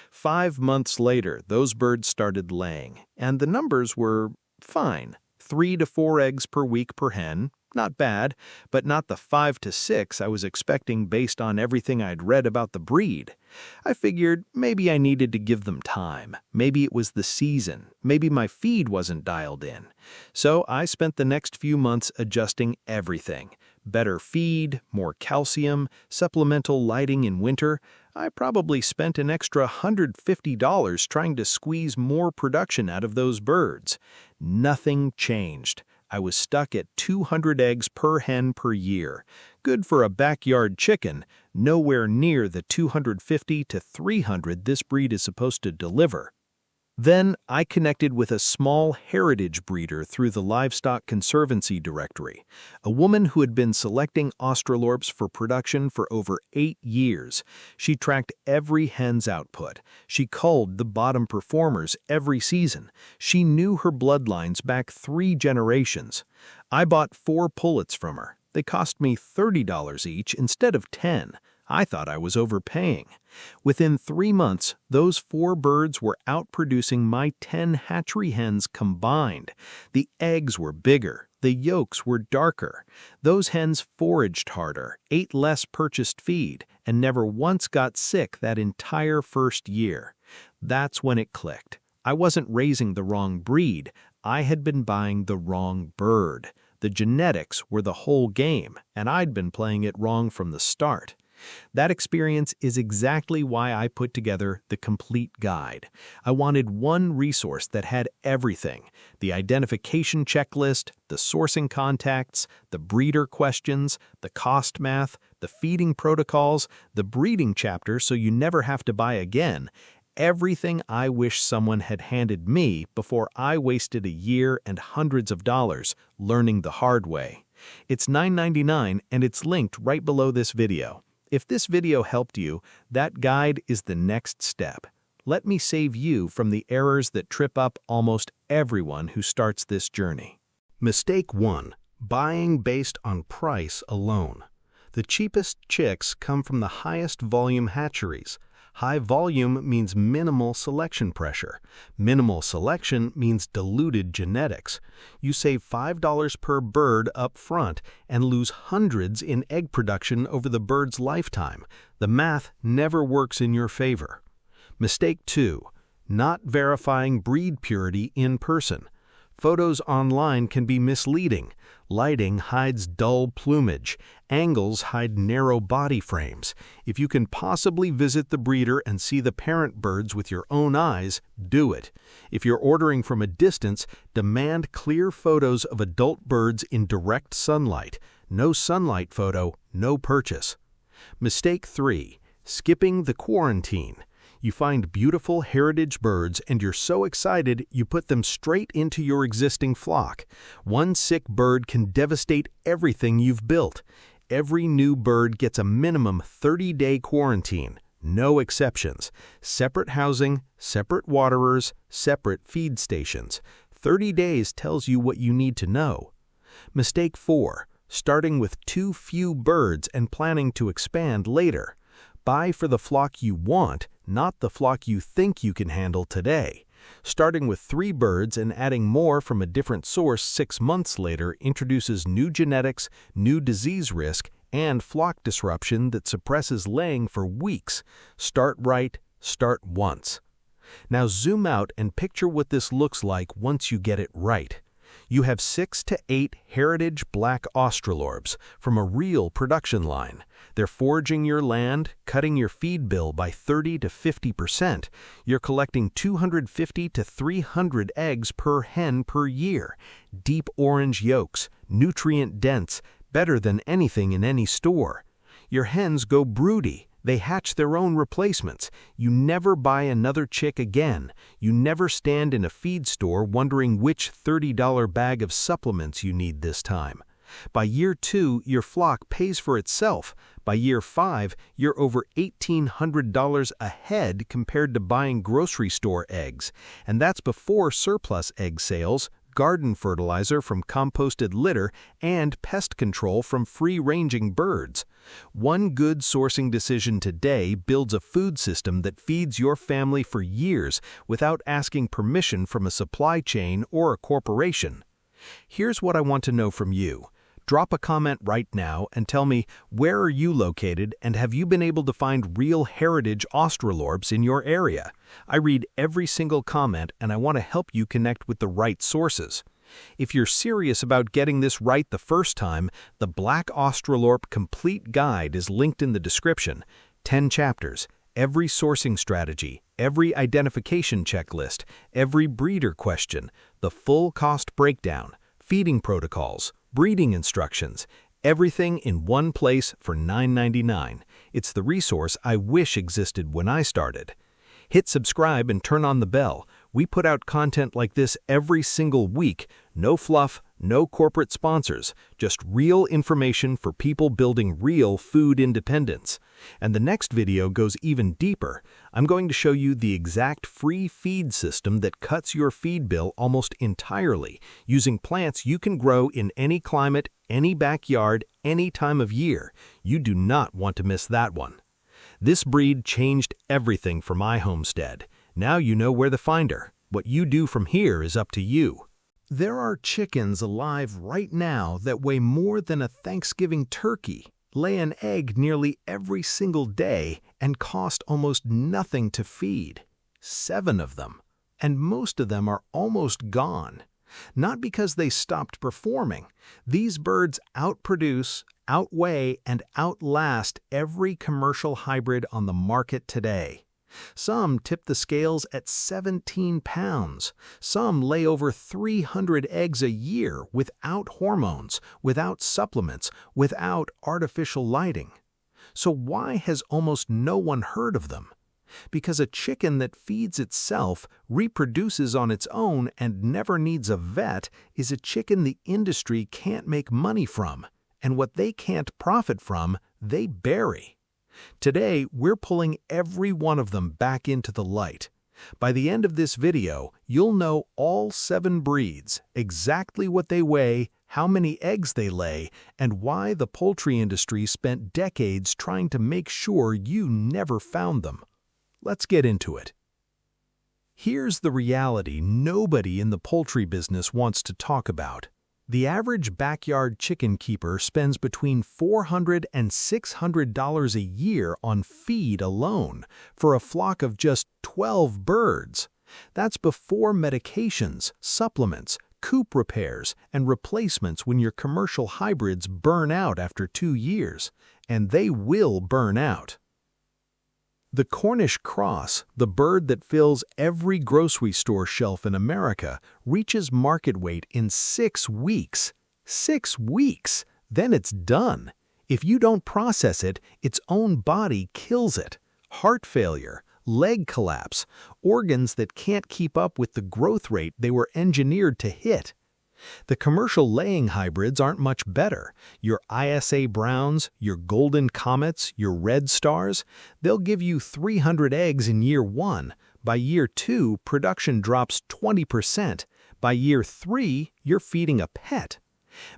5 months later, those birds started laying, and the numbers were fine. 3 to 4 eggs per week per hen. Not bad, but not the 5 to 6 I was expecting based on everything I'd read about the breed. I figured maybe I needed to give them time. Maybe it was the season. Maybe my feed wasn't dialed in. So I spent the next few months adjusting everything. Better feed, more calcium, supplemental lighting in winter. I probably spent an extra $150 trying to squeeze more production out of those birds. Nothing changed. I was stuck at 200 eggs per hen per year. Good for a backyard chicken, nowhere near the 250 to 300 this breed is supposed to deliver. Then I connected with a small heritage breeder through the Livestock Conservancy directory, a woman who had been selecting Australorps for production for over 8 years. She tracked every hen's output. She culled the bottom performers every season. She knew her bloodlines back 3 generations. I bought 4 pullets from her. They cost me $30 each instead of $10. I thought I was overpaying. Within 3 months, those 4 birds were outproducing my 10 hatchery hens combined. The eggs were bigger. The yolks were darker. Those hens foraged harder, ate less purchased feed, and never once got sick that entire first year. That's when it clicked. I wasn't raising the wrong breed. I had been buying the wrong bird. The genetics were the whole game, and I'd been playing it wrong from the start. That experience is exactly why I put together the complete guide. I wanted one resource that had everything: the identification checklist, the sourcing contacts, the breeder questions, the cost math, the feeding protocols, the breeding chapter so you never have to buy again. Everything I wish someone had handed me before I wasted a year and hundreds of dollars learning the hard way. It's $9.99 and it's linked right below this video. If this video helped you, that guide is the next step. Let me save you from the errors that trip up almost everyone who starts this journey. Mistake 1. Buying based on price alone. The cheapest chicks come from the highest volume hatcheries. High volume means minimal selection pressure. Minimal selection means diluted genetics. You save $5 per bird up front and lose hundreds in egg production over the bird's lifetime. The math never works in your favor. Mistake 2. Not verifying breed purity in person. Photos online can be misleading. Lighting hides dull plumage. Angles hide narrow body frames. If you can possibly visit the breeder and see the parent birds with your own eyes, do it. If you're ordering from a distance, demand clear photos of adult birds in direct sunlight. No sunlight photo, no purchase. Mistake 3. Skipping the quarantine. You find beautiful heritage birds and you're so excited you put them straight into your existing flock. One sick bird can devastate everything you've built. Every new bird gets a minimum 30-day quarantine. No exceptions. Separate housing, separate waterers, separate feed stations. 30 days tells you what you need to know. Mistake 4. Starting with too few birds and planning to expand later. Buy for the flock you want, not the flock you think you can handle today. Starting with 3 birds and adding more from a different source 6 months later introduces new genetics, new disease risk, and flock disruption that suppresses laying for weeks. Start right, start once. Now zoom out and picture what this looks like once you get it right. You have 6 to 8 heritage Black Australorps from a real production line. They're foraging your land, cutting your feed bill by 30 to 50%. You're collecting 250 to 300 eggs per hen per year. Deep orange yolks, nutrient-dense, better than anything in any store. Your hens go broody. They hatch their own replacements. You never buy another chick again. You never stand in a feed store wondering which $30 bag of supplements you need this time. By year 2, your flock pays for itself. By year 5, you're over $1,800 a head compared to buying grocery store eggs. And that's before surplus egg sales, garden fertilizer from composted litter, and pest control from free-ranging birds. One good sourcing decision today builds a food system that feeds your family for years without asking permission from a supply chain or a corporation. Here's what I want to know from you. Drop a comment right now and tell me, where are you located and have you been able to find real heritage Australorps in your area? I read every single comment and I want to help you connect with the right sources. If you're serious about getting this right the first time, the Black Australorp Complete Guide is linked in the description. 10 chapters, every sourcing strategy, every identification checklist, every breeder question, the full cost breakdown, feeding protocols, breeding instructions, everything in one place for $9.99. It's the resource I wish existed when I started. Hit subscribe and turn on the bell. We put out content like this every single week. No fluff, no corporate sponsors, just real information for people building real food independence. And the next video goes even deeper. I'm going to show you the exact free feed system that cuts your feed bill almost entirely, using plants you can grow in any climate, any backyard, any time of year. You do not want to miss that one. This breed changed everything for my homestead. Now you know where to find her. What you do from here is up to you. There are chickens alive right now that weigh more than a Thanksgiving turkey, lay an egg nearly every single day, and cost almost nothing to feed. 7 of them. And most of them are almost gone. Not because they stopped performing. These birds outproduce, outweigh, and outlast every commercial hybrid on the market today. Some tip the scales at 17 pounds. Some lay over 300 eggs a year without hormones, without supplements, without artificial lighting. So why has almost no one heard of them? Because a chicken that feeds itself, reproduces on its own, and never needs a vet is a chicken the industry can't make money from. And what they can't profit from, they bury. Today, we're pulling every one of them back into the light. By the end of this video, you'll know all 7 breeds, exactly what they weigh, how many eggs they lay, and why the poultry industry spent decades trying to make sure you never found them. Let's get into it. Here's the reality nobody in the poultry business wants to talk about. The average backyard chicken keeper spends between $400 and $600 a year on feed alone for a flock of just 12 birds. That's before medications, supplements, coop repairs, and replacements when your commercial hybrids burn out after 2 years. And they will burn out. The Cornish cross, the bird that fills every grocery store shelf in America, reaches market weight in 6 weeks. 6 weeks! Then it's done. If you don't process it, its own body kills it. Heart failure, leg collapse, organs that can't keep up with the growth rate they were engineered to hit. The commercial laying hybrids aren't much better. Your ISA Browns, your Golden Comets, your Red Stars, they'll give you 300 eggs in year 1. By year 2, production drops 20%. By year 3, you're feeding a pet.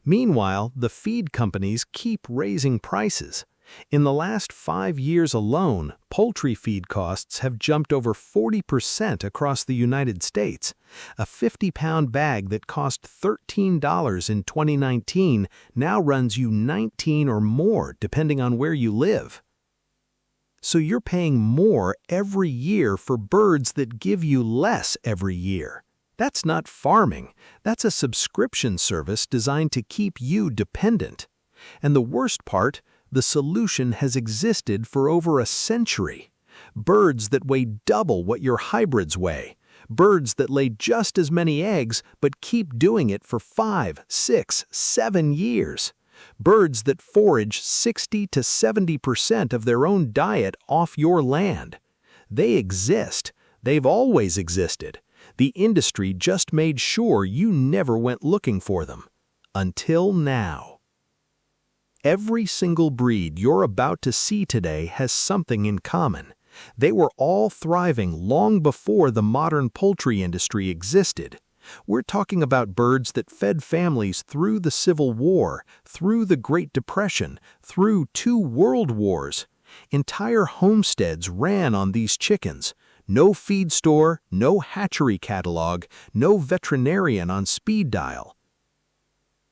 Meanwhile, the feed companies keep raising prices. In the last 5 years alone, poultry feed costs have jumped over 40% across the United States. A 50-pound bag that cost $13 in 2019 now runs you $19 or more, depending on where you live. So you're paying more every year for birds that give you less every year. That's not farming. That's a subscription service designed to keep you dependent. And the worst part, the solution has existed for over a century. Birds that weigh double what your hybrids weigh. Birds that lay just as many eggs but keep doing it for 5, 6, 7 years. Birds that forage 60 to 70% of their own diet off your land. They exist. They've always existed. The industry just made sure you never went looking for them. Until now. Every single breed you're about to see today has something in common. They were all thriving long before the modern poultry industry existed. We're talking about birds that fed families through the Civil War, through the Great Depression, through 2 world wars. Entire homesteads ran on these chickens. No feed store, no hatchery catalog, no veterinarian on speed dial.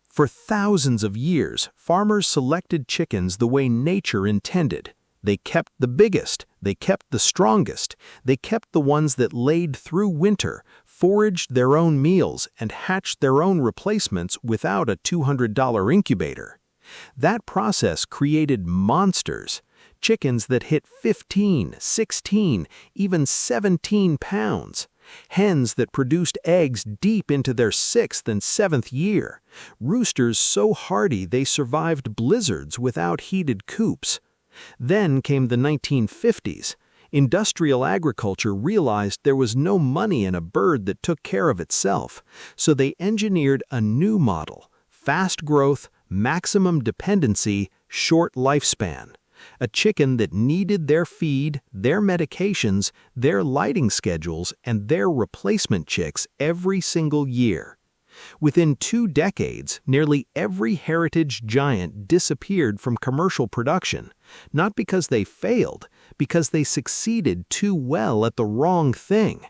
For thousands of years, farmers selected chickens the way nature intended. They kept the biggest, they kept the strongest, they kept the ones that laid through winter, foraged their own meals, and hatched their own replacements without a $200 incubator. That process created monsters, chickens that hit 15, 16, even 17 pounds. Hens that produced eggs deep into their 6th and 7th year. Roosters so hardy they survived blizzards without heated coops. Then came the 1950s. Industrial agriculture realized there was no money in a bird that took care of itself, so they engineered a new model: fast growth, maximum dependency, short lifespan. A chicken that needed their feed, their medications, their lighting schedules, and their replacement chicks every single year. Within 2 decades, nearly every heritage giant disappeared from commercial production, not because they failed, because they succeeded too well at the wrong thing.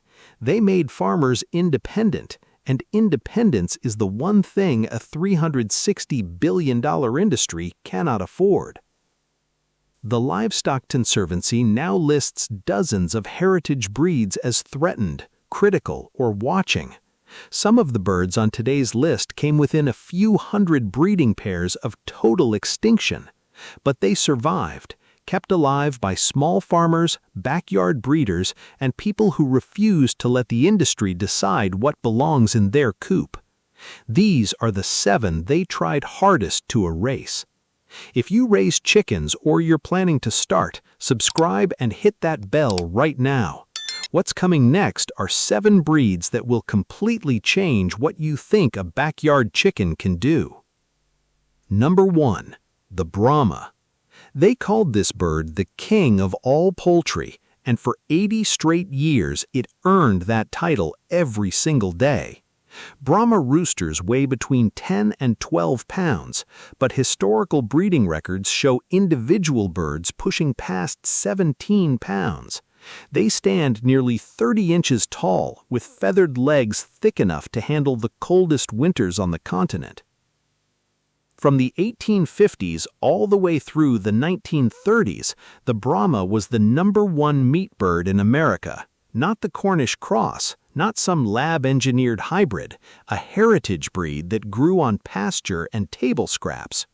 They made farmers independent, and independence is the one thing a $360 billion industry cannot afford. The Livestock Conservancy now lists dozens of heritage breeds as threatened, critical, or watching. Some of the birds on today's list came within a few hundred breeding pairs of total extinction, but they survived, kept alive by small farmers, backyard breeders, and people who refused to let the industry decide what belongs in their coop. These are the 7 they tried hardest to erase. If you raise chickens or you're planning to start, subscribe and hit that bell right now. What's coming next are 7 breeds that will completely change what you think a backyard chicken can do. Number 1. The Brahma. They called this bird the king of all poultry, and for 80 straight years it earned that title every single day. Brahma roosters weigh between 10 and 12 pounds, but historical breeding records show individual birds pushing past 17 pounds. They stand nearly 30 inches tall, with feathered legs thick enough to handle the coldest winters on the continent. From the 1850s all the way through the 1930s, the Brahma was the #1 meat bird in America, not the Cornish cross, not some lab-engineered hybrid, a heritage breed that grew on pasture and table scraps.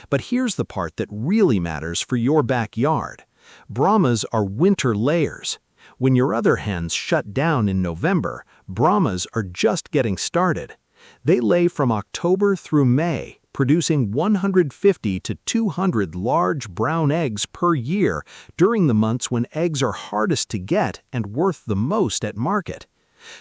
But here's the part that really matters for your backyard. Brahmas are winter layers. When your other hens shut down in November, Brahmas are just getting started. They lay from October through May, producing 150 to 200 large brown eggs per year during the months when eggs are hardest to get and worth the most at market.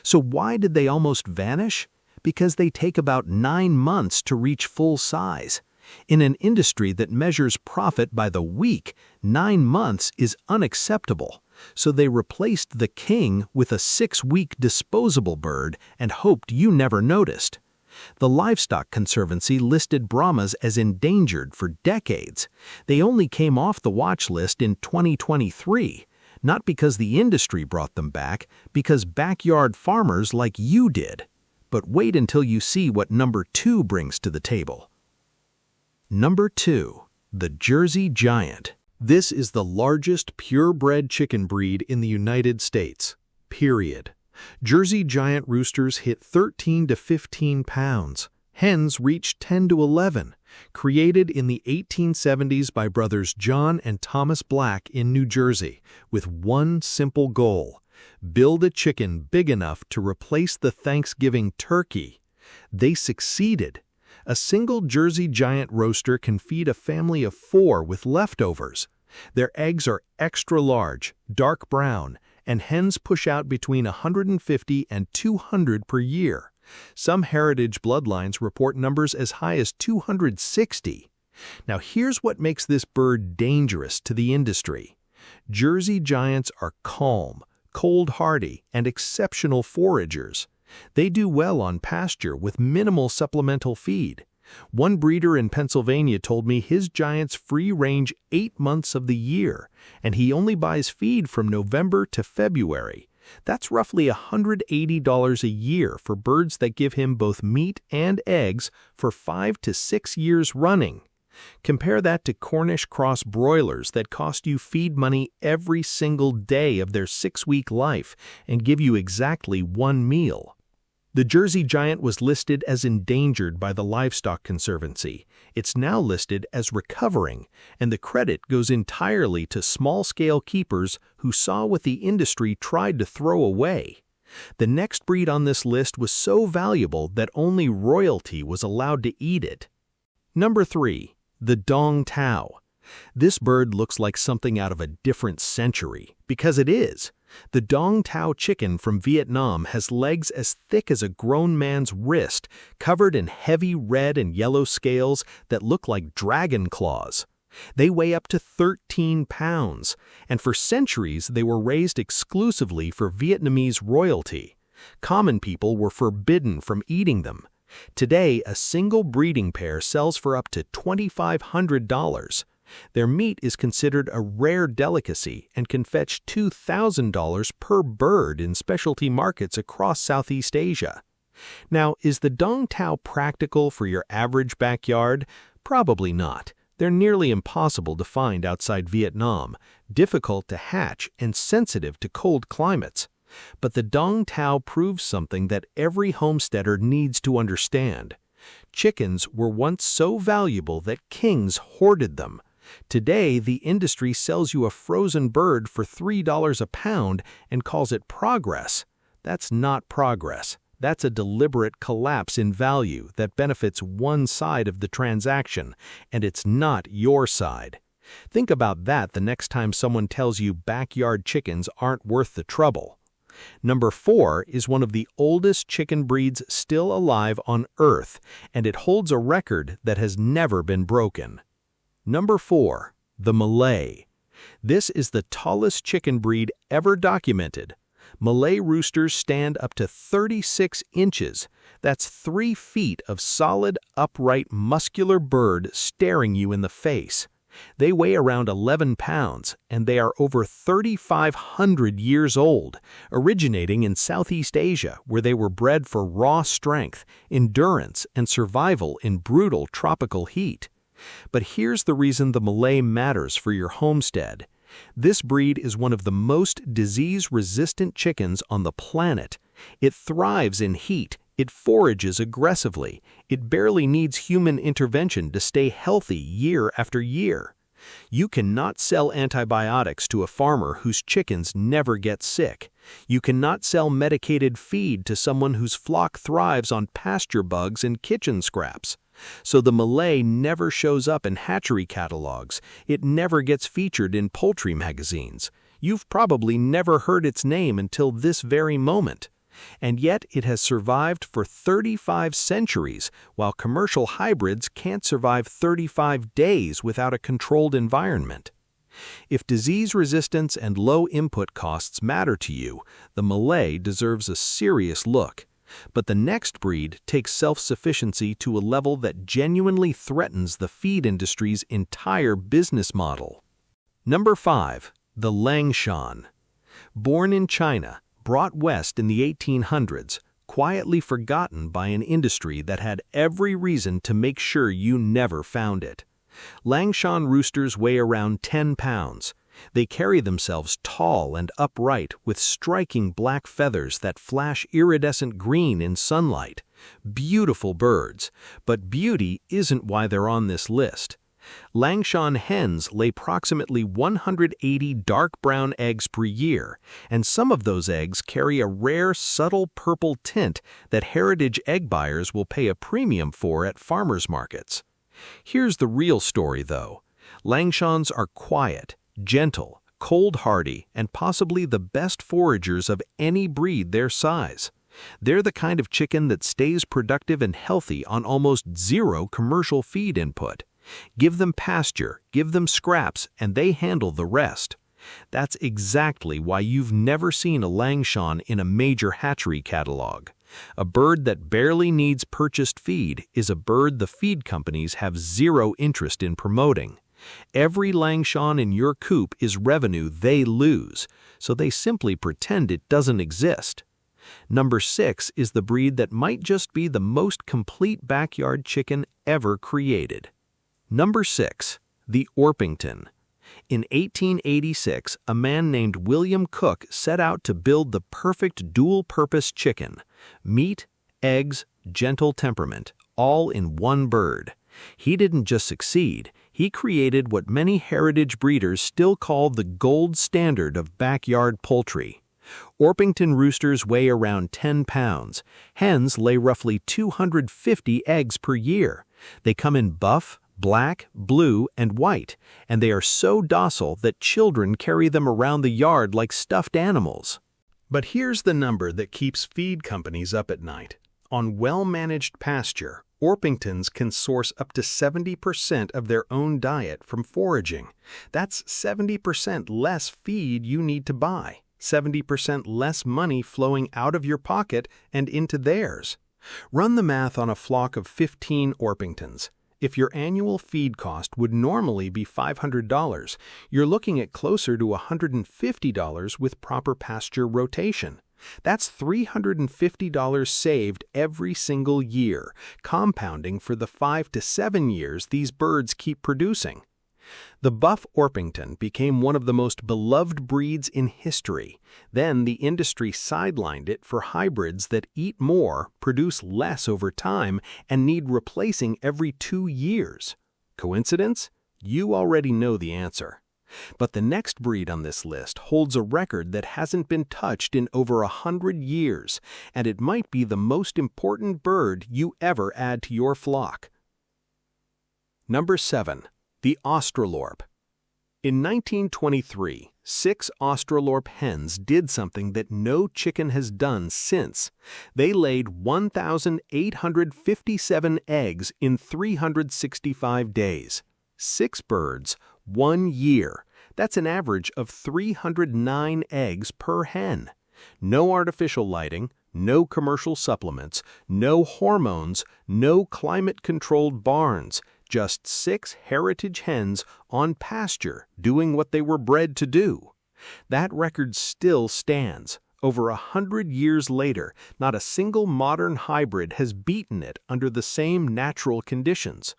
So why did they almost vanish? Because they take about 9 months to reach full size. In an industry that measures profit by the week, 9 months is unacceptable. So they replaced the king with a 6-week disposable bird and hoped you never noticed. The Livestock Conservancy listed Brahmas as endangered for decades. They only came off the watch list in 2023, not because the industry brought them back, because backyard farmers like you did. But wait until you see what number 2 brings to the table. Number 2. The Jersey Giant. This is the largest purebred chicken breed in the United States. Period. Jersey Giant roosters hit 13 to 15 pounds. Hens reach 10 to 11. Created in the 1870s by brothers John and Thomas Black in New Jersey, with one simple goal: build a chicken big enough to replace the Thanksgiving turkey. They succeeded. A single Jersey Giant rooster can feed a family of 4 with leftovers. Their eggs are extra large, dark brown, and hens push out between 150 and 200 per year. Some heritage bloodlines report numbers as high as 260. Now here's what makes this bird dangerous to the industry. Jersey Giants are calm, cold-hardy, and exceptional foragers. They do well on pasture with minimal supplemental feed. One breeder in Pennsylvania told me his giants free range 8 months of the year, and he only buys feed from November to February. That's roughly $180 a year for birds that give him both meat and eggs for 5 to 6 years running. Compare that to Cornish cross broilers that cost you feed money every single day of their 6-week life and give you exactly 1 meal. The Jersey Giant was listed as endangered by the Livestock Conservancy. It's now listed as recovering, and the credit goes entirely to small-scale keepers who saw what the industry tried to throw away. The next breed on this list was so valuable that only royalty was allowed to eat it. Number 3. The Dong Tao. This bird looks like something out of a different century, because it is. The Dong Tao chicken from Vietnam has legs as thick as a grown man's wrist, covered in heavy red and yellow scales that look like dragon claws. They weigh up to 13 pounds, and for centuries they were raised exclusively for Vietnamese royalty. Common people were forbidden from eating them. Today, a single breeding pair sells for up to $2,500. Their meat is considered a rare delicacy and can fetch $2,000 per bird in specialty markets across Southeast Asia. Now, is the Dong Tao practical for your average backyard? Probably not. They're nearly impossible to find outside Vietnam, difficult to hatch, and sensitive to cold climates. But the Dong Tao proves something that every homesteader needs to understand. Chickens were once so valuable that kings hoarded them. Today, the industry sells you a frozen bird for $3 a pound and calls it progress. That's not progress. That's a deliberate collapse in value that benefits one side of the transaction, and it's not your side. Think about that the next time someone tells you backyard chickens aren't worth the trouble. Number 4 is one of the oldest chicken breeds still alive on Earth, and it holds a record that has never been broken. Number 4. The Malay. This is the tallest chicken breed ever documented. Malay roosters stand up to 36 inches. That's 3 feet of solid, upright, muscular bird staring you in the face. They weigh around 11 pounds, and they are over 3,500 years old, originating in Southeast Asia, where they were bred for raw strength, endurance, and survival in brutal tropical heat. But here's the reason the Malay matters for your homestead. This breed is one of the most disease-resistant chickens on the planet. It thrives in heat, it forages aggressively, it barely needs human intervention to stay healthy year after year. You cannot sell antibiotics to a farmer whose chickens never get sick. You cannot sell medicated feed to someone whose flock thrives on pasture bugs and kitchen scraps. So the Malay never shows up in hatchery catalogs. It never gets featured in poultry magazines. You've probably never heard its name until this very moment. And yet it has survived for 35 centuries, while commercial hybrids can't survive 35 days without a controlled environment. If disease resistance and low input costs matter to you, the Malay deserves a serious look. But the next breed takes self-sufficiency to a level that genuinely threatens the feed industry's entire business model. Number 5. The Langshan. Born in China, brought west in the 1800s, quietly forgotten by an industry that had every reason to make sure you never found it. Langshan roosters weigh around 10 pounds. They carry themselves tall and upright with striking black feathers that flash iridescent green in sunlight. Beautiful birds, but beauty isn't why they're on this list. Langshan hens lay approximately 180 dark brown eggs per year, and some of those eggs carry a rare, subtle purple tint that heritage egg buyers will pay a premium for at farmers markets. Here's the real story, though. Langshans are quiet, gentle, cold-hardy, and possibly the best foragers of any breed their size. They're the kind of chicken that stays productive and healthy on almost zero commercial feed input. Give them pasture, give them scraps, and they handle the rest. That's exactly why you've never seen a Langshan in a major hatchery catalog. A bird that barely needs purchased feed is a bird the feed companies have zero interest in promoting. Every Langshan in your coop is revenue they lose, so they simply pretend it doesn't exist. Number 6 is the breed that might just be the most complete backyard chicken ever created. Number 6. The Orpington. In 1886, a man named William Cook set out to build the perfect dual-purpose chicken: meat, eggs, gentle temperament, all in one bird. He didn't just succeed, he created what many heritage breeders still call the gold standard of backyard poultry. Orpington roosters weigh around 10 pounds. Hens lay roughly 250 eggs per year. They come in buff, black, blue, and white, and they are so docile that children carry them around the yard like stuffed animals. But here's the number that keeps feed companies up at night. On well-managed pasture, Orpingtons can source up to 70% of their own diet from foraging. That's 70% less feed you need to buy, 70% less money flowing out of your pocket and into theirs. Run the math on a flock of 15 Orpingtons. If your annual feed cost would normally be $500, you're looking at closer to $150 with proper pasture rotation. That's $350 saved every single year, compounding for the 5 to 7 years these birds keep producing. The Buff Orpington became one of the most beloved breeds in history. Then the industry sidelined it for hybrids that eat more, produce less over time, and need replacing every 2 years. Coincidence? You already know the answer. But the next breed on this list holds a record that hasn't been touched in over 100 years, and it might be the most important bird you ever add to your flock. Number 7. The Australorp. In 1923, 6 Australorp hens did something that no chicken has done since. They laid 1,857 eggs in 365 days. 6 birds, 1 year. That's an average of 309 eggs per hen. No artificial lighting, no commercial supplements, no hormones, no climate-controlled barns. Just 6 heritage hens on pasture doing what they were bred to do. That record still stands. Over 100 years later, not a single modern hybrid has beaten it under the same natural conditions.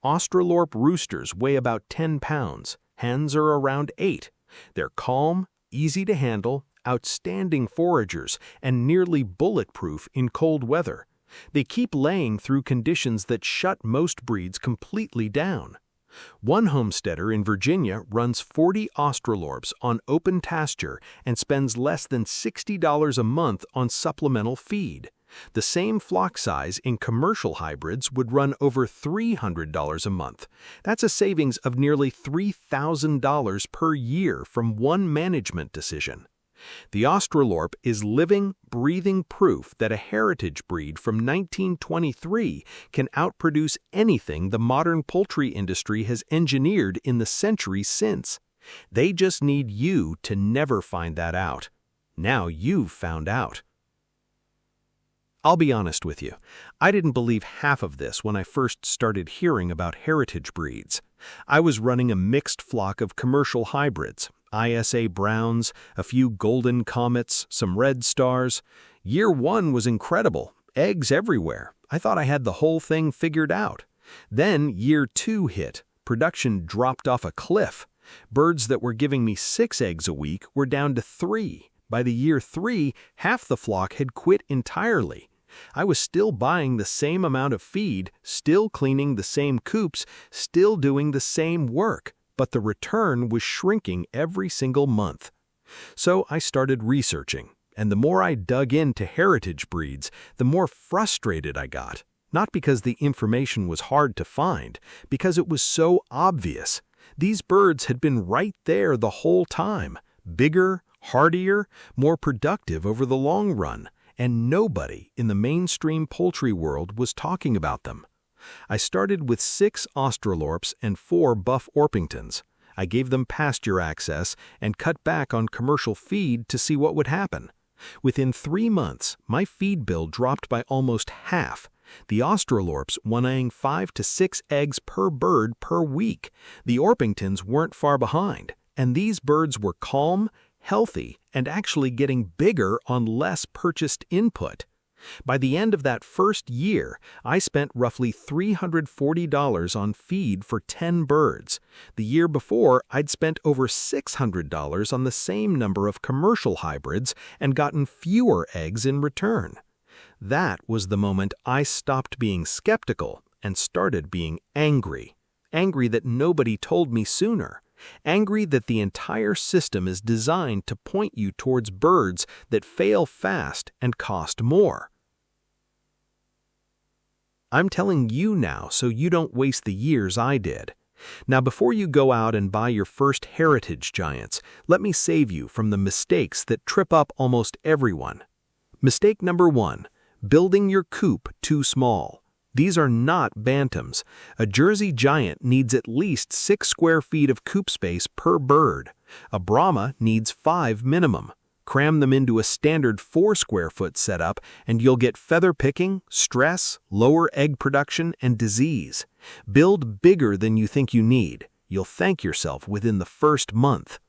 Australorp roosters weigh about 10 pounds. Hens are around 8. They're calm, easy to handle, outstanding foragers, and nearly bulletproof in cold weather. They keep laying through conditions that shut most breeds completely down. One homesteader in Virginia runs 40 Australorps on open pasture and spends less than $60 a month on supplemental feed. The same flock size in commercial hybrids would run over $300 a month. That's a savings of nearly $3,000 per year from one management decision. The Australorp is living, breathing proof that a heritage breed from 1923 can outproduce anything the modern poultry industry has engineered in the centuries since. They just need you to never find that out. Now you've found out. I'll be honest with you. I didn't believe half of this when I first started hearing about heritage breeds. I was running a mixed flock of commercial hybrids, ISA Browns, a few Golden Comets, some Red Stars. Year 1 was incredible, eggs everywhere. I thought I had the whole thing figured out. Then year 2 hit. Production dropped off a cliff. Birds that were giving me 6 eggs a week were down to 3. By the year 3, half the flock had quit entirely. I was still buying the same amount of feed, still cleaning the same coops, still doing the same work, but the return was shrinking every single month. So I started researching, and the more I dug into heritage breeds, the more frustrated I got. Not because the information was hard to find, because it was so obvious. These birds had been right there the whole time, bigger, hardier, more productive over the long run, and nobody in the mainstream poultry world was talking about them. I started with 6 Australorps and 4 Buff Orpingtons. I gave them pasture access and cut back on commercial feed to see what would happen. Within 3 months, my feed bill dropped by almost half. The Australorps were laying 5 to 6 eggs per bird per week. The Orpingtons weren't far behind, and these birds were calm, healthy, and actually getting bigger on less purchased input. By the end of that first year, I spent roughly $340 on feed for 10 birds. The year before, I'd spent over $600 on the same number of commercial hybrids and gotten fewer eggs in return. That was the moment I stopped being skeptical and started being angry. Angry that nobody told me sooner. Angry that the entire system is designed to point you towards birds that fail fast and cost more. I'm telling you now so you don't waste the years I did. Now, before you go out and buy your first heritage giants, let me save you from the mistakes that trip up almost everyone. Mistake number 1. Building your coop too small. These are not bantams. A Jersey Giant needs at least 6 square feet of coop space per bird. A Brahma needs 5 minimum. Cram them into a standard 4 square foot setup and you'll get feather picking, stress, lower egg production, and disease. Build bigger than you think you need. You'll thank yourself within the first month.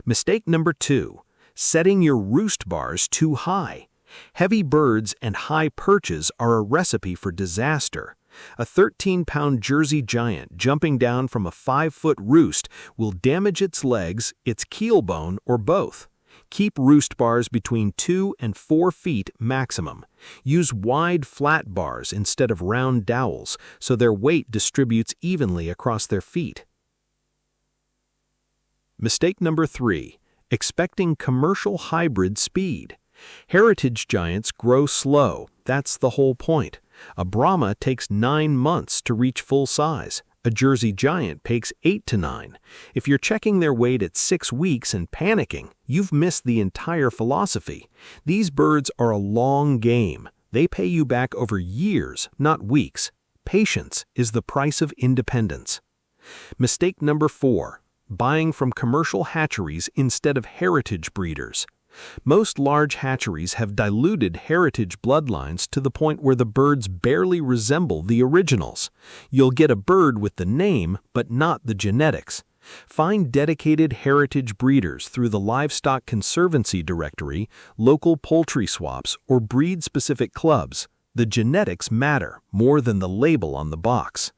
Mistake number 2. Setting your roost bars too high. Heavy birds and high perches are a recipe for disaster. A 13-pound Jersey Giant jumping down from a 5-foot roost will damage its legs, its keel bone, or both. Keep roost bars between 2 and 4 feet maximum. Use wide, flat bars instead of round dowels so their weight distributes evenly across their feet. Mistake number 3. Expecting commercial hybrid speed. Heritage giants grow slow. That's the whole point. A Brahma takes 9 months to reach full size. A Jersey Giant takes 8 to 9. If you're checking their weight at 6 weeks and panicking, you've missed the entire philosophy. These birds are a long game. They pay you back over years, not weeks. Patience is the price of independence. Mistake number 4. Buying from commercial hatcheries instead of heritage breeders. Most large hatcheries have diluted heritage bloodlines to the point where the birds barely resemble the originals. You'll get a bird with the name, but not the genetics. Find dedicated heritage breeders through the Livestock Conservancy Directory, local poultry swaps, or breed-specific clubs. The genetics matter more than the label on the box.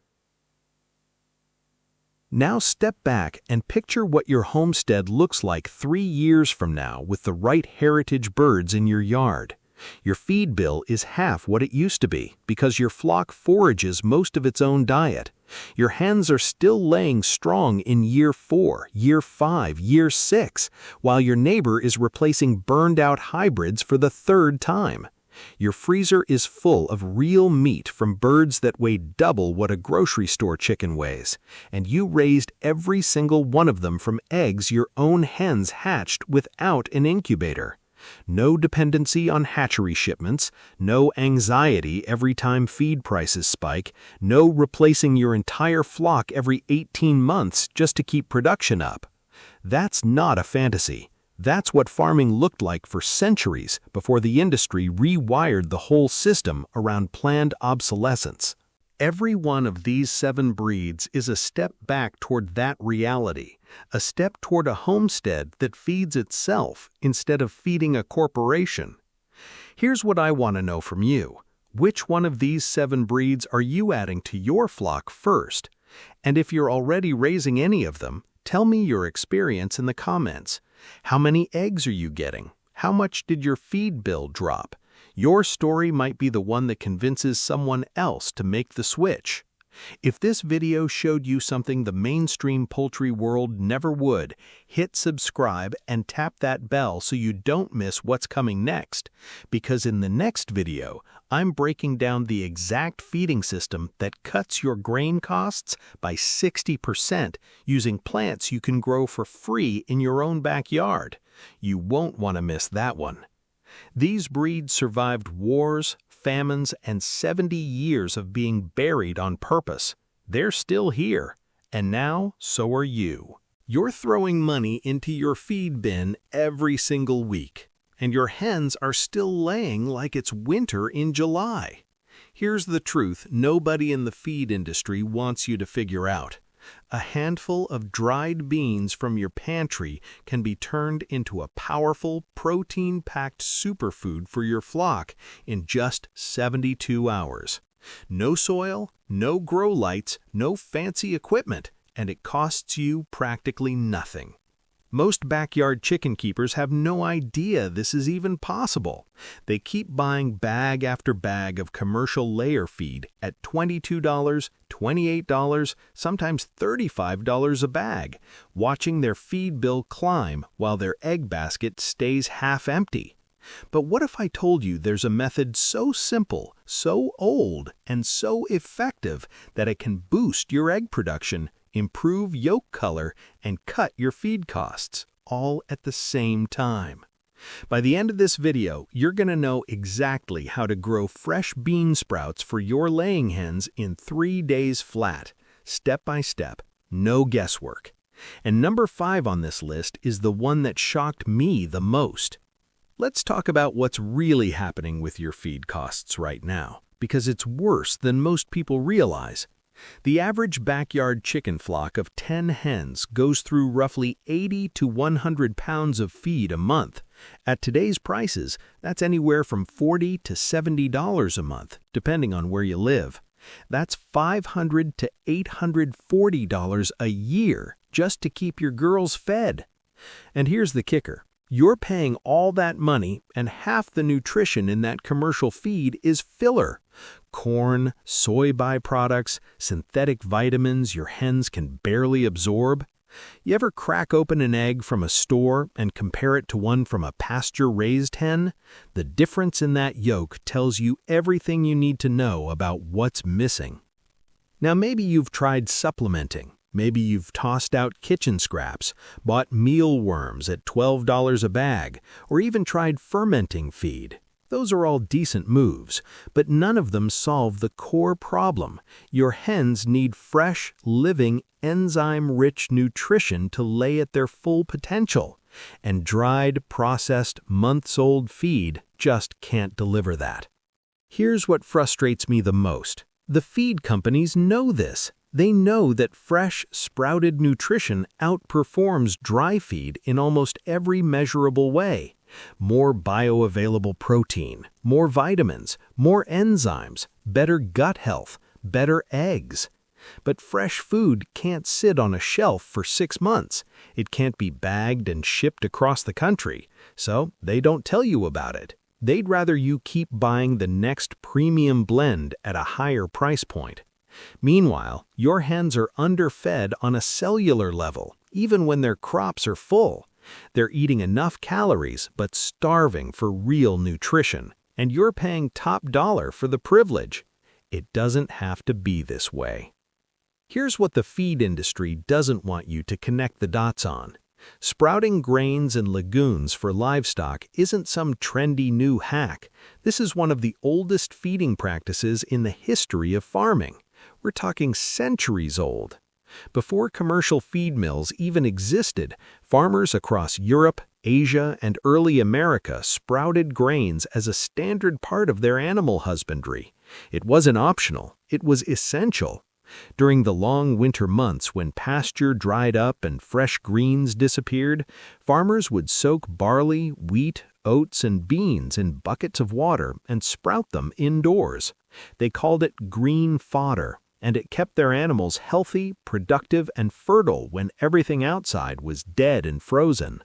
Now step back and picture what your homestead looks like 3 years from now with the right heritage birds in your yard. Your feed bill is half what it used to be because your flock forages most of its own diet. Your hens are still laying strong in year 4, year 5, year 6, while your neighbor is replacing burned-out hybrids for the 3rd time. Your freezer is full of real meat from birds that weigh double what a grocery store chicken weighs, and you raised every single one of them from eggs your own hens hatched without an incubator. No dependency on hatchery shipments, no anxiety every time feed prices spike, no replacing your entire flock every 18 months just to keep production up. That's not a fantasy. That's what farming looked like for centuries before the industry rewired the whole system around planned obsolescence. Every one of these 7 breeds is a step back toward that reality, a step toward a homestead that feeds itself instead of feeding a corporation. Here's what I want to know from you. Which one of these 7 breeds are you adding to your flock first? And if you're already raising any of them, tell me your experience in the comments. How many eggs are you getting? How much did your feed bill drop? Your story might be the one that convinces someone else to make the switch. If this video showed you something the mainstream poultry world never would, hit subscribe and tap that bell so you don't miss what's coming next. Because in the next video, I'm breaking down the exact feeding system that cuts your grain costs by 60% using plants you can grow for free in your own backyard. You won't want to miss that one. These breeds survived wars, famines, and 70 years of being buried on purpose. They're still here, and now so are you. You're throwing money into your feed bin every single week, and your hens are still laying like it's winter in July. Here's the truth nobody in the feed industry wants you to figure out. A handful of dried beans from your pantry can be turned into a powerful, protein-packed superfood for your flock in just 72 hours. No soil, no grow lights, no fancy equipment, and it costs you practically nothing. Most backyard chicken keepers have no idea this is even possible. They keep buying bag after bag of commercial layer feed at $22, $28, sometimes $35 a bag, watching their feed bill climb while their egg basket stays half empty. But what if I told you there's a method so simple, so old, and so effective that it can boost your egg production, improve yolk color, and cut your feed costs, all at the same time? By the end of this video, you're going to know exactly how to grow fresh bean sprouts for your laying hens in 3 days flat, step by step, no guesswork. And number 5 on this list is the one that shocked me the most. Let's talk about what's really happening with your feed costs right now, because it's worse than most people realize. The average backyard chicken flock of 10 hens goes through roughly 80 to 100 pounds of feed a month. At today's prices, that's anywhere from $40 to $70 a month, depending on where you live. That's $500 to $840 a year just to keep your girls fed. And here's the kicker. You're paying all that money, and half the nutrition in that commercial feed is filler. Corn, soy byproducts, synthetic vitamins your hens can barely absorb. You ever crack open an egg from a store and compare it to one from a pasture-raised hen? The difference in that yolk tells you everything you need to know about what's missing. Now maybe you've tried supplementing. Maybe you've tossed out kitchen scraps, bought mealworms at $12 a bag, or even tried fermenting feed. Those are all decent moves, but none of them solve the core problem. Your hens need fresh, living, enzyme-rich nutrition to lay at their full potential, and dried, processed, months-old feed just can't deliver that. Here's what frustrates me the most. The feed companies know this. They know that fresh, sprouted nutrition outperforms dry feed in almost every measurable way. More bioavailable protein, more vitamins, more enzymes, better gut health, better eggs. But fresh food can't sit on a shelf for 6 months. It can't be bagged and shipped across the country, so they don't tell you about it. They'd rather you keep buying the next premium blend at a higher price point. Meanwhile, your hens are underfed on a cellular level, even when their crops are full. They're eating enough calories, but starving for real nutrition, and you're paying top dollar for the privilege. It doesn't have to be this way. Here's what the feed industry doesn't want you to connect the dots on. Sprouting grains and legumes for livestock isn't some trendy new hack. This is one of the oldest feeding practices in the history of farming. We're talking centuries old. Before commercial feed mills even existed, farmers across Europe, Asia and early America sprouted grains as a standard part of their animal husbandry. It wasn't optional, it was essential. During the long winter months when pasture dried up and fresh greens disappeared, farmers would soak barley, wheat, oats, and beans in buckets of water and sprout them indoors. They called it green fodder, and it kept their animals healthy, productive, and fertile when everything outside was dead and frozen.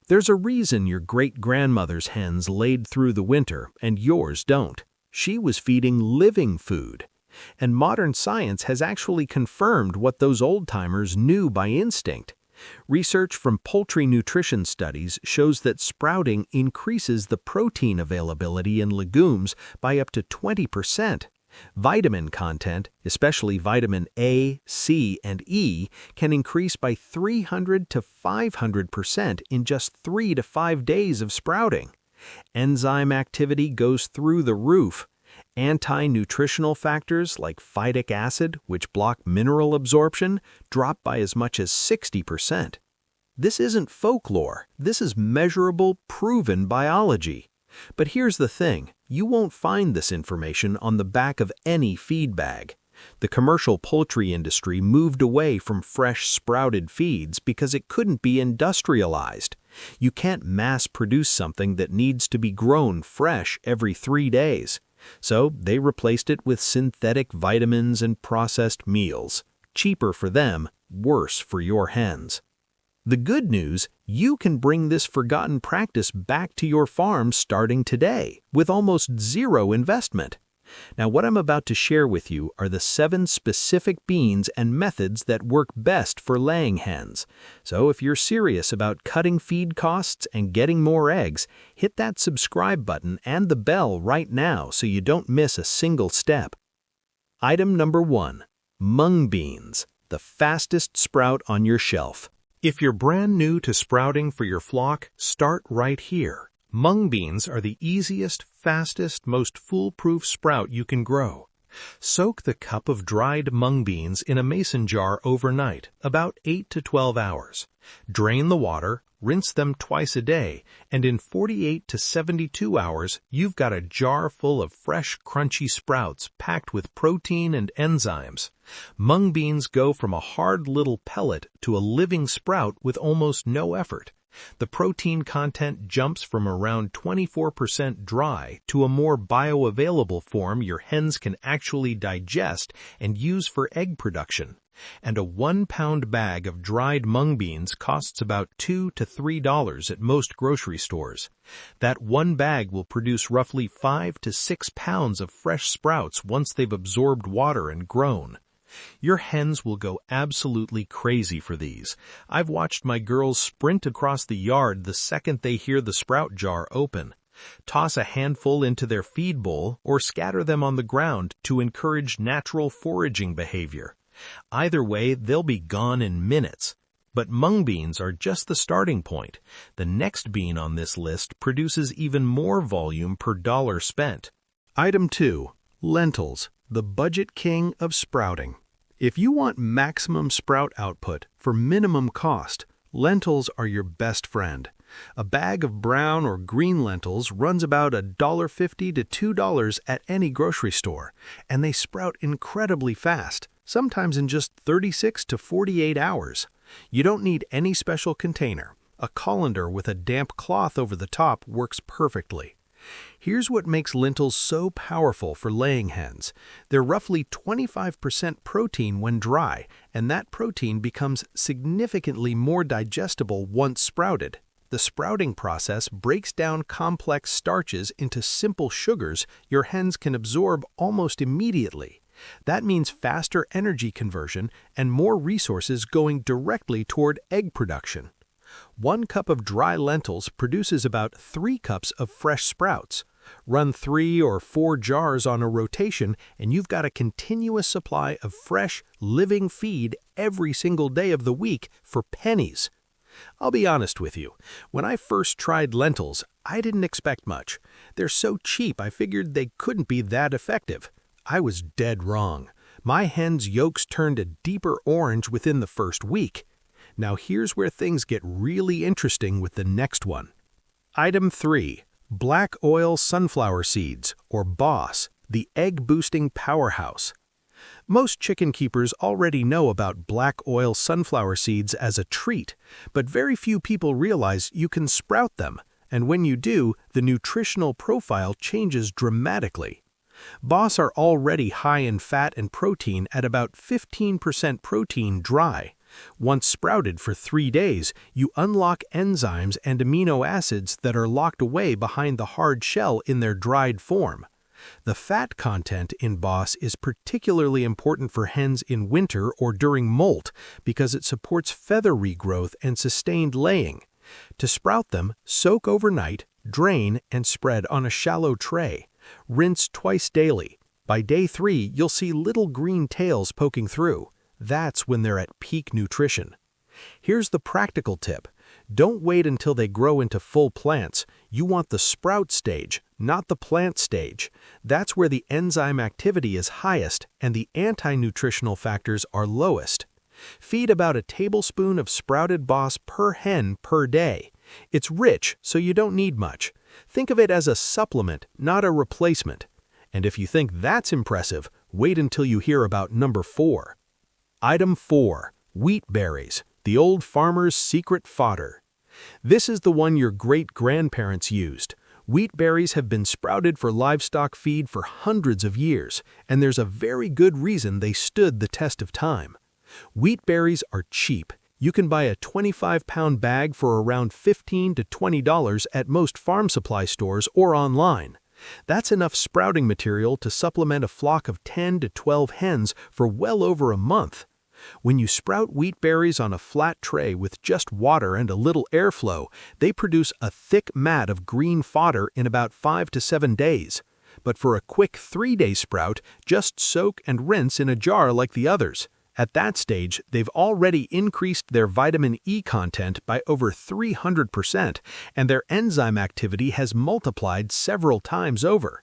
There's a reason your great-grandmother's hens laid through the winter and yours don't. She was feeding living food. And modern science has actually confirmed what those old-timers knew by instinct. Research from poultry nutrition studies shows that sprouting increases the protein availability in legumes by up to 20%. Vitamin content, especially vitamin A, C, and E, can increase by 300 to 500% in just 3 to 5 days of sprouting. Enzyme activity goes through the roof. Anti-nutritional factors like phytic acid, which block mineral absorption, drop by as much as 60%. This isn't folklore. This is measurable, proven biology. But here's the thing, you won't find this information on the back of any feed bag. The commercial poultry industry moved away from fresh sprouted feeds because it couldn't be industrialized. You can't mass-produce something that needs to be grown fresh every 3 days. So they replaced it with synthetic vitamins and processed meals. Cheaper for them, worse for your hens. The good news, you can bring this forgotten practice back to your farm starting today, with almost zero investment. Now, what I'm about to share with you are the 7 specific beans and methods that work best for laying hens. So if you're serious about cutting feed costs and getting more eggs, hit that subscribe button and the bell right now so you don't miss a single step. Item number 1. Mung beans, the fastest sprout on your shelf. If you're brand new to sprouting for your flock, start right here. Mung beans are the easiest, fastest, most foolproof sprout you can grow. Soak the cup of dried mung beans in a mason jar overnight, about 8 to 12 hours. Drain the water, rinse them twice a day, and in 48 to 72 hours, you've got a jar full of fresh, crunchy sprouts packed with protein and enzymes. Mung beans go from a hard little pellet to a living sprout with almost no effort. The protein content jumps from around 24% dry to a more bioavailable form your hens can actually digest and use for egg production. And a 1-pound bag of dried mung beans costs about $2 to $3 at most grocery stores. That one bag will produce roughly 5 to 6 pounds of fresh sprouts once they've absorbed water and grown. Your hens will go absolutely crazy for these. I've watched my girls sprint across the yard the second they hear the sprout jar open. Toss a handful into their feed bowl or scatter them on the ground to encourage natural foraging behavior. Either way, they'll be gone in minutes. But mung beans are just the starting point. The next bean on this list produces even more volume per dollar spent. Item 2. Lentils, the budget king of sprouting. If you want maximum sprout output for minimum cost, lentils are your best friend. A bag of brown or green lentils runs about $1.50 to $2 at any grocery store, and they sprout incredibly fast, sometimes in just 36 to 48 hours. You don't need any special container. A colander with a damp cloth over the top works perfectly. Here's what makes lentils so powerful for laying hens. They're roughly 25% protein when dry, and that protein becomes significantly more digestible once sprouted. The sprouting process breaks down complex starches into simple sugars your hens can absorb almost immediately. That means faster energy conversion and more resources going directly toward egg production. 1 cup of dry lentils produces about 3 cups of fresh sprouts. Run 3 or 4 jars on a rotation and you've got a continuous supply of fresh, living feed every single day of the week for pennies. I'll be honest with you, when I first tried lentils, I didn't expect much. They're so cheap I figured they couldn't be that effective. I was dead wrong. My hens' yolks turned a deeper orange within the first week. Now here's where things get really interesting with the next one. Item 3. Black oil sunflower seeds, or BOSS, the egg-boosting powerhouse. Most chicken keepers already know about black oil sunflower seeds as a treat, but very few people realize you can sprout them, and when you do, the nutritional profile changes dramatically. BOSS are already high in fat and protein at about 15% protein dry. Once sprouted for 3 days, you unlock enzymes and amino acids that are locked away behind the hard shell in their dried form. The fat content in BOSS is particularly important for hens in winter or during molt because it supports feather regrowth and sustained laying. To sprout them, soak overnight, drain, and spread on a shallow tray. Rinse twice daily. By day 3, you'll see little green tails poking through. That's when they're at peak nutrition. Here's the practical tip. Don't wait until they grow into full plants. You want the sprout stage, not the plant stage. That's where the enzyme activity is highest and the anti-nutritional factors are lowest. Feed about a tablespoon of sprouted BOSS per hen per day. It's rich, so you don't need much. Think of it as a supplement, not a replacement. And if you think that's impressive, wait until you hear about number 4. Item 4. Wheat berries, the old farmer's secret fodder. This is the one your great-grandparents used. Wheat berries have been sprouted for livestock feed for hundreds of years, and there's a very good reason they stood the test of time. Wheat berries are cheap. You can buy a 25-pound bag for around $15 to $20 at most farm supply stores or online. That's enough sprouting material to supplement a flock of 10 to 12 hens for well over a month. When you sprout wheat berries on a flat tray with just water and a little airflow, they produce a thick mat of green fodder in about 5 to 7 days. But for a quick 3-day sprout, just soak and rinse in a jar like the others. At that stage, they've already increased their vitamin E content by over 300%, and their enzyme activity has multiplied several times over.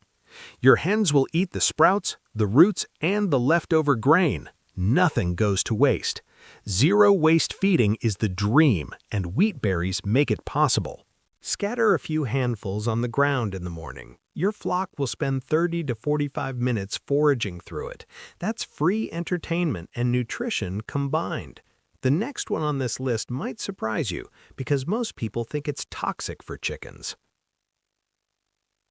Your hens will eat the sprouts, the roots, and the leftover grain. Nothing goes to waste. Zero waste feeding is the dream, and wheat berries make it possible. Scatter a few handfuls on the ground in the morning. Your flock will spend 30 to 45 minutes foraging through it. That's free entertainment and nutrition combined. The next one on this list might surprise you because most people think it's toxic for chickens.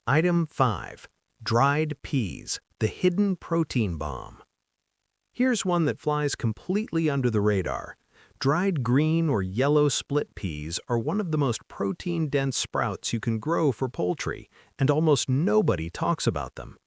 Item 5. Dried peas, the hidden protein bomb. Here's one that flies completely under the radar. Dried green or yellow split peas are one of the most protein-dense sprouts you can grow for poultry, and almost nobody talks about them.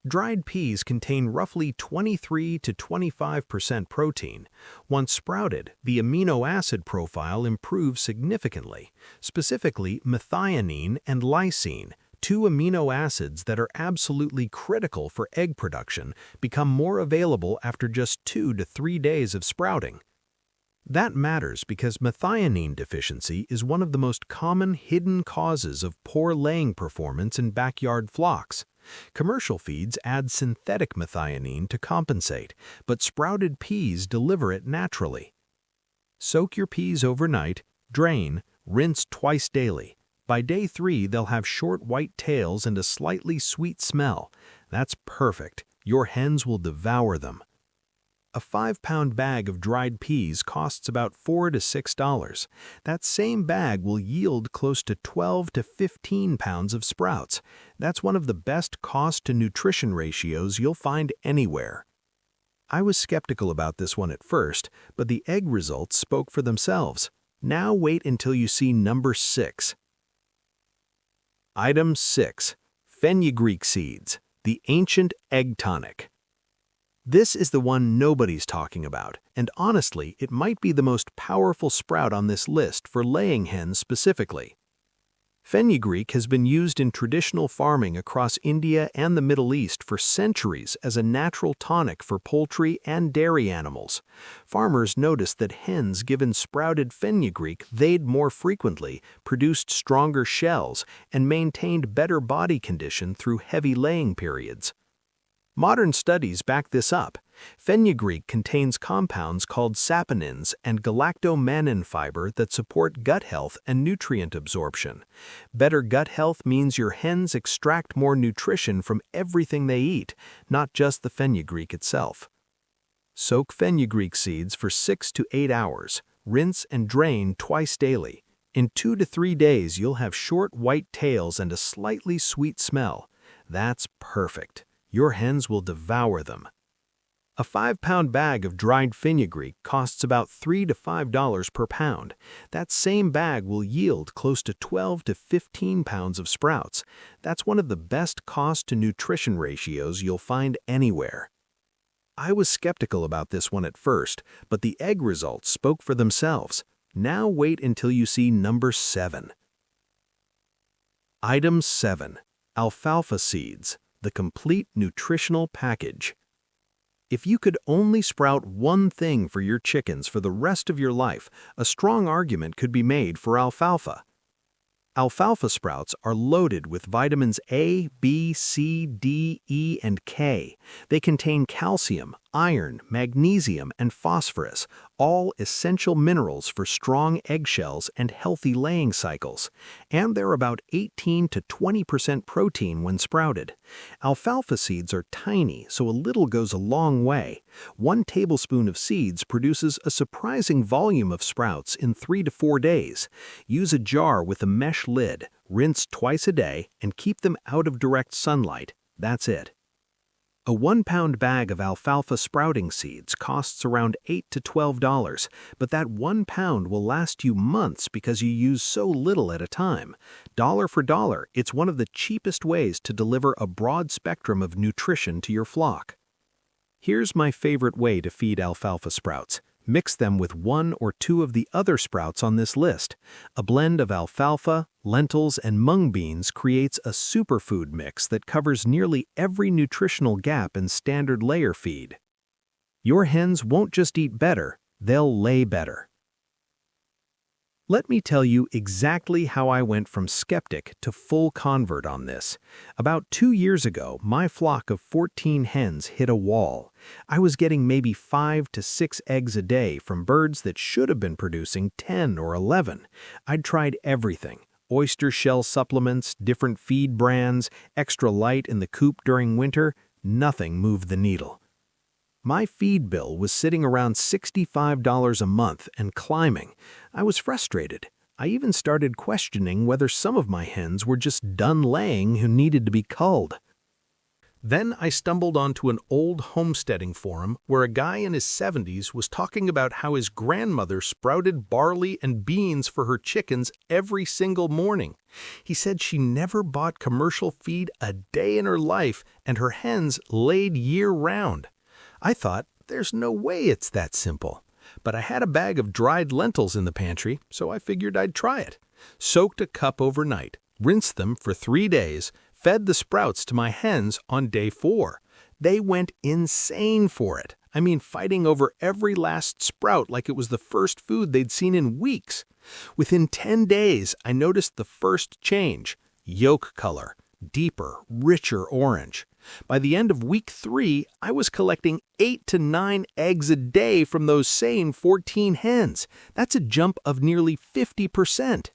Dried peas contain roughly 23 to 25% protein. Once sprouted, the amino acid profile improves significantly, specifically methionine and lysine. 2 amino acids that are absolutely critical for egg production become more available after just 2 to 3 days of sprouting. That matters because methionine deficiency is one of the most common hidden causes of poor laying performance in backyard flocks. Commercial feeds add synthetic methionine to compensate, but sprouted peas deliver it naturally. Soak your peas overnight, drain, rinse twice daily. By day 3, they'll have short white tails and a slightly sweet smell. That's perfect. Your hens will devour them. A 5-pound bag of dried peas costs about $4 to $6. That same bag will yield close to 12 to 15 pounds of sprouts. That's one of the best cost-to-nutrition ratios you'll find anywhere. I was skeptical about this one at first, but the egg results spoke for themselves. Now wait until you see number 6. Item 6. Fenugreek seeds, the ancient egg tonic. This is the one nobody's talking about, and honestly, it might be the most powerful sprout on this list for laying hens specifically. Fenugreek has been used in traditional farming across India and the Middle East for centuries as a natural tonic for poultry and dairy animals. Farmers noticed that hens given sprouted fenugreek laid more frequently, produced stronger shells, and maintained better body condition through heavy laying periods. Modern studies back this up. Fenugreek contains compounds called saponins and galactomannan fiber that support gut health and nutrient absorption. Better gut health means your hens extract more nutrition from everything they eat, not just the fenugreek itself. Soak fenugreek seeds for 6 to 8 hours. Rinse and drain twice daily. In 2 to 3 days, you'll have short white tails and a slightly sweet smell. That's perfect. Your hens will devour them. A 5-pound bag of dried fenugreek costs about $3 to $5 per pound. That same bag will yield close to 12 to 15 pounds of sprouts. That's one of the best cost-to-nutrition ratios you'll find anywhere. I was skeptical about this one at first, but the egg results spoke for themselves. Now wait until you see number 7. Item 7. Alfalfa seeds, the complete nutritional package. If you could only sprout one thing for your chickens for the rest of your life, a strong argument could be made for alfalfa. Alfalfa sprouts are loaded with vitamins A, B, C, D, E, and K. They contain calcium, iron, magnesium, and phosphorus, all essential minerals for strong eggshells and healthy laying cycles. And they're about 18 to 20% protein when sprouted. Alfalfa seeds are tiny, so a little goes a long way. 1 tablespoon of seeds produces a surprising volume of sprouts in 3 to 4 days. Use a jar with a mesh lid, rinse twice a day, and keep them out of direct sunlight. That's it. A 1-pound bag of alfalfa sprouting seeds costs around $8 to $12, but that 1 pound will last you months because you use so little at a time. Dollar for dollar, it's one of the cheapest ways to deliver a broad spectrum of nutrition to your flock. Here's my favorite way to feed alfalfa sprouts. Mix them with 1 or 2 of the other sprouts on this list. A blend of alfalfa, lentils, and mung beans creates a superfood mix that covers nearly every nutritional gap in standard layer feed. Your hens won't just eat better, they'll lay better. Let me tell you exactly how I went from skeptic to full convert on this. About 2 years ago, my flock of 14 hens hit a wall. I was getting maybe 5 to 6 eggs a day from birds that should have been producing 10 or 11. I'd tried everything: oyster shell supplements, different feed brands, extra light in the coop during winter. Nothing moved the needle. My feed bill was sitting around $65 a month and climbing. I was frustrated. I even started questioning whether some of my hens were just done laying who needed to be culled. Then I stumbled onto an old homesteading forum where a guy in his 70s was talking about how his grandmother sprouted barley and beans for her chickens every single morning. He said she never bought commercial feed a day in her life and her hens laid year-round. I thought, there's no way it's that simple. But I had a bag of dried lentils in the pantry, so I figured I'd try it. Soaked a cup overnight, rinsed them for 3 days, fed the sprouts to my hens on day 4. They went insane for it. I mean, fighting over every last sprout like it was the first food they'd seen in weeks. Within 10 days, I noticed the first change: yolk color, deeper, richer orange. By the end of week 3, I was collecting 8 to 9 eggs a day from those same 14 hens. That's a jump of nearly 50%.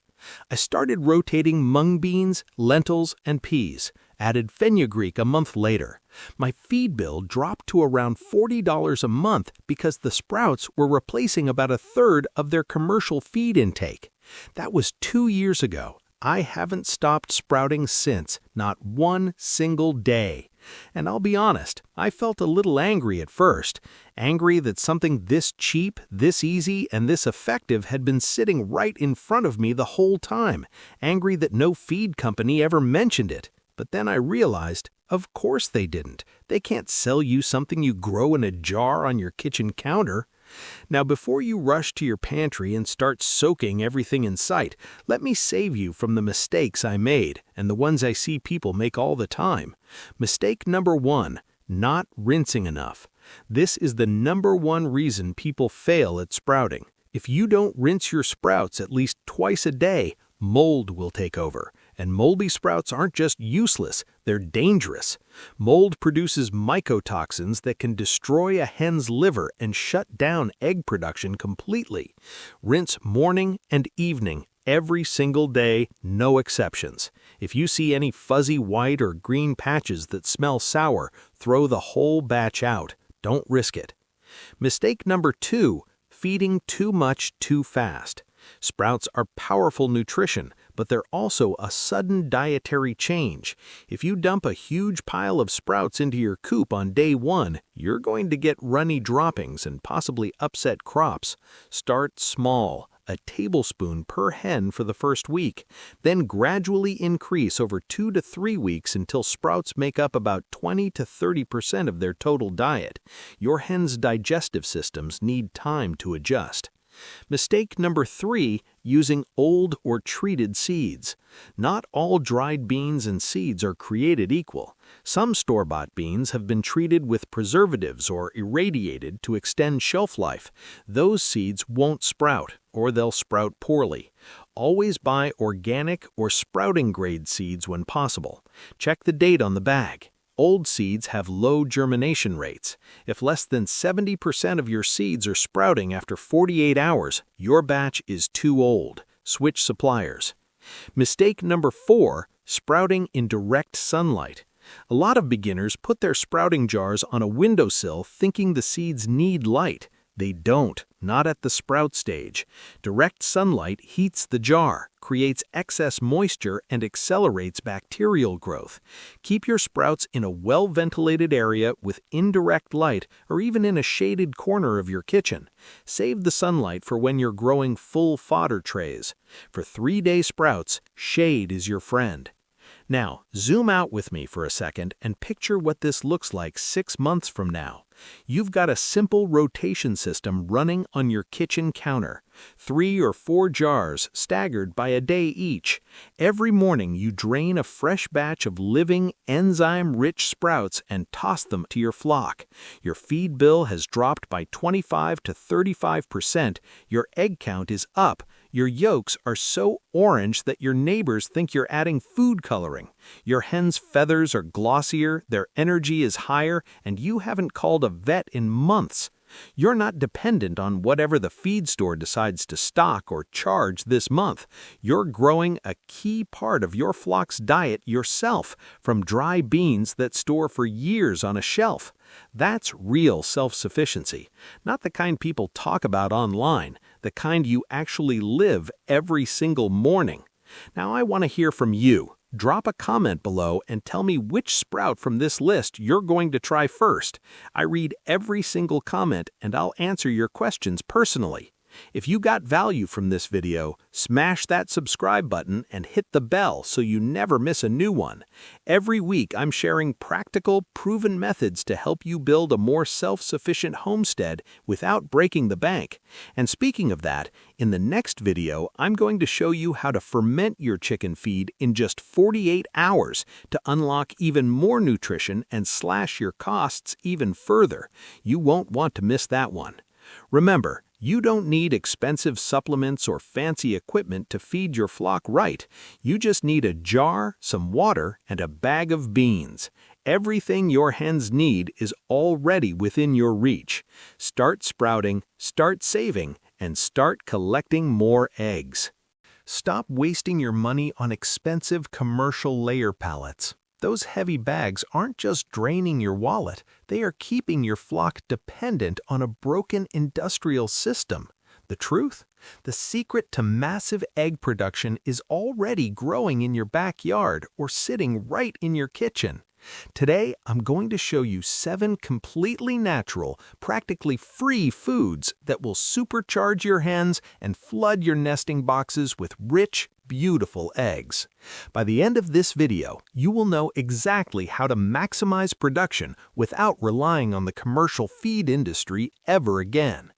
I started rotating mung beans, lentils, and peas, added fenugreek a month later. My feed bill dropped to around $40 a month because the sprouts were replacing about a third of their commercial feed intake. That was 2 years ago. I haven't stopped sprouting since, not one single day. And I'll be honest, I felt a little angry at first. Angry that something this cheap, this easy, and this effective had been sitting right in front of me the whole time. Angry that no feed company ever mentioned it. But then I realized, of course they didn't. They can't sell you something you grow in a jar on your kitchen counter. Now, before you rush to your pantry and start soaking everything in sight, let me save you from the mistakes I made and the ones I see people make all the time. Mistake number 1, not rinsing enough. This is the number 1 reason people fail at sprouting. If you don't rinse your sprouts at least twice a day, mold will take over, And moldy sprouts aren't just useless, they're dangerous. Mold produces mycotoxins that can destroy a hen's liver and shut down egg production completely. Rinse morning and evening every single day, no exceptions. If you see any fuzzy white or green patches that smell sour, throw the whole batch out. Don't risk it. Mistake number 2, feeding too much too fast. Sprouts are powerful nutrition, but they're also a sudden dietary change. If you dump a huge pile of sprouts into your coop on day 1, you're going to get runny droppings and possibly upset crops. Start small, a tablespoon per hen for the first week, then gradually increase over 2 to 3 weeks until sprouts make up about 20 to 30% of their total diet. Your hen's digestive systems need time to adjust. Mistake number 3, using old or treated seeds. Not all dried beans and seeds are created equal. Some store-bought beans have been treated with preservatives or irradiated to extend shelf life. Those seeds won't sprout, or they'll sprout poorly. Always buy organic or sprouting grade seeds when possible. Check the date on the bag. Old seeds have low germination rates. If less than 70% of your seeds are sprouting after 48 hours, your batch is too old. Switch suppliers. Mistake number 4, sprouting in direct sunlight. A lot of beginners put their sprouting jars on a windowsill thinking the seeds need light. They don't, not at the sprout stage. Direct sunlight heats the jar, creates excess moisture, and accelerates bacterial growth. Keep your sprouts in a well-ventilated area with indirect light or even in a shaded corner of your kitchen. Save the sunlight for when you're growing full fodder trays. For 3-day sprouts, shade is your friend. Now, zoom out with me for a second and picture what this looks like 6 months from now. You've got a simple rotation system running on your kitchen counter. 3 or 4 jars staggered by a day each. Every morning you drain a fresh batch of living, enzyme-rich sprouts and toss them to your flock. Your feed bill has dropped by 25 to 35%. Your egg count is up. Your yolks are so orange that your neighbors think you're adding food coloring. Your hen's feathers are glossier, their energy is higher, and you haven't called a vet in months. You're not dependent on whatever the feed store decides to stock or charge this month. You're growing a key part of your flock's diet yourself, from dry beans that store for years on a shelf. That's real self-sufficiency, not the kind people talk about online, the kind you actually live every single morning. Now I want to hear from you. Drop a comment below and tell me which sprout from this list you're going to try first. I read every single comment and I'll answer your questions personally. If you got value from this video, smash that subscribe button and hit the bell so you never miss a new one. Every week I'm sharing practical, proven methods to help you build a more self-sufficient homestead without breaking the bank. And speaking of that, in the next video I'm going to show you how to ferment your chicken feed in just 48 hours to unlock even more nutrition and slash your costs even further. You won't want to miss that one. Remember, you don't need expensive supplements or fancy equipment to feed your flock right. You just need a jar, some water, and a bag of beans. Everything your hens need is already within your reach. Start sprouting, start saving, and start collecting more eggs. Stop wasting your money on expensive commercial layer pallets. Those heavy bags aren't just draining your wallet, they are keeping your flock dependent on a broken industrial system. The truth? The secret to massive egg production is already growing in your backyard or sitting right in your kitchen. Today, I'm going to show you 7 completely natural, practically free foods that will supercharge your hens and flood your nesting boxes with rich, beautiful eggs. By the end of this video, you will know exactly how to maximize production without relying on the commercial feed industry ever again.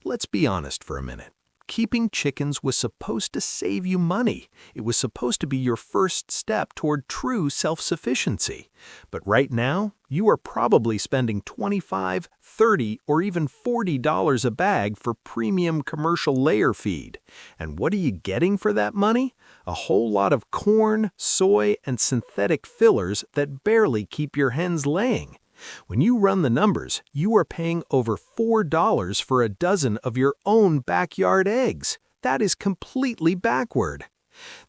Let's be honest for a minute. Keeping chickens was supposed to save you money. It was supposed to be your first step toward true self-sufficiency. But right now, you are probably spending $25, $30, or even $40 a bag for premium commercial layer feed. And what are you getting for that money? A whole lot of corn, soy, and synthetic fillers that barely keep your hens laying. When you run the numbers, you are paying over $4 for a dozen of your own backyard eggs. That is completely backward.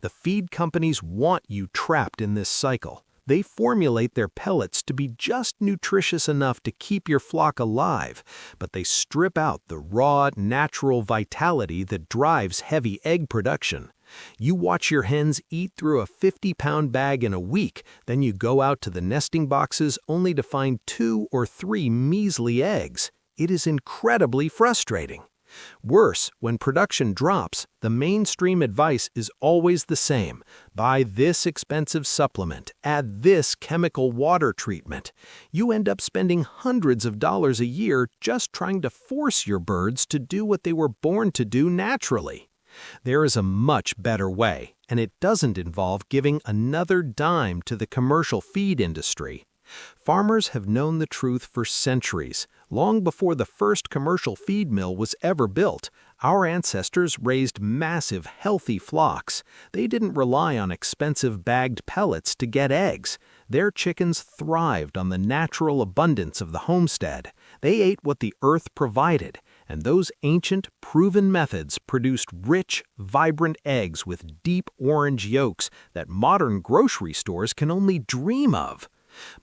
The feed companies want you trapped in this cycle. They formulate their pellets to be just nutritious enough to keep your flock alive, but they strip out the raw, natural vitality that drives heavy egg production. You watch your hens eat through a 50-pound bag in a week, then you go out to the nesting boxes only to find 2 or 3 measly eggs. It is incredibly frustrating. Worse, when production drops, the mainstream advice is always the same. Buy this expensive supplement, add this chemical water treatment. You end up spending hundreds of dollars a year just trying to force your birds to do what they were born to do naturally. There is a much better way, and it doesn't involve giving another dime to the commercial feed industry. Farmers have known the truth for centuries. Long before the first commercial feed mill was ever built, our ancestors raised massive, healthy flocks. They didn't rely on expensive bagged pellets to get eggs. Their chickens thrived on the natural abundance of the homestead. They ate what the earth provided, and those ancient, proven methods produced rich, vibrant eggs with deep orange yolks that modern grocery stores can only dream of.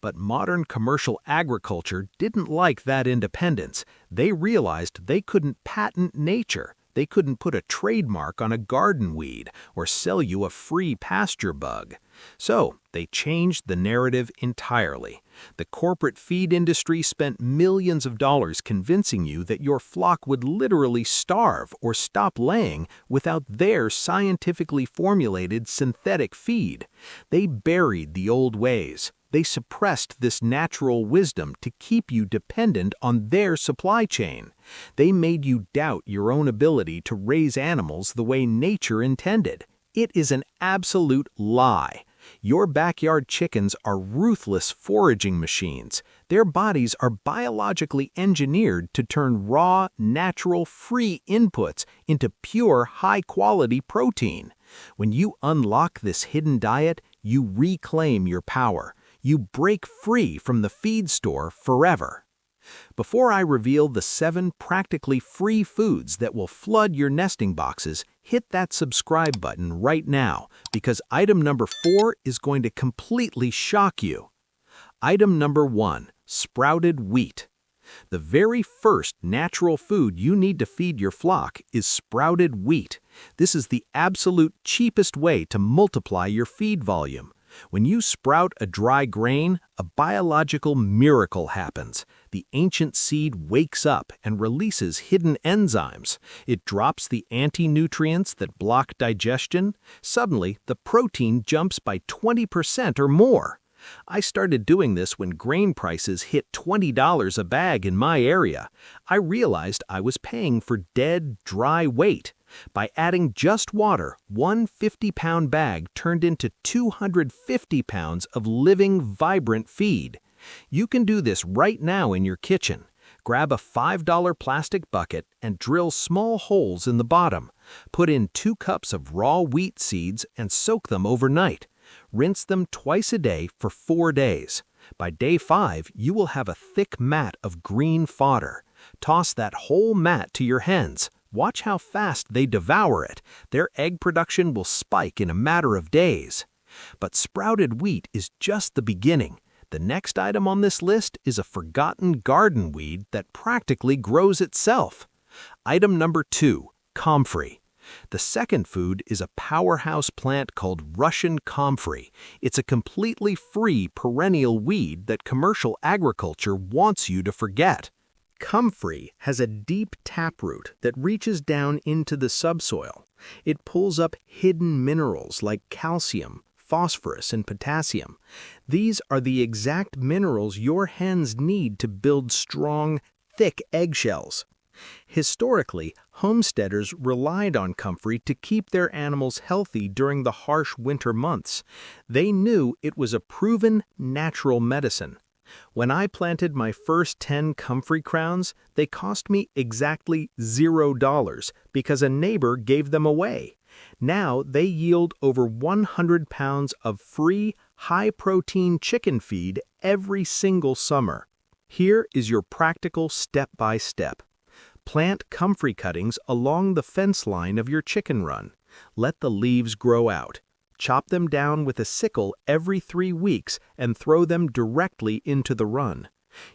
But modern commercial agriculture didn't like that independence. They realized they couldn't patent nature. They couldn't put a trademark on a garden weed or sell you a free pasture bug. So they changed the narrative entirely. The corporate feed industry spent millions of dollars convincing you that your flock would literally starve or stop laying without their scientifically formulated synthetic feed. They buried the old ways. They suppressed this natural wisdom to keep you dependent on their supply chain. They made you doubt your own ability to raise animals the way nature intended. It is an absolute lie. Your backyard chickens are ruthless foraging machines. Their bodies are biologically engineered to turn raw, natural, free inputs into pure, high-quality protein. When you unlock this hidden diet, you reclaim your power. You break free from the feed store forever. Before I reveal the 7 practically free foods that will flood your nesting boxes, hit that subscribe button right now, because item number 4 is going to completely shock you. Item number 1, sprouted wheat. The very first natural food you need to feed your flock is sprouted wheat. This is the absolute cheapest way to multiply your feed volume. When you sprout a dry grain, a biological miracle happens. The ancient seed wakes up and releases hidden enzymes. It drops the anti-nutrients that block digestion. Suddenly, the protein jumps by 20% or more. I started doing this when grain prices hit $20 a bag in my area. I realized I was paying for dead, dry weight. By adding just water, one 50-pound bag turned into 250 pounds of living, vibrant feed. You can do this right now in your kitchen. Grab a $5 plastic bucket and drill small holes in the bottom. Put in 2 cups of raw wheat seeds and soak them overnight. Rinse them twice a day for 4 days. By day 5, you will have a thick mat of green fodder. Toss that whole mat to your hens. Watch how fast they devour it. Their egg production will spike in a matter of days. But sprouted wheat is just the beginning. The next item on this list is a forgotten garden weed that practically grows itself. Item number 2, comfrey. The second food is a powerhouse plant called Russian comfrey. It's a completely free perennial weed that commercial agriculture wants you to forget. Comfrey has a deep taproot that reaches down into the subsoil. It pulls up hidden minerals like calcium, phosphorus, and potassium. These are the exact minerals your hens need to build strong, thick eggshells. Historically, homesteaders relied on comfrey to keep their animals healthy during the harsh winter months. They knew it was a proven natural medicine. When I planted my first 10 comfrey crowns, they cost me exactly $0 because a neighbor gave them away. Now they yield over 100 pounds of free, high-protein chicken feed every single summer. Here is your practical step-by-step. Plant comfrey cuttings along the fence line of your chicken run. Let the leaves grow out. Chop them down with a sickle every 3 weeks and throw them directly into the run.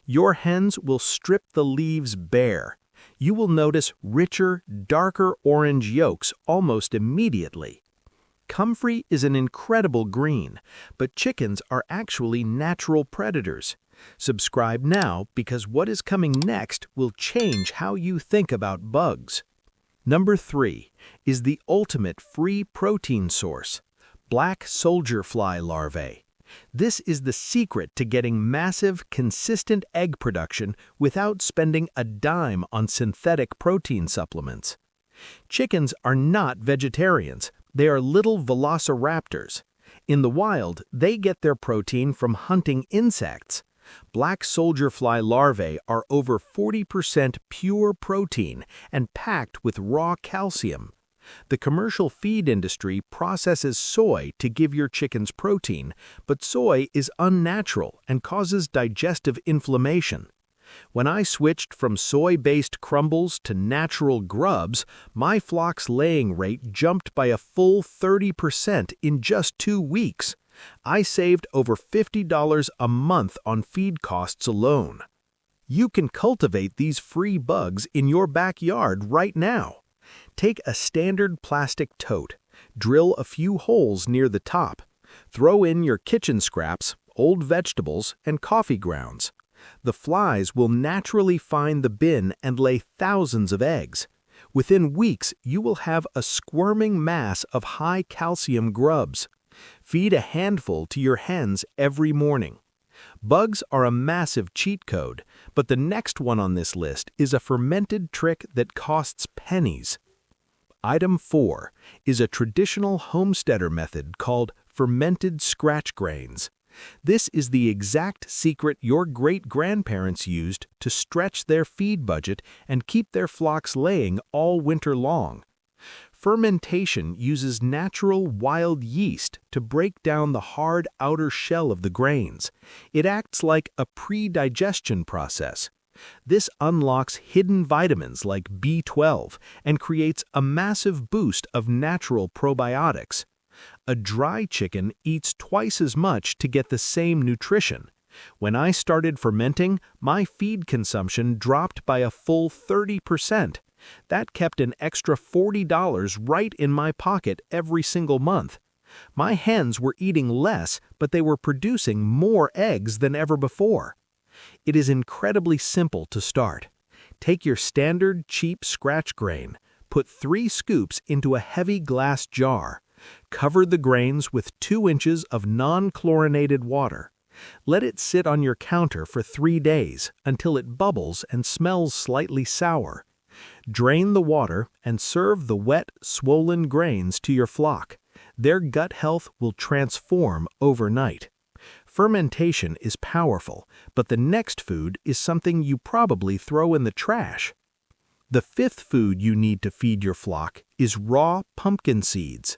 Your hens will strip the leaves bare. You will notice richer, darker orange yolks almost immediately. Comfrey is an incredible green, but chickens are actually natural predators. Subscribe now because what is coming next will change how you think about bugs. Number 3 is the ultimate free protein source, black soldier fly larvae. This is the secret to getting massive, consistent egg production without spending a dime on synthetic protein supplements. Chickens are not vegetarians. They are little velociraptors. In the wild, they get their protein from hunting insects. Black soldier fly larvae are over 40% pure protein and packed with raw calcium. The commercial feed industry processes soy to give your chickens protein, but soy is unnatural and causes digestive inflammation. When I switched from soy-based crumbles to natural grubs, my flock's laying rate jumped by a full 30% in just 2 weeks. I saved over $50 a month on feed costs alone. You can cultivate these free bugs in your backyard right now. Take a standard plastic tote, drill a few holes near the top, throw in your kitchen scraps, old vegetables, and coffee grounds. The flies will naturally find the bin and lay thousands of eggs. Within weeks, you will have a squirming mass of high-calcium grubs. Feed a handful to your hens every morning. Bugs are a massive cheat code, but the next one on this list is a fermented trick that costs pennies. Item 4 is a traditional homesteader method called fermented scratch grains. This is the exact secret your great-grandparents used to stretch their feed budget and keep their flocks laying all winter long. Fermentation uses natural wild yeast to break down the hard outer shell of the grains. It acts like a pre-digestion process. This unlocks hidden vitamins like B12 and creates a massive boost of natural probiotics. A dry chicken eats twice as much to get the same nutrition. When I started fermenting, my feed consumption dropped by a full 30%. That kept an extra $40 right in my pocket every single month. My hens were eating less, but they were producing more eggs than ever before. It is incredibly simple to start. Take your standard cheap scratch grain, put 3 scoops into a heavy glass jar. Cover the grains with 2 inches of non-chlorinated water. Let it sit on your counter for 3 days until it bubbles and smells slightly sour. Drain the water and serve the wet, swollen grains to your flock. Their gut health will transform overnight. Fermentation is powerful, but the next food is something you probably throw in the trash. The 5th food you need to feed your flock is raw pumpkin seeds.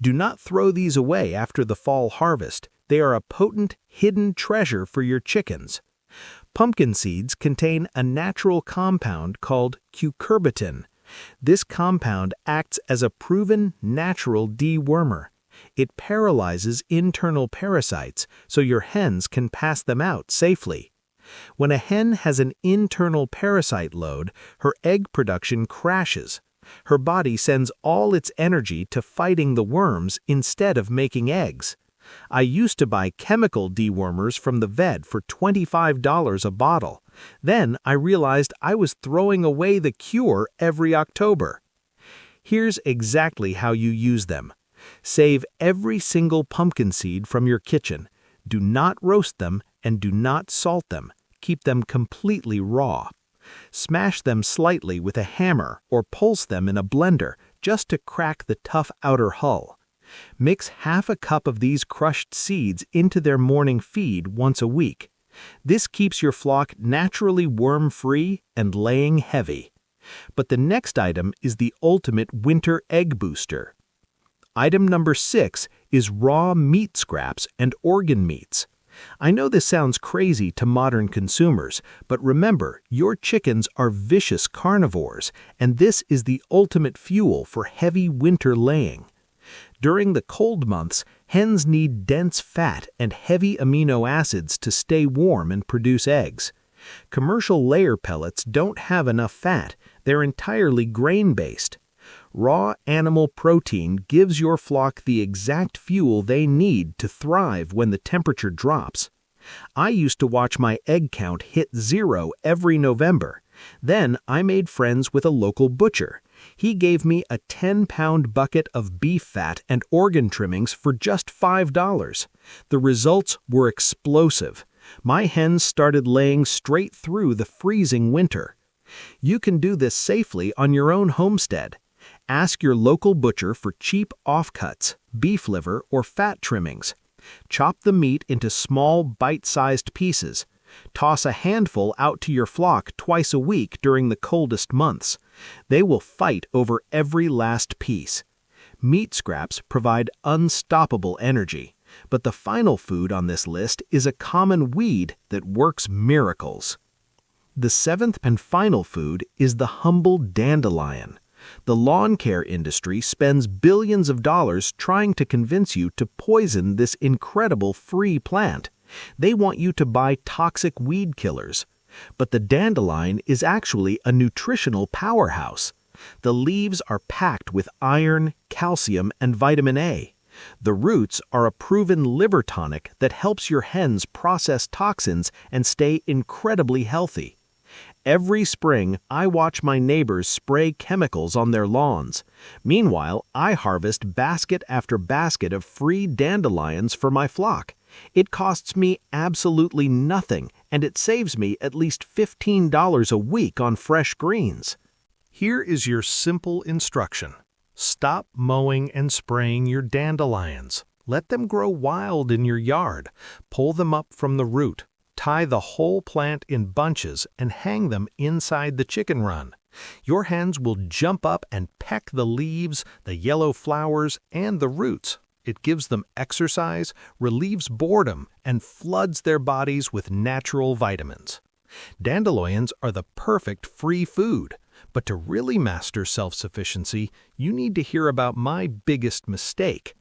Do not throw these away after the fall harvest. They are a potent, hidden treasure for your chickens. Pumpkin seeds contain a natural compound called cucurbitин. This compound acts as a proven natural dewormer. It paralyzes internal parasites so your hens can pass them out safely. When a hen has an internal parasite load, her egg production crashes. Her body sends all its energy to fighting the worms instead of making eggs. I used to buy chemical dewormers from the vet for $25 a bottle. Then I realized I was throwing away the cure every October. Here's exactly how you use them. Save every single pumpkin seed from your kitchen. Do not roast them and do not salt them. Keep them completely raw. Smash them slightly with a hammer or pulse them in a blender just to crack the tough outer hull. Mix half a cup of these crushed seeds into their morning feed once a week. This keeps your flock naturally worm-free and laying heavy. But the next item is the ultimate winter egg booster, Item number 6 is raw meat scraps and organ meats. I know this sounds crazy to modern consumers, but remember, your chickens are vicious carnivores, and this is the ultimate fuel for heavy winter laying. During the cold months, hens need dense fat and heavy amino acids to stay warm and produce eggs. Commercial layer pellets don't have enough fat, they're entirely grain-based. Raw animal protein gives your flock the exact fuel they need to thrive when the temperature drops. I used to watch my egg count hit 0 every November. Then I made friends with a local butcher. He gave me a 10-pound bucket of beef fat and organ trimmings for just $5. The results were explosive. My hens started laying straight through the freezing winter. You can do this safely on your own homestead. Ask your local butcher for cheap offcuts, beef liver, or fat trimmings. Chop the meat into small, bite-sized pieces. Toss a handful out to your flock twice a week during the coldest months. They will fight over every last piece. Meat scraps provide unstoppable energy, but the final food on this list is a common weed that works miracles. The 7th and final food is the humble dandelion. The lawn care industry spends billions of dollars trying to convince you to poison this incredible free plant. They want you to buy toxic weed killers. But the dandelion is actually a nutritional powerhouse. The leaves are packed with iron, calcium, and vitamin A. The roots are a proven liver tonic that helps your hens process toxins and stay incredibly healthy. Every spring, I watch my neighbors spray chemicals on their lawns. Meanwhile, I harvest basket after basket of free dandelions for my flock. It costs me absolutely nothing, and it saves me at least $15 a week on fresh greens. Here is your simple instruction. Stop mowing and spraying your dandelions. Let them grow wild in your yard. Pull them up from the root. Tie the whole plant in bunches and hang them inside the chicken run. Your hens will jump up and peck the leaves, the yellow flowers, and the roots. It gives them exercise, relieves boredom, and floods their bodies with natural vitamins. Dandelions are the perfect free food, but to really master self-sufficiency, you need to hear about my biggest mistake.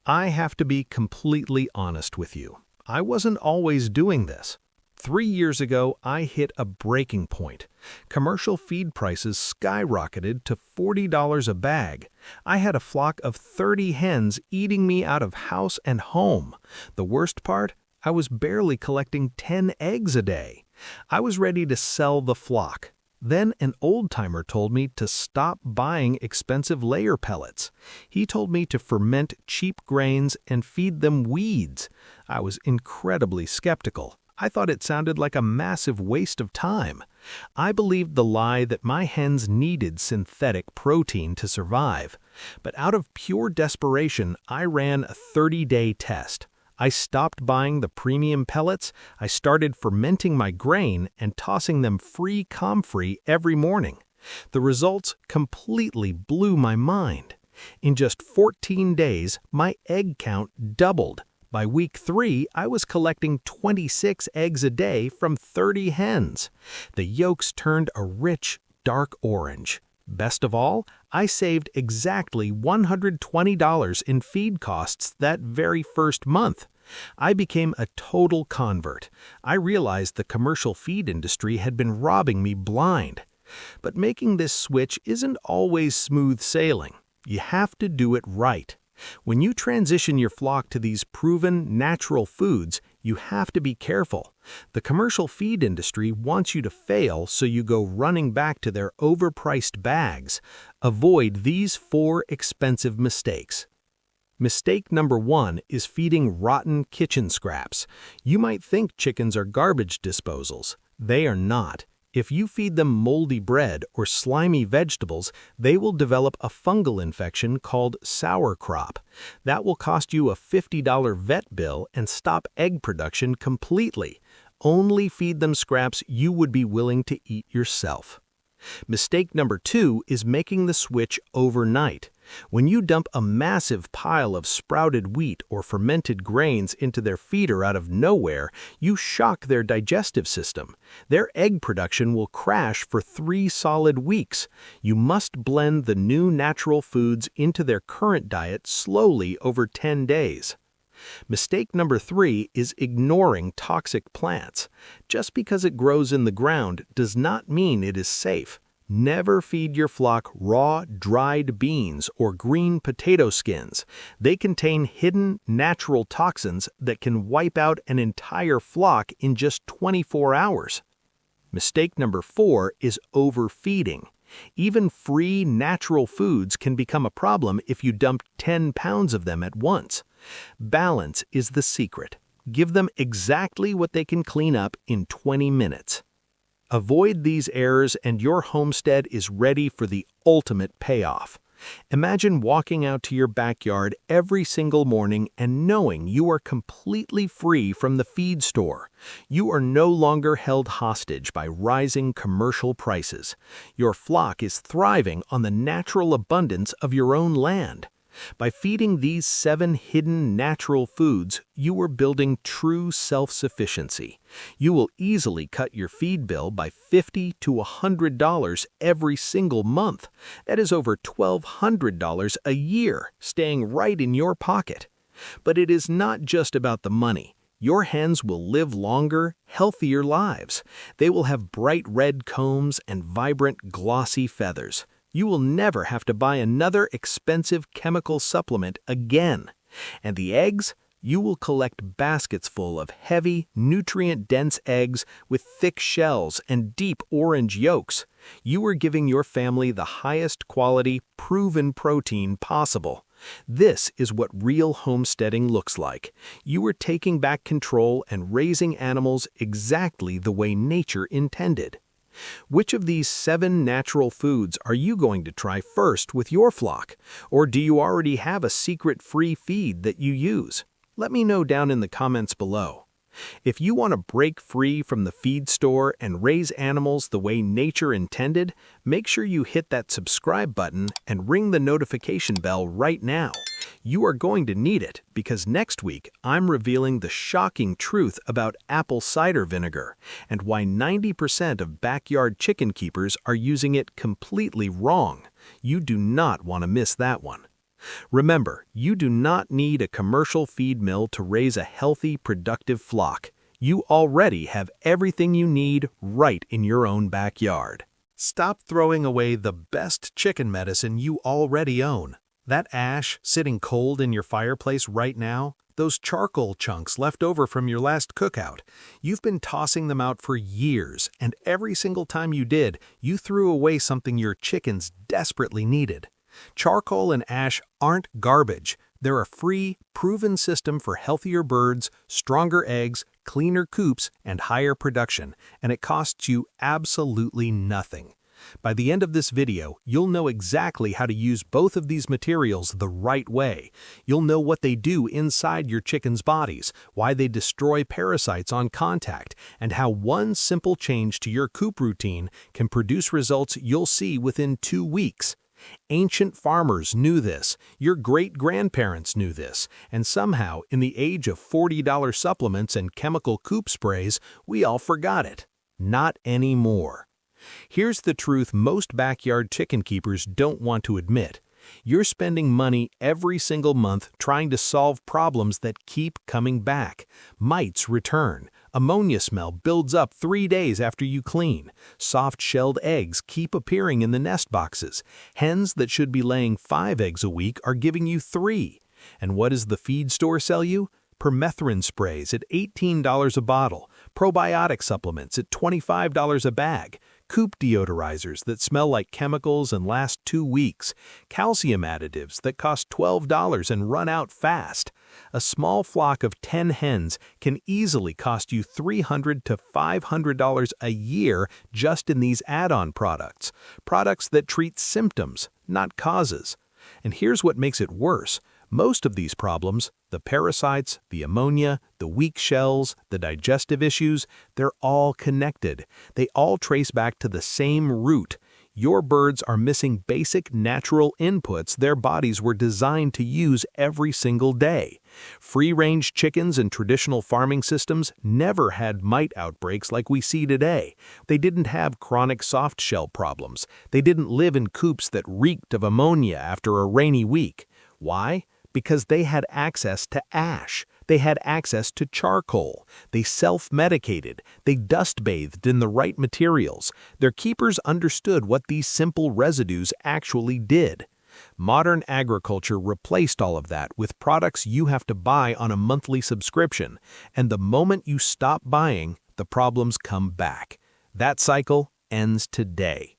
I have to be completely honest with you. I wasn't always doing this. 3 years ago, I hit a breaking point. Commercial feed prices skyrocketed to $40 a bag. I had a flock of 30 hens eating me out of house and home. The worst part? I was barely collecting 10 eggs a day. I was ready to sell the flock. Then an old-timer told me to stop buying expensive layer pellets. He told me to ferment cheap grains and feed them weeds. I was incredibly skeptical. I thought it sounded like a massive waste of time. I believed the lie that my hens needed synthetic protein to survive. But out of pure desperation, I ran a 30-day test. I stopped buying the premium pellets, I started fermenting my grain and tossing them comfree every morning. The results completely blew my mind. In just 14 days, my egg count doubled. By week 3, I was collecting 26 eggs a day from 30 hens. The yolks turned a rich, dark orange. Best of all, I saved exactly $120 in feed costs that very first month. I became a total convert. I realized the commercial feed industry had been robbing me blind. But making this switch isn't always smooth sailing. You have to do it right. When you transition your flock to these proven, natural foods, you have to be careful. The commercial feed industry wants you to fail, so you go running back to their overpriced bags. Avoid these 4 expensive mistakes. Mistake number 1 is feeding rotten kitchen scraps. You might think chickens are garbage disposals. They are not. If you feed them moldy bread or slimy vegetables, they will develop a fungal infection called sauerkraut. That will cost you a $50 vet bill and stop egg production completely. Only feed them scraps you would be willing to eat yourself. Mistake number 2 is making the switch overnight. When you dump a massive pile of sprouted wheat or fermented grains into their feeder out of nowhere, you shock their digestive system. Their egg production will crash for 3 solid weeks. You must blend the new natural foods into their current diet slowly over 10 days. Mistake number 3 is ignoring toxic plants. Just because it grows in the ground does not mean it is safe. Never feed your flock raw, dried beans or green potato skins. They contain hidden, natural toxins that can wipe out an entire flock in just 24 hours. Mistake number 4 is overfeeding. Even free, natural foods can become a problem if you dump 10 pounds of them at once. Balance is the secret. Give them exactly what they can clean up in 20 minutes. Avoid these errors and your homestead is ready for the ultimate payoff. Imagine walking out to your backyard every single morning and knowing you are completely free from the feed store. You are no longer held hostage by rising commercial prices. Your flock is thriving on the natural abundance of your own land. By feeding these 7 hidden natural foods, you are building true self-sufficiency. You will easily cut your feed bill by $50 to $100 every single month. That is over $1,200 a year, staying right in your pocket. But it is not just about the money. Your hens will live longer, healthier lives. They will have bright red combs and vibrant, glossy feathers. You will never have to buy another expensive chemical supplement again. And the eggs? You will collect baskets full of heavy, nutrient-dense eggs with thick shells and deep orange yolks. You are giving your family the highest quality, proven protein possible. This is what real homesteading looks like. You are taking back control and raising animals exactly the way nature intended. Which of these 7 natural foods are you going to try first with your flock? Or do you already have a secret free feed that you use? Let me know down in the comments below. If you want to break free from the feed store and raise animals the way nature intended, make sure you hit that subscribe button and ring the notification bell right now. You are going to need it because next week I'm revealing the shocking truth about apple cider vinegar and why 90% of backyard chicken keepers are using it completely wrong. You do not want to miss that one. Remember, you do not need a commercial feed mill to raise a healthy, productive flock. You already have everything you need right in your own backyard. Stop throwing away the best chicken medicine you already own. That ash sitting cold in your fireplace right now, those charcoal chunks left over from your last cookout, you've been tossing them out for years, and every single time you did, you threw away something your chickens desperately needed. Charcoal and ash aren't garbage. They're a free, proven system for healthier birds, stronger eggs, cleaner coops, and higher production, and it costs you absolutely nothing. By the end of this video, you'll know exactly how to use both of these materials the right way. You'll know what they do inside your chickens' bodies, why they destroy parasites on contact, and how one simple change to your coop routine can produce results you'll see within 2 weeks. Ancient farmers knew this, your great-grandparents knew this, and somehow, in the age of $40 supplements and chemical coop sprays, we all forgot it. Not anymore. Here's the truth most backyard chicken keepers don't want to admit. You're spending money every single month trying to solve problems that keep coming back. Mites return. Ammonia smell builds up 3 days after you clean. Soft-shelled eggs keep appearing in the nest boxes. Hens that should be laying 5 eggs a week are giving you 3. And what does the feed store sell you? Permethrin sprays at $18 a bottle, probiotic supplements at $25 a bag, coop deodorizers that smell like chemicals and last 2 weeks, calcium additives that cost $12 and run out fast. A small flock of 10 hens can easily cost you $300 to $500 a year just in these add-on products, products that treat symptoms, not causes. And here's what makes it worse. Most of these problems, the parasites, the ammonia, the weak shells, the digestive issues, they're all connected. They all trace back to the same root. your birds are missing basic natural inputs their bodies were designed to use every single day. Free-range chickens in traditional farming systems never had mite outbreaks like we see today. They didn't have chronic soft shell problems. They didn't live in coops that reeked of ammonia after a rainy week. Why? Because they had access to ash. They had access to charcoal. They self-medicated. They dust-bathed in the right materials. Their keepers understood what these simple residues actually did. Modern agriculture replaced all of that with products you have to buy on a monthly subscription, and the moment you stop buying, the problems come back. That cycle ends today.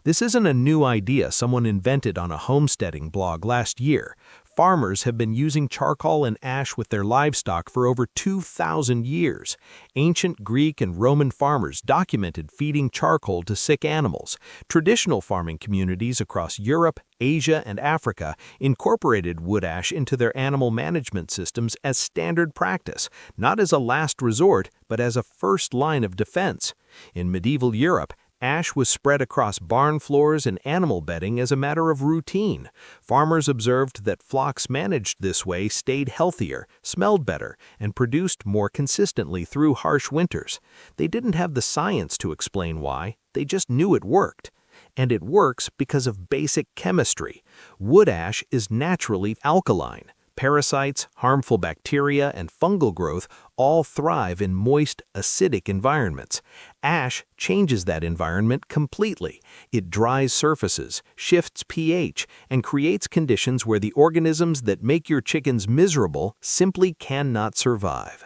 This isn't a new idea someone invented on a homesteading blog last year. Farmers have been using charcoal and ash with their livestock for over 2,000 years. Ancient Greek and Roman farmers documented feeding charcoal to sick animals. Traditional farming communities across Europe, Asia, and Africa incorporated wood ash into their animal management systems as standard practice, not as a last resort, but as a first line of defense. In medieval Europe, ash was spread across barn floors and animal bedding as a matter of routine. Farmers observed that flocks managed this way stayed healthier, smelled better, and produced more consistently through harsh winters. They didn't have the science to explain why, they just knew it worked. And it works because of basic chemistry. Wood ash is naturally alkaline. Parasites, harmful bacteria, and fungal growth all thrive in moist, acidic environments. Ash changes that environment completely. It dries surfaces, shifts pH, and creates conditions where the organisms that make your chickens miserable simply cannot survive.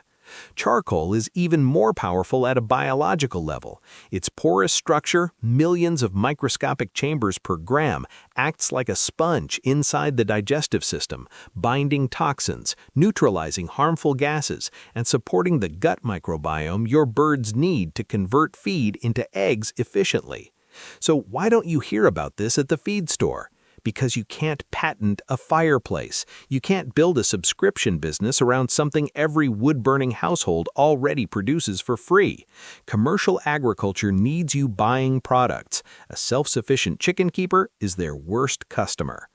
Charcoal is even more powerful at a biological level. Its porous structure, millions of microscopic chambers per gram, acts like a sponge inside the digestive system, binding toxins, neutralizing harmful gases, and supporting the gut microbiome your birds need to convert feed into eggs efficiently. So why don't you hear about this at the feed store? Because you can't patent a fireplace. You can't build a subscription business around something every wood-burning household already produces for free. Commercial agriculture needs you buying products. A self-sufficient chicken keeper is their worst customer.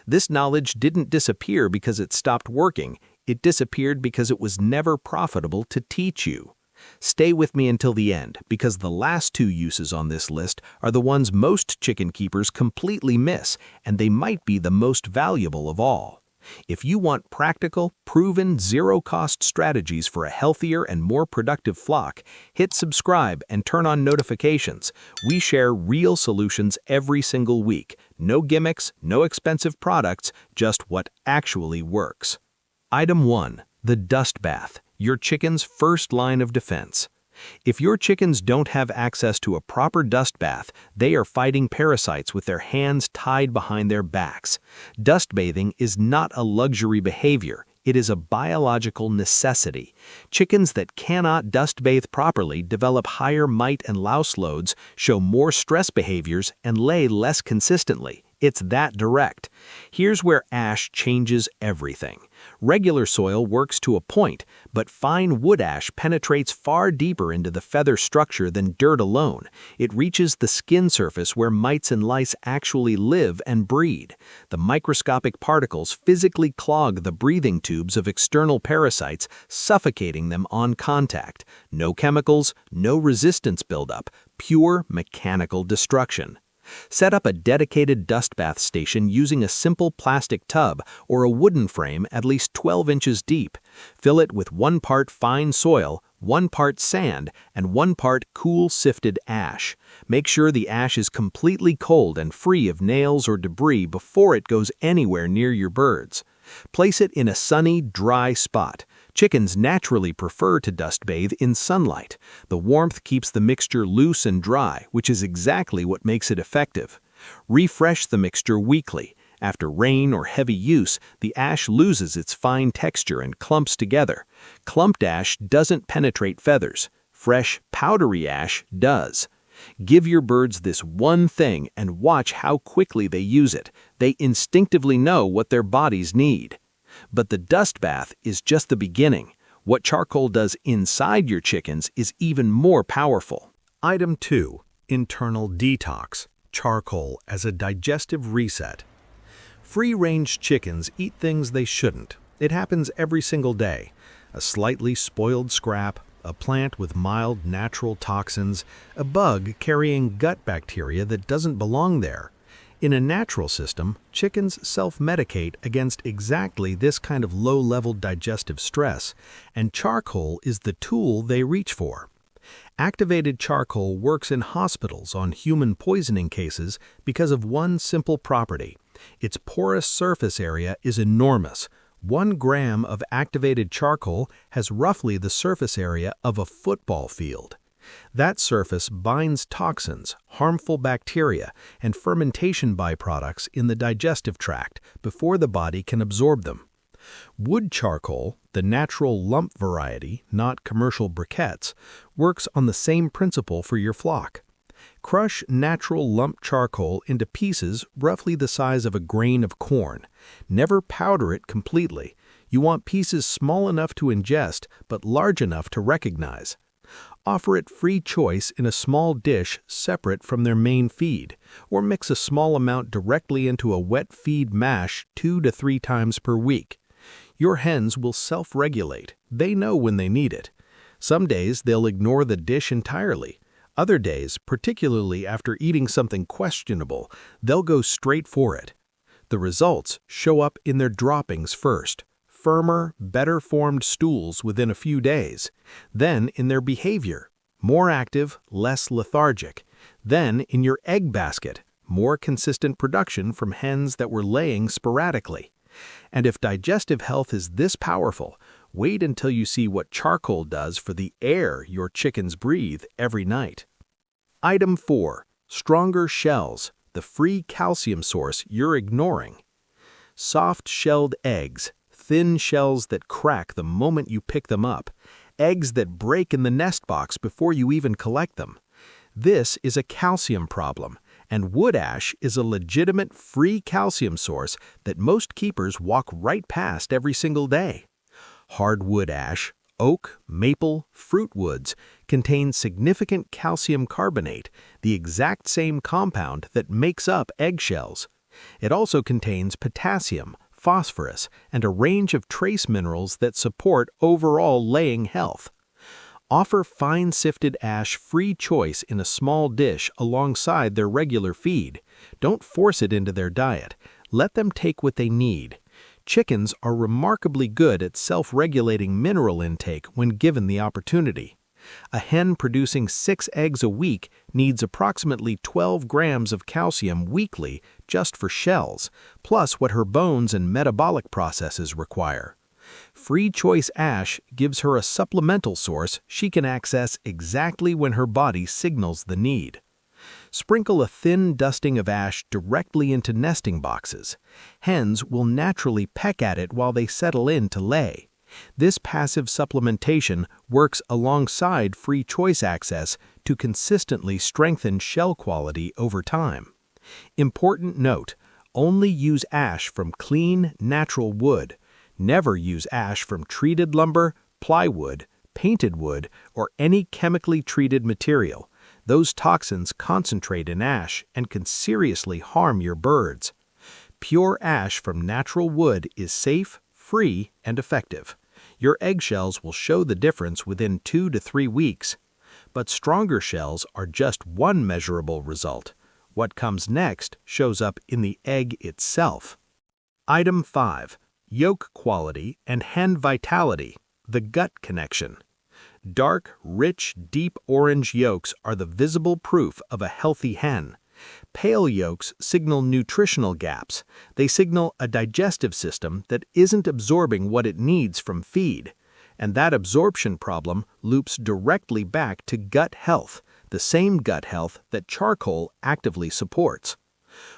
This knowledge didn't disappear because it stopped working. It disappeared because it was never profitable to teach you. Stay with me until the end, because the last two uses on this list are the ones most chicken keepers completely miss, and they might be the most valuable of all. If you want practical, proven, zero-cost strategies for a healthier and more productive flock, hit subscribe and turn on notifications. We share real solutions every single week. No gimmicks, no expensive products, just what actually works. Item 1. The dust bath. Your chicken's first line of defense. If your chickens don't have access to a proper dust bath, they are fighting parasites with their hands tied behind their backs. Dust bathing is not a luxury behavior. It is a biological necessity. Chickens that cannot dust bathe properly develop higher mite and louse loads, show more stress behaviors, and lay less consistently. It's that direct. Here's where ash changes everything. Regular soil works to a point, but fine wood ash penetrates far deeper into the feather structure than dirt alone. It reaches the skin surface where mites and lice actually live and breed. The microscopic particles physically clog the breathing tubes of external parasites, suffocating them on contact. No chemicals, no resistance buildup, pure mechanical destruction. Set up a dedicated dust bath station using a simple plastic tub or a wooden frame at least 12 inches deep. Fill it with 1 part fine soil, 1 part sand, and 1 part cool sifted ash. Make sure the ash is completely cold and free of nails or debris before it goes anywhere near your birds. Place it in a sunny, dry spot. Chickens naturally prefer to dust bathe in sunlight. The warmth keeps the mixture loose and dry, which is exactly what makes it effective. Refresh the mixture weekly. After rain or heavy use, the ash loses its fine texture and clumps together. Clumped ash doesn't penetrate feathers. Fresh, powdery ash does. Give your birds this one thing and watch how quickly they use it. They instinctively know what their bodies need. But the dust bath is just the beginning. What charcoal does inside your chickens is even more powerful. Item 2. Internal detox. charcoal as a digestive reset. Free-range chickens eat things they shouldn't. It happens every single day. A slightly spoiled scrap, a plant with mild natural toxins, a bug carrying gut bacteria that doesn't belong there. In a natural system, chickens self-medicate against exactly this kind of low-level digestive stress, and charcoal is the tool they reach for. Activated charcoal works in hospitals on human poisoning cases because of one simple property. Its porous surface area is enormous. 1 gram of activated charcoal has roughly the surface area of a football field. That surface binds toxins, harmful bacteria, and fermentation byproducts in the digestive tract before the body can absorb them. Wood charcoal, the natural lump variety, not commercial briquettes, works on the same principle for your flock. Crush natural lump charcoal into pieces roughly the size of a grain of corn. Never powder it completely. You want pieces small enough to ingest but large enough to recognize. Offer it free choice in a small dish separate from their main feed, or mix a small amount directly into a wet feed mash 2 to 3 times per week. Your hens will self-regulate. They know when they need it. Some days they'll ignore the dish entirely. Other days, particularly after eating something questionable, they'll go straight for it. The results show up in their droppings first. Firmer, better-formed stools within a few days. Then in their behavior, more active, less lethargic. Then in your egg basket, more consistent production from hens that were laying sporadically. And if digestive health is this powerful, wait until you see what charcoal does for the air your chickens breathe every night. Item 4. Stronger shells, the free calcium source you're ignoring. Soft-shelled eggs. Thin shells that crack the moment you pick them up, eggs that break in the nest box before you even collect them. This is a calcium problem, and wood ash is a legitimate free calcium source that most keepers walk right past every single day. Hardwood ash, oak, maple, fruit woods contain significant calcium carbonate, the exact same compound that makes up eggshells. It also contains potassium, phosphorus, and a range of trace minerals that support overall laying health. Offer fine-sifted ash free choice in a small dish alongside their regular feed. Don't force it into their diet. Let them take what they need. Chickens are remarkably good at self-regulating mineral intake when given the opportunity. A hen producing 6 eggs a week needs approximately 12 grams of calcium weekly just for shells, plus what her bones and metabolic processes require. Free choice ash gives her a supplemental source she can access exactly when her body signals the need. Sprinkle a thin dusting of ash directly into nesting boxes. Hens will naturally peck at it while they settle in to lay. This passive supplementation works alongside free choice access to consistently strengthen shell quality over time. Important note: only use ash from clean, natural wood. Never use ash from treated lumber, plywood, painted wood, or any chemically treated material. Those toxins concentrate in ash and can seriously harm your birds. Pure ash from natural wood is safe, free, and effective. Your eggshells will show the difference within 2 to 3 weeks. But stronger shells are just one measurable result. What comes next shows up in the egg itself. Item 5. Yolk quality and hen vitality, the gut connection. Dark, rich, deep orange yolks are the visible proof of a healthy hen. Pale yolks signal nutritional gaps. They signal a digestive system that isn't absorbing what it needs from feed. And that absorption problem loops directly back to gut health, the same gut health that charcoal actively supports.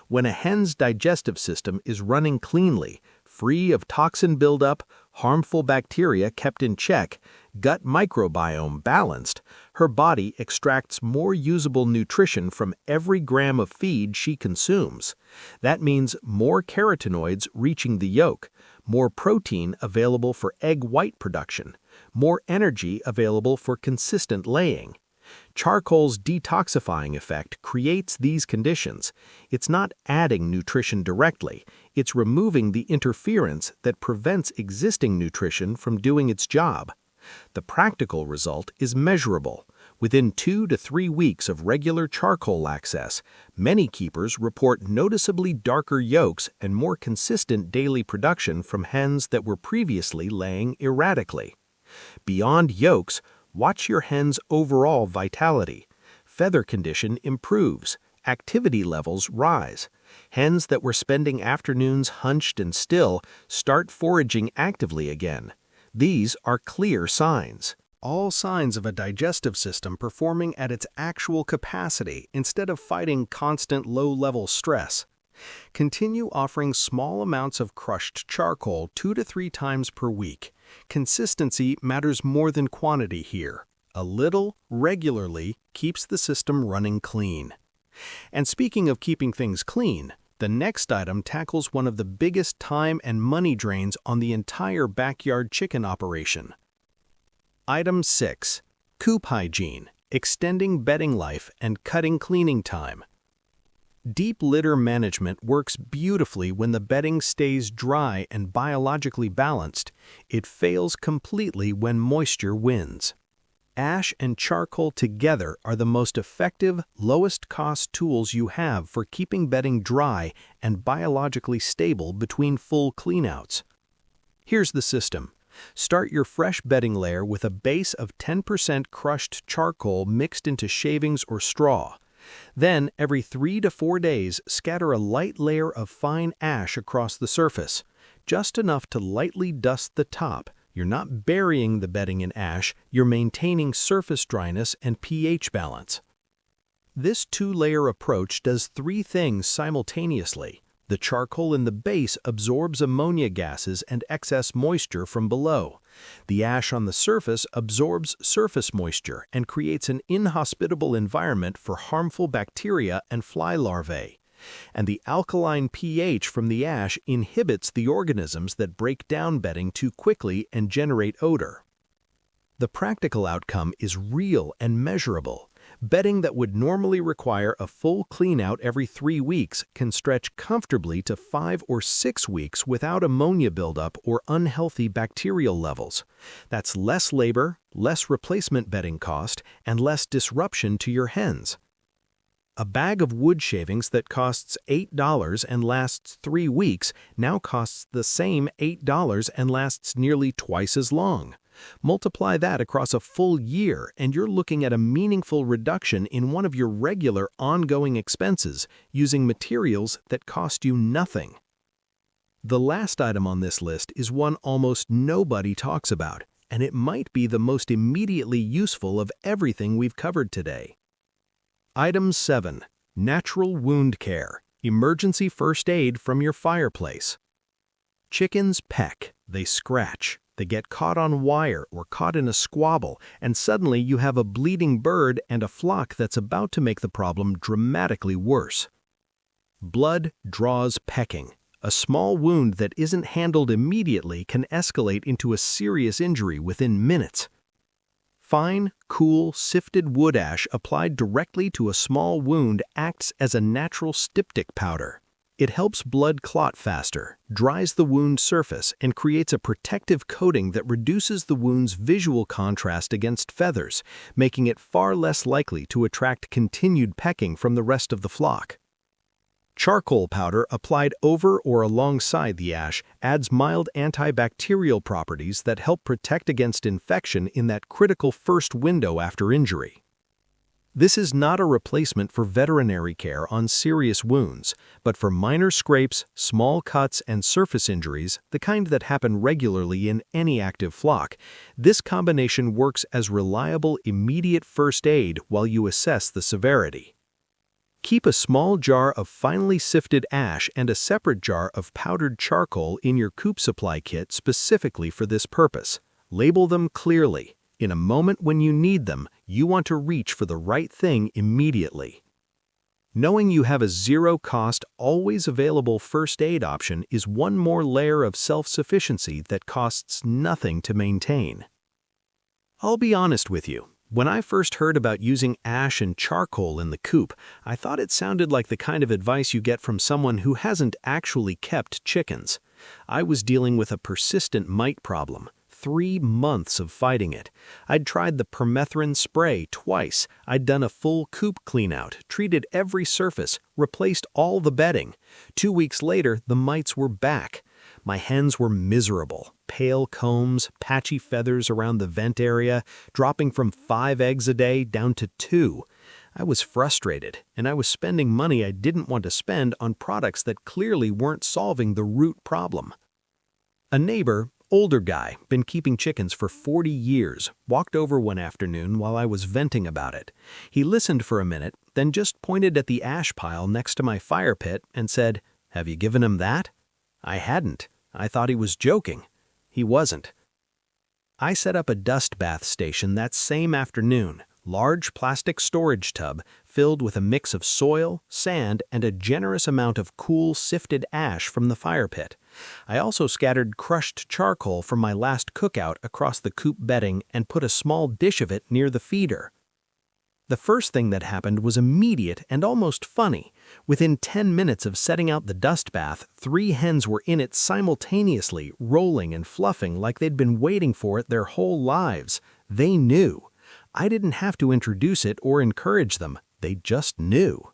When a hen's digestive system is running cleanly, free of toxin buildup, harmful bacteria kept in check, gut microbiome balanced, her body extracts more usable nutrition from every gram of feed she consumes. That means more carotenoids reaching the yolk, more protein available for egg white production, more energy available for consistent laying. Charcoal's detoxifying effect creates these conditions. It's not adding nutrition directly, it's removing the interference that prevents existing nutrition from doing its job. The practical result is measurable. Within 2 to 3 weeks of regular charcoal access, many keepers report noticeably darker yolks and more consistent daily production from hens that were previously laying erratically. Beyond yolks, watch your hen's overall vitality. Feather condition improves, activity levels rise. Hens that were spending afternoons hunched and still start foraging actively again. These are clear signs. All signs of a digestive system performing at its actual capacity instead of fighting constant low-level stress. Continue offering small amounts of crushed charcoal 2 to 3 times per week. Consistency matters more than quantity here. A little, regularly, keeps the system running clean. And speaking of keeping things clean, the next item tackles one of the biggest time and money drains on the entire backyard chicken operation. Item 6. Coop hygiene, extending bedding life and cutting cleaning time. Deep litter management works beautifully when the bedding stays dry and biologically balanced. It fails completely when moisture wins. Ash and charcoal together are the most effective, lowest-cost tools you have for keeping bedding dry and biologically stable between full cleanouts. Here's the system. Start your fresh bedding layer with a base of 10% crushed charcoal mixed into shavings or straw. Then, every 3 to 4 days, scatter a light layer of fine ash across the surface, just enough to lightly dust the top. You're not burying the bedding in ash, you're maintaining surface dryness and pH balance. This 2-layer approach does 3 things simultaneously. The charcoal in the base absorbs ammonia gases and excess moisture from below. The ash on the surface absorbs surface moisture and creates an inhospitable environment for harmful bacteria and fly larvae. And the alkaline pH from the ash inhibits the organisms that break down bedding too quickly and generate odor. The practical outcome is real and measurable. Bedding that would normally require a full cleanout every 3 weeks can stretch comfortably to 5 or 6 weeks without ammonia buildup or unhealthy bacterial levels. That's less labor, less replacement bedding cost, and less disruption to your hens. A bag of wood shavings that costs $8 and lasts 3 weeks now costs the same $8 and lasts nearly twice as long. Multiply that across a full year and you're looking at a meaningful reduction in one of your regular ongoing expenses using materials that cost you nothing. The last item on this list is one almost nobody talks about, and it might be the most immediately useful of everything we've covered today. Item 7. Natural wound care, emergency first aid from your fireplace. Chickens peck, they scratch. They get caught on wire or caught in a squabble, and suddenly you have a bleeding bird and a flock that's about to make the problem dramatically worse. Blood draws pecking. A small wound that isn't handled immediately can escalate into a serious injury within minutes. Fine, cool, sifted wood ash applied directly to a small wound acts as a natural styptic powder. It helps blood clot faster, dries the wound surface, and creates a protective coating that reduces the wound's visual contrast against feathers, making it far less likely to attract continued pecking from the rest of the flock. Charcoal powder applied over or alongside the ash adds mild antibacterial properties that help protect against infection in that critical first window after injury. This is not a replacement for veterinary care on serious wounds, but for minor scrapes, small cuts, and surface injuries, the kind that happen regularly in any active flock, this combination works as reliable, immediate first aid while you assess the severity. Keep a small jar of finely sifted ash and a separate jar of powdered charcoal in your coop supply kit specifically for this purpose. Label them clearly. In a moment when you need them, you want to reach for the right thing immediately. Knowing you have a zero-cost, always available first aid option is one more layer of self-sufficiency that costs nothing to maintain. I'll be honest with you, When I first heard about using ash and charcoal in the coop, I thought it sounded like the kind of advice you get from someone who hasn't actually kept chickens. I was dealing with a persistent mite problem. 3 months of fighting it. I'd tried the permethrin spray twice. I'd done a full coop cleanout, treated every surface, replaced all the bedding. 2 weeks later, the mites were back. My hens were miserable. Pale combs, patchy feathers around the vent area, dropping from 5 eggs a day down to 2. I was frustrated, and I was spending money I didn't want to spend on products that clearly weren't solving the root problem. A neighbor, older guy, been keeping chickens for 40 years, walked over one afternoon while I was venting about it. He listened for a minute, then just pointed at the ash pile next to my fire pit and said, "Have you given him that?" I hadn't. I thought he was joking. He wasn't. I set up a dust bath station that same afternoon, large plastic storage tub filled with a mix of soil, sand, and a generous amount of cool sifted ash from the fire pit. I also scattered crushed charcoal from my last cookout across the coop bedding and put a small dish of it near the feeder. The first thing that happened was immediate and almost funny. Within 10 minutes of setting out the dust bath, 3 hens were in it simultaneously, rolling and fluffing like they'd been waiting for it their whole lives. They knew. I didn't have to introduce it or encourage them. They just knew.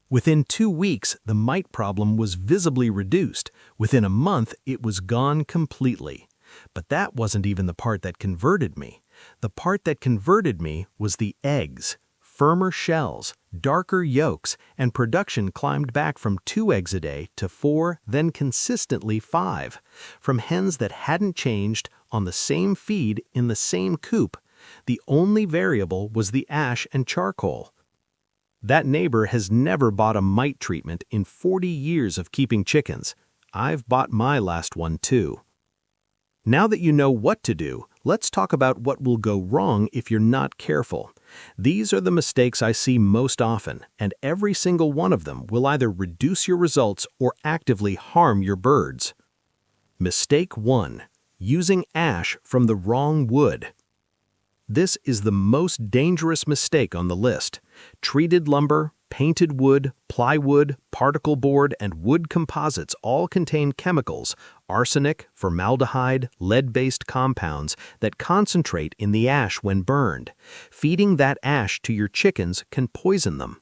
Within 2 weeks, the mite problem was visibly reduced. Within a month, it was gone completely. But that wasn't even the part that converted me. The part that converted me was the eggs. Firmer shells, darker yolks, and production climbed back from 2 eggs a day to 4, then consistently 5. From hens that hadn't changed, on the same feed, in the same coop. The only variable was the ash and charcoal. That neighbor has never bought a mite treatment in 40 years of keeping chickens. I've bought my last one too. Now that you know what to do, let's talk about what will go wrong if you're not careful. These are the mistakes I see most often, and every single one of them will either reduce your results or actively harm your birds. Mistake 1. Using ash from the wrong wood. This is the most dangerous mistake on the list. Treated lumber, painted wood, plywood, particle board, and wood composites all contain chemicals, arsenic, formaldehyde, lead-based compounds that concentrate in the ash when burned. Feeding that ash to your chickens can poison them.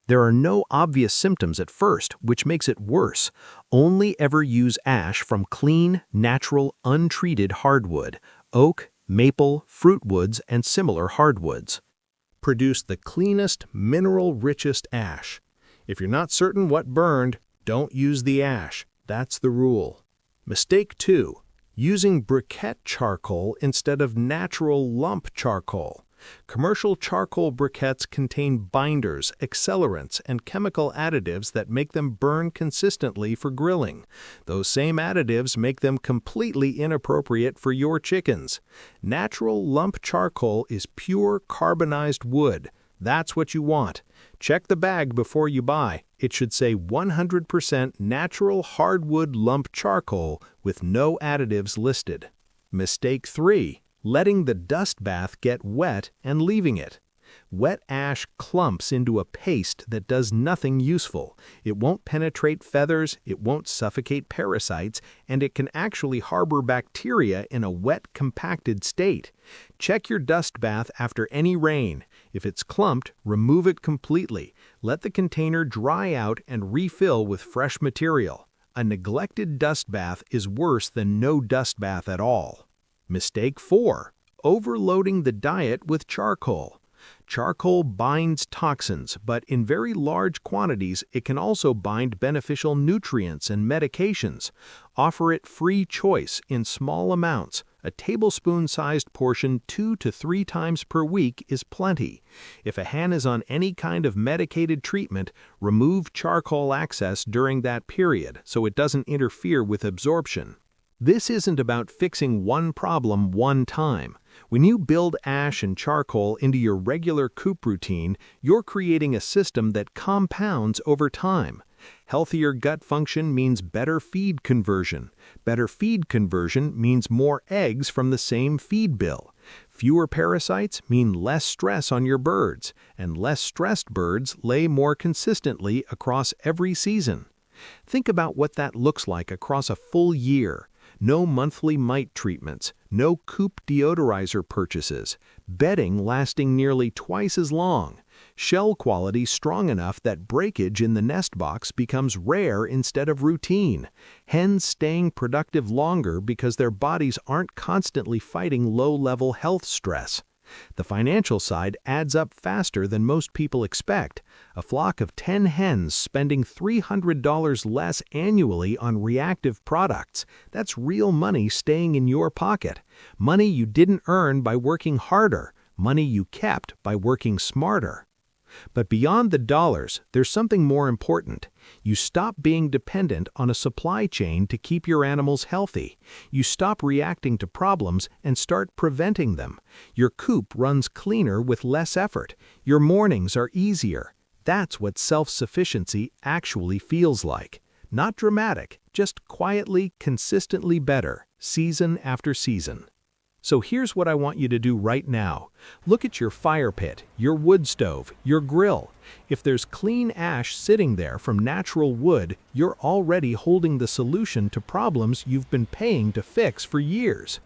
There are no obvious symptoms at first, which makes it worse. Only ever use ash from clean, natural, untreated hardwood, oak, maple, fruitwoods, and similar hardwoods. Produce the cleanest, mineral-richest ash. If you're not certain what burned, don't use the ash. That's the rule. Mistake 2. Using briquette charcoal instead of natural lump charcoal. Commercial charcoal briquettes contain binders, accelerants, and chemical additives that make them burn consistently for grilling. Those same additives make them completely inappropriate for your chickens. Natural lump charcoal is pure carbonized wood. That's what you want. Check the bag before you buy. It should say 100% natural hardwood lump charcoal with no additives listed. Mistake 3. Letting the dust bath get wet and leaving it. Wet ash clumps into a paste that does nothing useful. It won't penetrate feathers, it won't suffocate parasites, and it can actually harbor bacteria in a wet, compacted state. Check your dust bath after any rain. If it's clumped, remove it completely. Let the container dry out and refill with fresh material. A neglected dust bath is worse than no dust bath at all. Mistake 4. Overloading the diet with charcoal. Charcoal binds toxins, but in very large quantities it can also bind beneficial nutrients and medications. Offer it free choice in small amounts. A tablespoon-sized portion 2 to 3 times per week is plenty. If a hen is on any kind of medicated treatment, remove charcoal access during that period so it doesn't interfere with absorption. This isn't about fixing one problem one time. When you build ash and charcoal into your regular coop routine, you're creating a system that compounds over time. Healthier gut function means better feed conversion. Better feed conversion means more eggs from the same feed bill. Fewer parasites mean less stress on your birds, and less stressed birds lay more consistently across every season. Think about what that looks like across a full year. No monthly mite treatments, no coop deodorizer purchases, bedding lasting nearly twice as long, shell quality strong enough that breakage in the nest box becomes rare instead of routine, hens staying productive longer because their bodies aren't constantly fighting low-level health stress. The financial side adds up faster than most people expect. A flock of 10 hens spending $300 less annually on reactive products. That's real money staying in your pocket. Money you didn't earn by working harder. Money you kept by working smarter. But beyond the dollars, there's something more important. You stop being dependent on a supply chain to keep your animals healthy. You stop reacting to problems and start preventing them. Your coop runs cleaner with less effort. Your mornings are easier. That's what self-sufficiency actually feels like. Not dramatic, just quietly, consistently better, season after season. So here's what I want you to do right now. Look at your fire pit, your wood stove, your grill. If there's clean ash sitting there from natural wood, you're already holding the solution to problems you've been paying to fix for years.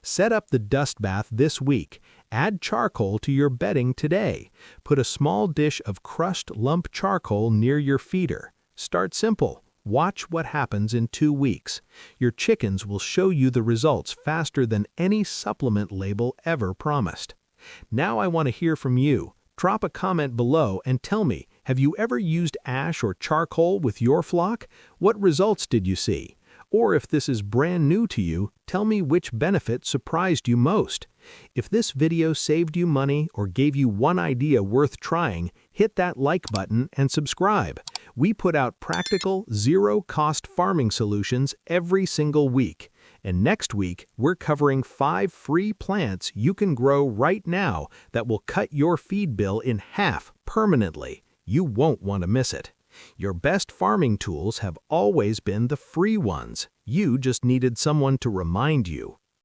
Set up the dust bath this week. Add charcoal to your bedding today. Put a small dish of crushed lump charcoal near your feeder. Start simple. Watch what happens in 2 weeks. Your chickens will show you the results faster than any supplement label ever promised. Now I want to hear from you. Drop a comment below and tell me, have you ever used ash or charcoal with your flock? What results did you see? Or if this is brand new to you, tell me which benefit surprised you most. If this video saved you money or gave you one idea worth trying, hit that like button and subscribe. We put out practical, zero-cost farming solutions every single week. And next week, we're covering 5 free plants you can grow right now that will cut your feed bill in half permanently. You won't want to miss it. Your best farming tools have always been the free ones. You just needed someone to remind you.